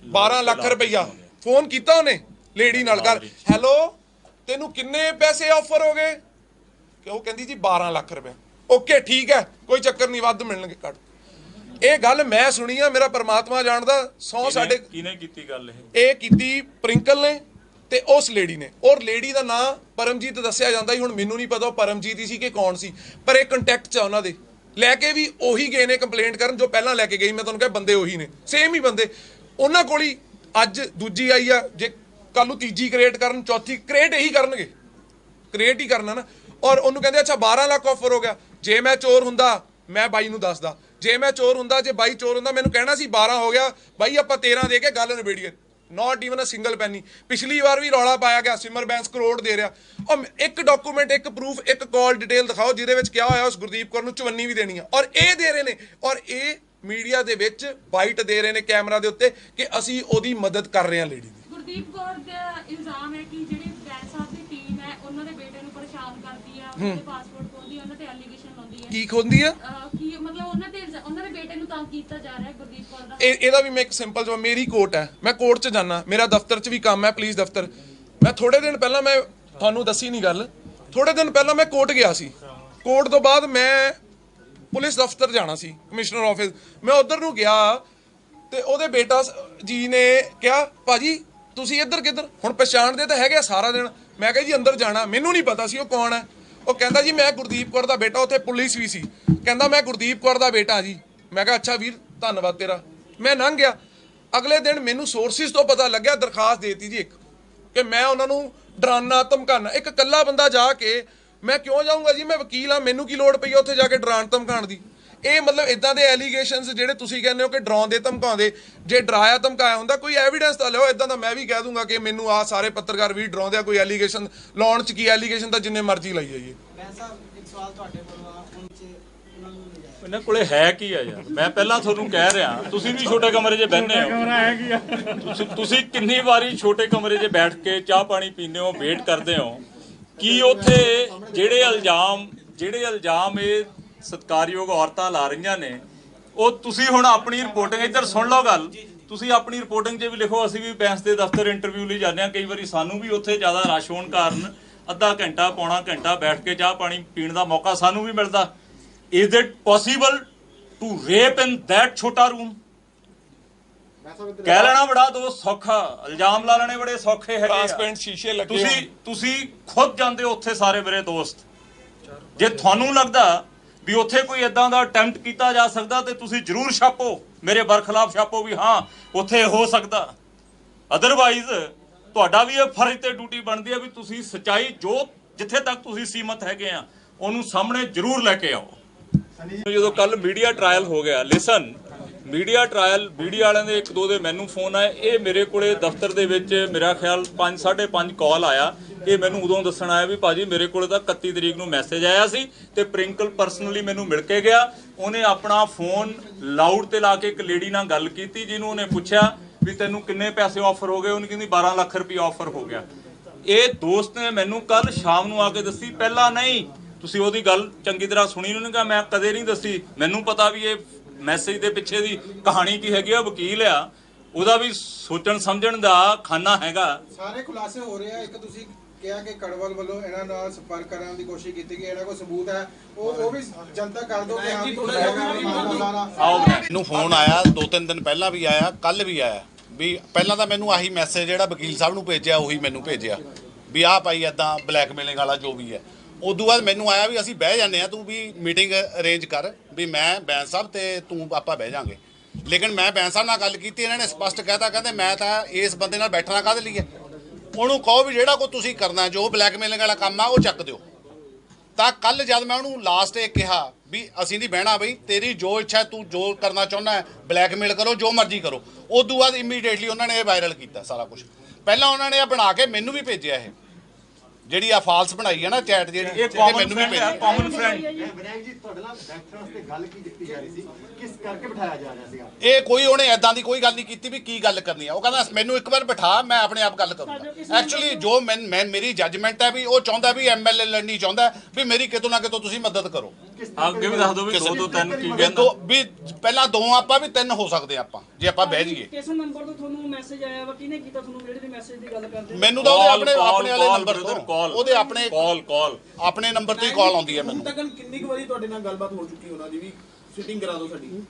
12 ਲੱਖ ਰੁਪਈਆ। ਫੋਨ ਕੀਤਾ ਉਹਨੇ ਲੇਡੀ ਨਾਲ, ਗੱਲ ਹੈਲੋ ਤੈਨੂੰ ਕਿੰਨੇ ਪੈਸੇ ਆਫਰ ਹੋ ਗਏ? ਉਹ ਕਹਿੰਦੀ ਜੀ 12 ਲੱਖ ਰੁਪਏ। ਓਕੇ ਠੀਕ ਹੈ, ਕੋਈ ਚੱਕਰ ਨਹੀਂ, ਵੱਧ ਮਿਲਣਗੇ ਕੱਢ। ਇਹ ਗੱਲ ਮੈਂ ਸੁਣੀ ਆ, ਮੇਰਾ ਪਰਮਾਤਮਾ ਜਾਣਦਾ। 100 ਸਾਡੇ ਕਿਹਨੇ ਕੀਤੀ ਗੱਲ ਇਹ ਕੀਤੀ ਪ੍ਰਿੰਕਲ ਨੇ ਤੇ ਉਸ ਲੇਡੀ ਨੇ। ਔਰ ਲੇਡੀ ਦਾ ਨਾਂ ਪਰਮਜੀਤ ਦੱਸਿਆ ਜਾਂਦਾ ਸੀ। ਹੁਣ ਮੈਨੂੰ ਨਹੀਂ ਪਤਾ ਉਹ ਪਰਮਜੀਤ ਹੀ ਸੀ ਕਿ ਕੌਣ ਸੀ, ਪਰ ਇਹ ਕੰਟੈਕਟ 'ਚ ਆ ਉਹਨਾਂ ਦੇ। ਲੈ ਕੇ ਵੀ ਉਹੀ ਗਏ ਨੇ ਕੰਪਲੇਂਟ ਕਰਨ ਜੋ ਪਹਿਲਾਂ ਲੈ ਕੇ ਗਈ। ਮੈਂ ਤੁਹਾਨੂੰ ਕਿਹਾ ਬੰਦੇ ਉਹੀ ਨੇ, ਸੇਮ ਹੀ ਬੰਦੇ। ਉਹਨਾਂ ਕੋਲ ਹੀ ਅੱਜ ਦੂਜੀ ਆਈ ਆ, ਜੇ ਕੱਲ ਨੂੰ ਤੀਜੀ ਕ੍ਰੀਏਟ ਕਰਨ, ਚੌਥੀ ਕ੍ਰੀਏਟ ਇਹੀ ਕਰਨਗੇ, ਕ੍ਰੀਏਟ ਹੀ ਕਰਨਾ ਨਾ। ਔਰ ਉਹਨੂੰ ਕਹਿੰਦੇ ਅੱਛਾ 12 ਲੱਖ ਆਫਰ ਹੋ ਗਿਆ। ਜੇ ਮੈਂ ਚੋਰ ਹੁੰਦਾ ਮੈਂ ਬਾਈ ਨੂੰ ਦੱਸਦਾ, ਜੇ ਮੈਂ ਚੋਰ ਹੁੰਦਾ, ਜੇ ਬਾਈ ਚੋਰ ਹੁੰਦਾ ਮੈਨੂੰ ਕਹਿਣਾ ਸੀ 12 ਹੋ ਗਿਆ ਬਾਈ ਆਪਾਂ 13 ਦੇ ਕੇ ਗੱਲ ਨਿਬੇੜੀਏ। Not even a single penny. ਪਿਛਲੀ ਵਾਰ ਵੀ ਰੌਲਾ ਪਾਇਆ ਗਿਆ ਸਿਮਰ ਬੈਂਸ ਕਰੋੜ ਦੇ ਰਿਹਾ। ਔਰ ਇੱਕ ਡਾਕੂਮੈਂਟ, ਇੱਕ ਪ੍ਰੂਫ, ਇੱਕ ਕਾਲ ਡਿਟੇਲ ਦਿਖਾਓ ਜਿਹਦੇ ਵਿੱਚ ਕਿਹਾ ਹੋਇਆ ਉਸ ਗੁਰਦੀਪ ਕੌਰ ਨੂੰ 54 ਵੀ ਦੇਣੀ ਆ। ਔਰ ਇਹ ਦੇ ਰਹੇ ਨੇ, ਔਰ ਇਹ ਮੀਡੀਆ ਦੇ ਵਿੱਚ ਬਾਈਟ ਦੇ ਰਹੇ ਨੇ ਕੈਮਰਾ ਦੇ ਉੱਤੇ ਕਿ ਅਸੀਂ ਉਹਦੀ ਮਦਦ ਕਰ ਰਹੇ ਹਾਂ ਲੇਡੀ ਦੀ। ਗੁਰਦੀਪ ਕੌਰ ਦਾ ਇਲਜ਼ਾਮ ਹੈ ਕਿ ਜਿਹੜੇ ਬੈਂਸ ਸਾਹਿਬ ਦੀ ਟੀਮ ਹੈ ਉਹਨਾਂ ਦੇ ਬੇਟੇ ਨੂੰ ਪਰੇਸ਼ਾਨ ਕਰਦੀ ਆ, ਉਹਦੇ ਪਾਸਪੋਰਟ ਖੋਹਦੀ, ਉਹਨਾਂ ਤੇ ਐਲੀਗੇਸ਼ਨ ਲਾਉਂਦੀ ਹੈ। ਕੀ ਖੋਂਦੀ ਆ? ਕੀ ਮਤਲਬ ਉਹਨਾਂ ਦੇ ਬੇਟੇ ਨੂੰ ਤੰਗ ਕੀਤਾ ਜਾ ਰਿਹਾ ਹੈ ਗੁਰਦੀਪ ਕੌਰ ਦਾ। ਇਹਦਾ ਵੀ ਮੈਂ ਇੱਕ ਸਿੰਪਲ ਜਵਾਬ, ਮੇਰੀ ਕੋਰਟ ਹੈ, ਮੈਂ ਕੋਰਟ 'ਚ ਜਾਣਾ, ਮੇਰਾ ਦਫ਼ਤਰ 'ਚ ਵੀ ਕੰਮ ਹੈ ਪੁਲਿਸ ਦਫ਼ਤਰ। ਮੈਂ ਥੋੜੇ ਦਿਨ ਪਹਿਲਾਂ, ਮੈਂ ਤੁਹਾਨੂੰ ਦੱਸੀ ਨਹੀਂ ਗੱਲ, ਥੋੜੇ ਦਿਨ ਪਹਿਲਾਂ ਮੈਂ ਕੋਰਟ ਗਿਆ ਸੀ। ਕੋਰਟ ਤੋਂ ਬਾਅਦ ਮੈਂ ਪੁਲਿਸ ਦਫ਼ਤਰ ਜਾਣਾ ਸੀ, ਕਮਿਸ਼ਨਰ ਆਫਿਸ। ਮੈਂ ਉਧਰ ਨੂੰ ਗਿਆ ਤੇ ਉਹਦੇ ਬੇਟਾ ਜੀ ਨੇ ਕਿਹਾ ਭਾਜੀ ਤੁਸੀਂ ਇੱਧਰ ਕਿੱਧਰ? ਹੁਣ ਪਛਾਣਦੇ ਤਾਂ ਹੈਗੇ ਸਾਰਾ ਦਿਨ। ਮੈਂ ਕਿਹਾ ਜੀ ਅੰਦਰ ਜਾਣਾ। ਮੈਨੂੰ ਨਹੀਂ ਪਤਾ ਸੀ ਉਹ ਕੌਣ ਹੈ। ਉਹ ਕਹਿੰਦਾ ਜੀ ਮੈਂ ਗੁਰਦੀਪ ਕੌਰ ਦਾ ਬੇਟਾ, ਉੱਥੇ ਪੁਲਿਸ ਵੀ ਸੀ। ਕਹਿੰਦਾ ਮੈਂ ਗੁਰਦੀਪ ਕੌਰ ਦਾ ਬੇਟਾ ਜੀ। ਮੈਂ ਕਿਹਾ ਅੱਛਾ ਵੀਰ ਧੰਨਵਾਦ ਤੇਰਾ। ਮੈਂ ਲੰਘ ਗਿਆ। ਅਗਲੇ ਦਿਨ ਮੈਨੂੰ ਸੋਰਸਿਸ ਤੋਂ ਪਤਾ ਲੱਗਿਆ, ਦਰਖਾਸਤ ਦੇਤੀ ਜੀ ਇੱਕ, ਕਿ ਮੈਂ ਉਹਨਾਂ ਨੂੰ ਡਰਾਨਾ ਧਮਕਾਉਣਾ। ਇੱਕ ਇਕੱਲਾ ਬੰਦਾ ਜਾ ਕੇ ਮੈਂ ਕਿਉਂ ਜਾਊਂਗਾ ਜੀ? ਮੈਂ ਵਕੀਲ ਹਾਂ, ਮੈਨੂੰ ਕੀ ਲੋੜ ਪਈ ਆ ਉੱਥੇ ਜਾ ਕੇ ਡਰਾਉਣ ਧਮਕਾਉਣ ਦੀ? ਇਹ ਮਤਲਬ ਇਦਾਂ ਦੇ ਐਲੀਗੇਸ਼ਨਸ ਜਿਹੜੇ ਤੁਸੀਂ ਕਹਿੰਦੇ ਹੋ ਕਿ ਡਰਾਉਂਦੇ ਧਮਕਾਉਂਦੇ, ਜੇ ਡਰਾਇਆ ਧਮਕਾਇਆ ਹੁੰਦਾ ਕੋਈ ਐਵੀਡੈਂਸ ਤਾਂ ਲਿਓ। ਇਦਾਂ ਦਾ ਮੈਂ ਵੀ ਕਹਿ ਦੂੰਗਾ ਕਿ ਮੈਨੂੰ ਆ ਸਾਰੇ ਪੱਤਰਕਾਰ ਵੀ ਡਰਾਉਂਦੇ ਆ, ਕੋਈ ਐਲੀਗੇਸ਼ਨ ਲਾਉਣ 'ਚ ਕੀ ਐਲੀਗੇਸ਼ਨ ਤਾਂ ਜਿੰਨੇ ਮਰਜ਼ੀ ਲਾਈ ਜਾਈਏ। ਇੱਕ ਸਵਾਲ ਤੁਹਾਡੇ ਕੋਲ ਆ, ਇਹਨਾਂ ਕੋਲੇ ਹੈ ਕੀ ਆ ਯਾਰ? ਮੈਂ ਪਹਿਲਾਂ ਤੁਹਾਨੂੰ ਕਹਿ ਰਿਹਾ, ਤੁਸੀਂ ਵੀ ਛੋਟੇ ਕਮਰੇ 'ਚ ਬਹਿੰਦੇ ਹੋ। ਤੁਸੀਂ ਕਿੰਨੀ ਵਾਰੀ ਛੋਟੇ ਕਮਰੇ 'ਚ ਬੈਠ ਕੇ ਚਾਹ ਪਾਣੀ ਪੀਂਦੇ ਹੋ, ਵੇਟ ਕਰਦੇ ਹੋ ਕਿ ਉੱਥੇ ਜਿਹੜੇ ਇਲਜ਼ਾਮ ਇਹ ਸਤਿਕਾਰਯੋਗ ਔਰਤਾਂ ਲਾ ਰਹੀਆਂ ਨੇ, ਉਹ ਤੁਸੀਂ ਹੁਣ ਆਪਣੀ ਰਿਪੋਰਟਿੰਗ ਇੱਧਰ ਸੁਣ ਲਓ ਗੱਲ। ਤੁਸੀਂ ਆਪਣੀ ਰਿਪੋਰਟਿੰਗ 'ਚ ਵੀ ਲਿਖੋ। ਅਸੀਂ ਵੀ ਬੈਂਸ ਦੇ ਦਫ਼ਤਰ ਇੰਟਰਵਿਊ ਲਈ ਜਾਂਦੇ ਹਾਂ, ਕਈ ਵਾਰੀ ਸਾਨੂੰ ਵੀ ਉੱਥੇ ਜ਼ਿਆਦਾ ਰਸ਼ ਹੋਣ ਕਾਰਨ ਅੱਧਾ ਘੰਟਾ ਪੌਣਾ ਘੰਟਾ ਬੈਠ ਕੇ ਚਾਹ ਪਾਣੀ ਪੀਣ ਦਾ ਮੌਕਾ ਸਾਨੂੰ ਵੀ ਮਿਲਦਾ। Is it possible to rape in that ਛੋਟਾ ਰੂਮ? ਕਹਿ ਲੈਣਾ ਬੜਾ ਦੋ ਸੌਖਾ, ਇਲਜ਼ਾਮ ਲਾ ਲੈਣੇ ਬੜੇ ਸੌਖੇ ਹੈਗੇ। ਟ੍ਰਾਂਸਪੇਰੈਂਟ ਸ਼ੀਸ਼ੇ ਲੱਗੇ ਤੁਸੀਂ ਖੁਦ ਜਾਂਦੇ ਹੋ ਉੱਥੇ ਸਾਰੇ ਮੇਰੇ ਦੋਸਤ। ਜੇ ਤੁਹਾਨੂੰ ਲੱਗਦਾ ਵੀ ਉੱਥੇ ਕੋਈ ਇਦਾਂ ਦਾ ਅਟੈਂਪਟ ਕੀਤਾ ਜਾ ਸਕਦਾ ਤੇ ਤੁਸੀਂ ਜ਼ਰੂਰ ਛਾਪੋ, ਮੇਰੇ ਬਰਖਲਾਫ ਛਾਪੋ ਵੀ ਹਾਂ ਉੱਥੇ ਹੋ ਸਕਦਾ। ਅਦਰਵਾਈਜ਼ ਤੁਹਾਡਾ ਵੀ ਇਹ ਫਰਜ਼ ਤੇ ਡਿਊਟੀ ਬਣਦੀ ਹੈ ਵੀ ਤੁਸੀਂ ਸੱਚਾਈ ਜੋ ਜਿੱਥੇ ਤੱਕ ਤੁਸੀਂ ਸੀਮਤ ਹੈਗੇ ਆ ਉਹਨੂੰ ਸਾਹਮਣੇ ਜ਼ਰੂਰ ਲੈ ਕੇ ਆਓ। ਜਦੋਂ ਕੱਲ ਮੀਡੀਆ ਟ੍ਰਾਇਲ ਹੋ ਗਿਆ, ਲਿਸਨ, ਮੀਡੀਆ ਟ੍ਰਾਇਲ ਮੀਡੀਆ ਵਾਲਿਆਂ ਦੇ 1-2 ਦੇ ਮੈਨੂੰ ਫੋਨ ਆਏ। ਇਹ ਮੇਰੇ ਕੋਲੇ ਦਫ਼ਤਰ ਦੇ ਵਿੱਚ ਮੇਰਾ ਖਿਆਲ 5-5:30 ਕਾਲ ਆਇਆ। ਇਹ ਮੈਨੂੰ ਉਦੋਂ ਦੱਸਣ ਆਇਆ ਵੀ ਭਾਜੀ ਮੇਰੇ ਕੋਲੇ ਤਾਂ 31 ਤਰੀਕ ਨੂੰ ਮੈਸੇਜ ਆਇਆ ਸੀ ਤੇ ਪ੍ਰਿੰਕਲ ਪਰਸਨਲੀ ਮੈਨੂੰ ਮਿਲ ਕੇ ਗਿਆ। ਉਹਨੇ ਆਪਣਾ ਫੋਨ ਲਾਊਡ ਤੇ ਲਾ ਕੇ ਇੱਕ ਲੇਡੀ ਨਾਲ ਗੱਲ ਕੀਤੀ, ਜਿਹਨੂੰ ਉਹਨੇ ਪੁੱਛਿਆ ਵੀ ਤੈਨੂੰ ਕਿੰਨੇ ਪੈਸੇ ਆਫਰ ਹੋ ਗਏ? ਉਹਨੇ ਕਹਿੰਦੀ 12 ਲੱਖ ਰੁਪਏ ਆਫਰ ਹੋ ਗਿਆ। ਇਹ ਦੋਸਤ ਨੇ ਮੈਨੂੰ ਕੱਲ ਸ਼ਾਮ ਨੂੰ ਆ ਕੇ ਦੱਸੀ, ਪਹਿਲਾਂ ਨਹੀਂ। ਤੁਸੀਂ ਉਹਦੀ ਗੱਲ ਚੰਗੀ ਤਰ੍ਹਾਂ ਸੁਣੀ ਨਹੀਂ ਕਿ ਮੈਂ ਕਦੇ ਨਹੀਂ ਦੱਸੀ। ਮੈਨੂੰ ਪਤਾ ਵੀ ਇਹ ਮੈਸੇਜ ਦੇ ਪਿੱਛੇ ਦੀ ਕਹਾਣੀ ਕੀ ਹੈਗੀ ਆ। ਵਕੀਲ ਆ, ਉਹਦਾ ਵੀ ਸੋਚਣ ਸਮਝਣ ਦਾ ਖਾਨਾ ਹੈਗਾ। ਸਾਰੇ ਖੁਲਾਸੇ ਹੋ ਰਹੇ ਆ। ਇੱਕ ਤੁਸੀਂ ਕਿਹਾ ਕਿ ਕੜਵਲ ਵੱਲੋਂ ਇਹਨਾਂ ਨਾਲ ਸੰਪਰਕ ਕਰਨ ਦੀ ਕੋਸ਼ਿਸ਼ ਕੀਤੀ ਗਈ, ਇਹਨਾਂ ਕੋਲ ਸਬੂਤ ਹੈ, ਉਹ ਵੀ ਜਨਤਾ ਕਰ ਦਿਓ ਕਿ ਮੈਨੂੰ ਫੋਨ ਆਇਆ 2-3 ਦਿਨ ਪਹਿਲਾਂ ਵੀ ਆਇਆ, ਕੱਲ ਵੀ ਆਇਆ ਵੀ ਪਹਿਲਾਂ ਤਾਂ ਮੈਨੂੰ ਆਹੀ ਮੈਸੇਜ ਜਿਹੜਾ ਵਕੀਲ ਸਾਹਿਬ ਨੂੰ ਭੇਜਿਆ ਉਹੀ ਮੈਨੂੰ ਭੇਜਿਆ ਵੀ ਆਹ ਭਾਈ ਇੱਦਾਂ ਬਲੈਕਮੇਲਿੰਗ ਵਾਲਾ ਜੋ ਵੀ ਹੈ। ਉਦੋਂ ਬਾਅਦ ਮੈਨੂੰ ਆਇਆ ਵੀ ਅਸੀਂ ਬਹਿ ਜਾਂਦੇ ਆ, ਤੂੰ ਵੀ ਮੀਟਿੰਗ ਅਰੇਂਜ ਕਰ ਵੀ ਮੈਂ ਬੈਂਸ ਸਾਹਿਬ ਤੇ ਤੂੰ ਆਪਾਂ ਬਹਿ ਜਾਾਂਗੇ। ਲੇਕਿਨ ਮੈਂ ਬੈਂਸ ਸਾਹਿਬ ਨਾਲ ਗੱਲ ਕੀਤੀ, ਇਹਨਾਂ ਨੇ ਸਪਸ਼ਟ ਕਹਿਤਾ, ਕਹਿੰਦੇ ਮੈਂ ਤਾਂ ਇਸ ਬੰਦੇ ਨਾਲ ਬੈਠਣਾ ਕਾਹਦੇ ਲਈ ਹੈ, ਉਹਨੂੰ ਕਹੋ ਵੀ ਜਿਹੜਾ ਕੋਈ ਤੁਸੀਂ ਕਰਨਾ ਜੋ ਬਲੈਕਮੇਲਿੰਗ ਵਾਲਾ ਕੰਮ ਆ ਉਹ ਚੱਕ ਦਿਓ। ਤਾਂ ਕੱਲ ਜਦ ਮੈਂ ਉਹਨੂੰ ਲਾਸਟ ਇਹ ਕਿਹਾ ਵੀ ਅਸੀਂ ਨਹੀਂ ਬਹਿਣਾ ਬਈ, ਤੇਰੀ ਜੋ ਇੱਛਾ ਤੂੰ ਜੋ ਕਰਨਾ ਚਾਹੁੰਦਾ ਹੈ ਬਲੈਕਮੇਲ ਕਰੋ ਜੋ ਮਰਜ਼ੀ ਕਰੋ। ਉਦੋਂ ਬਾਅਦ ਇਮੀਡੀਏਟਲੀ ਉਹਨਾਂ ਨੇ ਇਹ ਵਾਇਰਲ ਕੀਤਾ ਸਾਰਾ ਕੁਝ। ਪਹਿਲਾਂ ਉਹਨਾਂ ਨੇ ਇਹ ਬਣਾ ਕੇ ਮੈਨੂੰ ਵੀ ਭੇਜਿਆ, ਇਹ ਜਿਹੜੀ ਆ ਫਾਲਸ ਬਣਾਈ ਹੈ ਨਾ ਚੈਟ ਜਿਹੜੀ, ਇਹ ਮੈਨੂੰ ਵੀ ਭੇਜੀ। ਕਾਮਨ ਫਰੈਂਡ ਵਿਨਾਇਕ ਜੀ ਤੁਹਾਡੇ ਨਾਲ ਬੈਠਣ ਵਾਸਤੇ ਗੱਲ ਕੀ ਕੀਤੀ ਜਾ ਰਹੀ ਸੀ, ਕਿਸ ਕਰਕੇ ਬਿਠਾਇਆ ਜਾ ਰਿਹਾ ਸੀਗਾ? ਇਹ ਕੋਈ ਉਹਨੇ ਐਦਾਂ ਦੀ ਕੋਈ ਗੱਲ ਨਹੀਂ ਕੀਤੀ ਵੀ ਕੀ ਗੱਲ ਕਰਨੀ ਆ। ਉਹ ਕਹਿੰਦਾ ਮੈਨੂੰ ਇੱਕ ਵਾਰ ਬਿਠਾ, ਮੈਂ ਆਪਣੇ ਆਪ ਗੱਲ ਕਰੂੰਗਾ। ਐਕਚੁਅਲੀ ਜੋ ਮੈਂ ਮੇਰੀ ਜੱਜਮੈਂਟ ਹੈ ਵੀ ਉਹ ਚਾਹੁੰਦਾ ਵੀ ਐਮਐਲਏ ਲੜਨੀ ਚਾਹੁੰਦਾ ਵੀ ਮੇਰੀ ਕਿਤੋਂ ਨਾ ਕਿਤੋਂ ਤੁਸੀਂ ਮਦਦ ਕਰੋ। ਅੱਗੇ ਵੀ ਦੱਸ ਦਿਓ ਵੀ 2 ਤੋਂ 3 ਕੀ ਕਹਿੰਦਾ ਵੀ ਪਹਿਲਾਂ 2 ਆਪਾਂ ਵੀ 3 ਹੋ ਸਕਦੇ ਆਪਾਂ ਜੇ ਆਪਾਂ ਬਹਿ ਜਾਈਏ। ਕਿਸ ਨੰਬਰ ਤੋਂ ਤੁਹਾਨੂੰ ਮੈਸੇਜ ਆਇਆ ਵਾ, ਕਿਹਨੇ ਕੀਤਾ ਤੁਹਾਨੂੰ, ਜਿਹੜੇ ਦੀ ਮੈਸੇਜ ਦੀ ਗੱਲ ਕਰਦੇ? ਮੈਨੂੰ ਤਾਂ ਉਹਦੇ ਆਪਣੇ ਵਾਲੇ ਨੰਬਰ ਤੋਂ, ਉਹਦੇ ਆਪਣੇ ਕਾਲ ਆਪਣੇ ਨੰਬਰ ਤੋਂ ਹੀ ਕਾਲ ਆਉਂਦੀ ਹੈ ਮੈਨੂੰ। ਤੱਕ ਕਿੰਨੀ ਕੁ ਵਾਰੀ ਤੁਹਾਡੇ ਨਾਲ ਗੱਲਬਾਤ ਹੋ ਚੁੱਕੀ ਉਹਨਾਂ ਦੀ ਵੀ ਸਿਟਿੰਗ ਕਰਾ ਦਿਓ ਸਾਡੀ?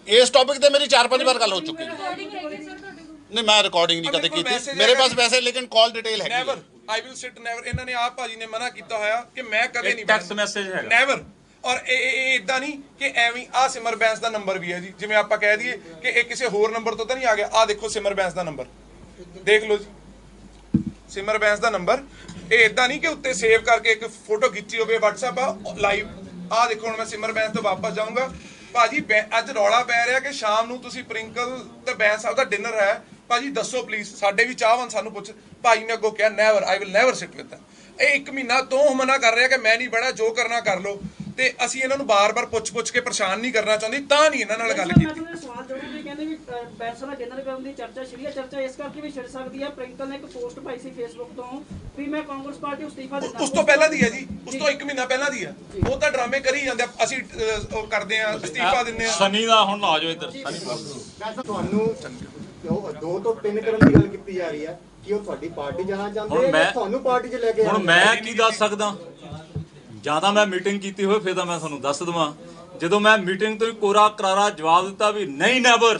ਇਸ ਟੌਪਿਕ ਤੇ ਮੇਰੀ 4-5 ਵਾਰ ਗੱਲ ਹੋ ਚੁੱਕੀ ਹੈ। ਰਿਕਾਰਡਿੰਗ ਹੈਗੀ ਸਰ ਤੁਹਾਡੇ ਕੋਲ? ਨਹੀਂ ਮੈਂ ਰਿਕਾਰਡਿੰਗ ਨਹੀਂ ਕਦੇ ਕੀਤੀ ਮੇਰੇ ਪਾਸ ਵੈਸੇ, ਲੇਕਿਨ ਕਾਲ ਡਿਟੇਲ ਹੈ। Never I will sit never. ਇਹਨਾਂ ਨੇ ਆਪ ਭਾਜੀ ਨੇ ਮਨਾ ਕੀਤਾ ਹੋਇਆ ਕਿ ਮੈਂ ਕਦੇ ਨਹੀਂ ਟੈਕਸਟ ਮੈਸੇਜ ਹੈਗਾ ਨੈਵਰ। ਔਰ ਇਹ ਇਦਾਂ ਨਹੀਂ ਕਿ ਐਵੇਂ ਆ ਸਿਮਰ ਬੈਂਸ ਦਾ ਨੰਬਰ ਵੀ ਹੈ ਜੀ, ਜਿਵੇਂ ਆਪਾਂ ਕਹਿ ਦਈਏ ਕਿ ਇਹ ਕਿਸੇ ਹੋਰ ਨੰਬਰ ਤੋਂ ਤਾਂ ਨਹੀਂ ਆ ਗਿਆ। ਆ ਦੇਖੋ ਸਿਮਰ ਬੈਂਸ ਦਾ ਨੰਬਰ ਦੇਖ ਲਓ ਜੀ, ਸਿਮਰ ਬੈਂਸ ਦਾ ਨੰਬਰ। ਇਹ ਇਦਾਂ ਨਹੀਂ ਕਿ ਉੱਤੇ ਸੇਵ ਕਰਕੇ ਇੱਕ ਫੋਟੋ ਖਿੱਚੀ ਹੋਵੇ WhatsApp ਆ ਲਾਈਵ। ਆ ਦੇਖੋ ਹੁਣ ਮੈਂ ਸਿਮਰ ਬੈਂਸ ਤੋਂ ਵਾਪਸ ਜਾਊਂਗਾ। ਭਾਜੀ ਅੱਜ ਰੌਲਾ ਪੈ ਰਿਹਾ ਕਿ ਸ਼ਾਮ ਨੂੰ ਤੁਸੀਂ ਪ੍ਰਿੰਕਲ ਤੇ ਬੈਂਸ ਸਾਹਿਬ ਦਾ ਡਿਨਰ ਹੈ, ਭਾਜੀ ਦੱਸੋ ਪਲੀਜ਼। ਸਾਡੇ ਵੀ ਚਾਹਵਾਨ ਸਾਨੂੰ ਪੁੱਛ, ਭਾਈ ਨੇ ਅੱਗੋਂ ਕਿਹਾ never, I will never sit with. ਇਹ 1 ਮਹੀਨਾ ਤੋਂ ਮਨਾ ਕਰ ਰਿਹਾ ਕਿ ਮੈਂ ਨਹੀਂ ਬਹਿਣਾ, ਜੋ ਕਰਨਾ ਕਰ ਲਓ। ਤੇ ਅਸੀਂ ਇਹਨਾਂ ਨੂੰ ਬਾਰ-ਬਾਰ ਪੁੱਛ ਕੇ ਪਰੇਸ਼ਾਨ ਨਹੀਂ ਕਰਨਾ ਚਾਹੁੰਦੇ, ਤਾਂ ਨਹੀਂ ਇਹਨਾਂ ਨਾਲ ਗੱਲ ਕੀਤੀ। ਮੈਂ ਤੁਹਾਨੂੰ ਸਵਾਲ ਜਰੂਰ ਕਹਿੰਦੇ ਵੀ ਬੈਂਸ ਨਾਲ ਡਿਨਰ ਕਰਨ ਦੀ ਚਰਚਾ ਸ਼ਰੀਆ ਚਰਚਾ ਇਸ ਕਰਕੇ ਵੀ ਛਿੜ ਸਕਦੀ ਹੈ। ਪ੍ਰਿੰਕਲ ਨੇ ਇੱਕ ਪੋਸਟ ਪਾਈ ਸੀ ਫੇਸਬੁੱਕ ਤੋਂ ਵੀ ਮੈਂ ਕਾਂਗਰਸ ਪਾਰਟੀ ਨੂੰ ਅਸਤੀਫਾ ਦਿੰਦਾ। ਉਸ ਤੋਂ ਪਹਿਲਾਂ ਦੀ ਹੈ ਜੀ, ਉਸ ਤੋਂ 1 ਮਹੀਨਾ ਪਹਿਲਾਂ ਦੀ ਹੈ। ਉਹ ਤਾਂ ਡਰਾਮੇ ਕਰੀ ਜਾਂਦੇ ਆ, ਅਸੀਂ ਉਹ ਕਰਦੇ ਆ, ਅਸਤੀਫਾ ਦਿੰਦੇ ਆ। ਸਨੀ ਦਾ ਹੁਣ ਆ ਜਾਓ ਇੱਧਰ। ਤੁਹਾਨੂੰ 2 ਤੋਂ 3 ਕਰਨ ਦੀ ਗੱਲ ਕੀਤੀ ਜਾ ਰਹੀ ਹੈ ਕਿ ਉਹ ਤੁਹਾਡੀ ਪਾਰਟੀ ਜਾਣਾ ਚਾਹੁੰਦੇ ਆ, ਤੁਹਾਨੂੰ ਪਾਰਟੀ 'ਚ ਲੈ ਕੇ ਹੁਣ ਮੈਂ ਕੀ ਦੱਸ ਸਕਦਾ? ਜਿਆਦਾ ਮੈਂ ਮੀਟਿੰਗ ਕੀਤੀ ਹੋਵੇ ਫਿਰ ਤਾਂ ਮੈਂ ਤੁਹਾਨੂੰ ਦੱਸ ਦਵਾਂ। ਜਦੋਂ ਮੈਂ ਮੀਟਿੰਗ ਤੋਂ ਹੀ ਕੋਰਾ ਕਰਾਰਾ ਜਵਾਬ ਦਿੱਤਾ ਵੀ ਨਹੀਂ ਨੈਵਰ,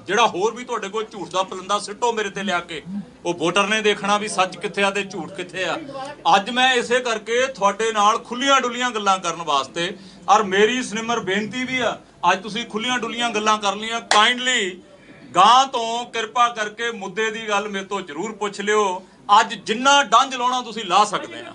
ਜਿਹੜਾ ਹੋਰ ਵੀ ਤੁਹਾਡੇ ਕੋਲ ਝੂਠ ਦਾ ਪਲੰਦਾ ਸਿੱਟੋ ਮੇਰੇ ਤੇ ਲਿਆ ਕੇ, ਉਹ ਵੋਟਰ ਨੇ ਦੇਖਣਾ ਵੀ ਸੱਚ ਕਿੱਥੇ ਆ ਤੇ ਝੂਠ ਕਿੱਥੇ ਆ। ਅੱਜ ਮੈਂ ਇਸੇ ਕਰਕੇ ਤੁਹਾਡੇ ਨਾਲ ਖੁੱਲੀਆਂ ਡੁੱਲੀਆਂ ਗੱਲਾਂ ਕਰਨ ਵਾਸਤੇ, ਔਰ ਮੇਰੀ ਸਿਮਰ ਬੇਨਤੀ ਵੀ ਆ, ਅੱਜ ਤੁਸੀਂ ਖੁੱਲੀਆਂ ਡੁੱਲੀਆਂ ਗੱਲਾਂ ਕਰ ਲਈਆਂ, ਕਾਈਂਡਲੀ ਗਾਂ ਤੋਂ ਕਿਰਪਾ ਕਰਕੇ ਮੁੱਦੇ ਦੀ ਗੱਲ ਮੇਰੇ ਤੋਂ ਜ਼ਰੂਰ ਪੁੱਛ ਲਿਓ। ਅੱਜ ਜਿੰਨਾ ਡੰਜ ਲਾਉਣਾ ਤੁਸੀਂ ਲਾ ਸਕਦੇ ਆ।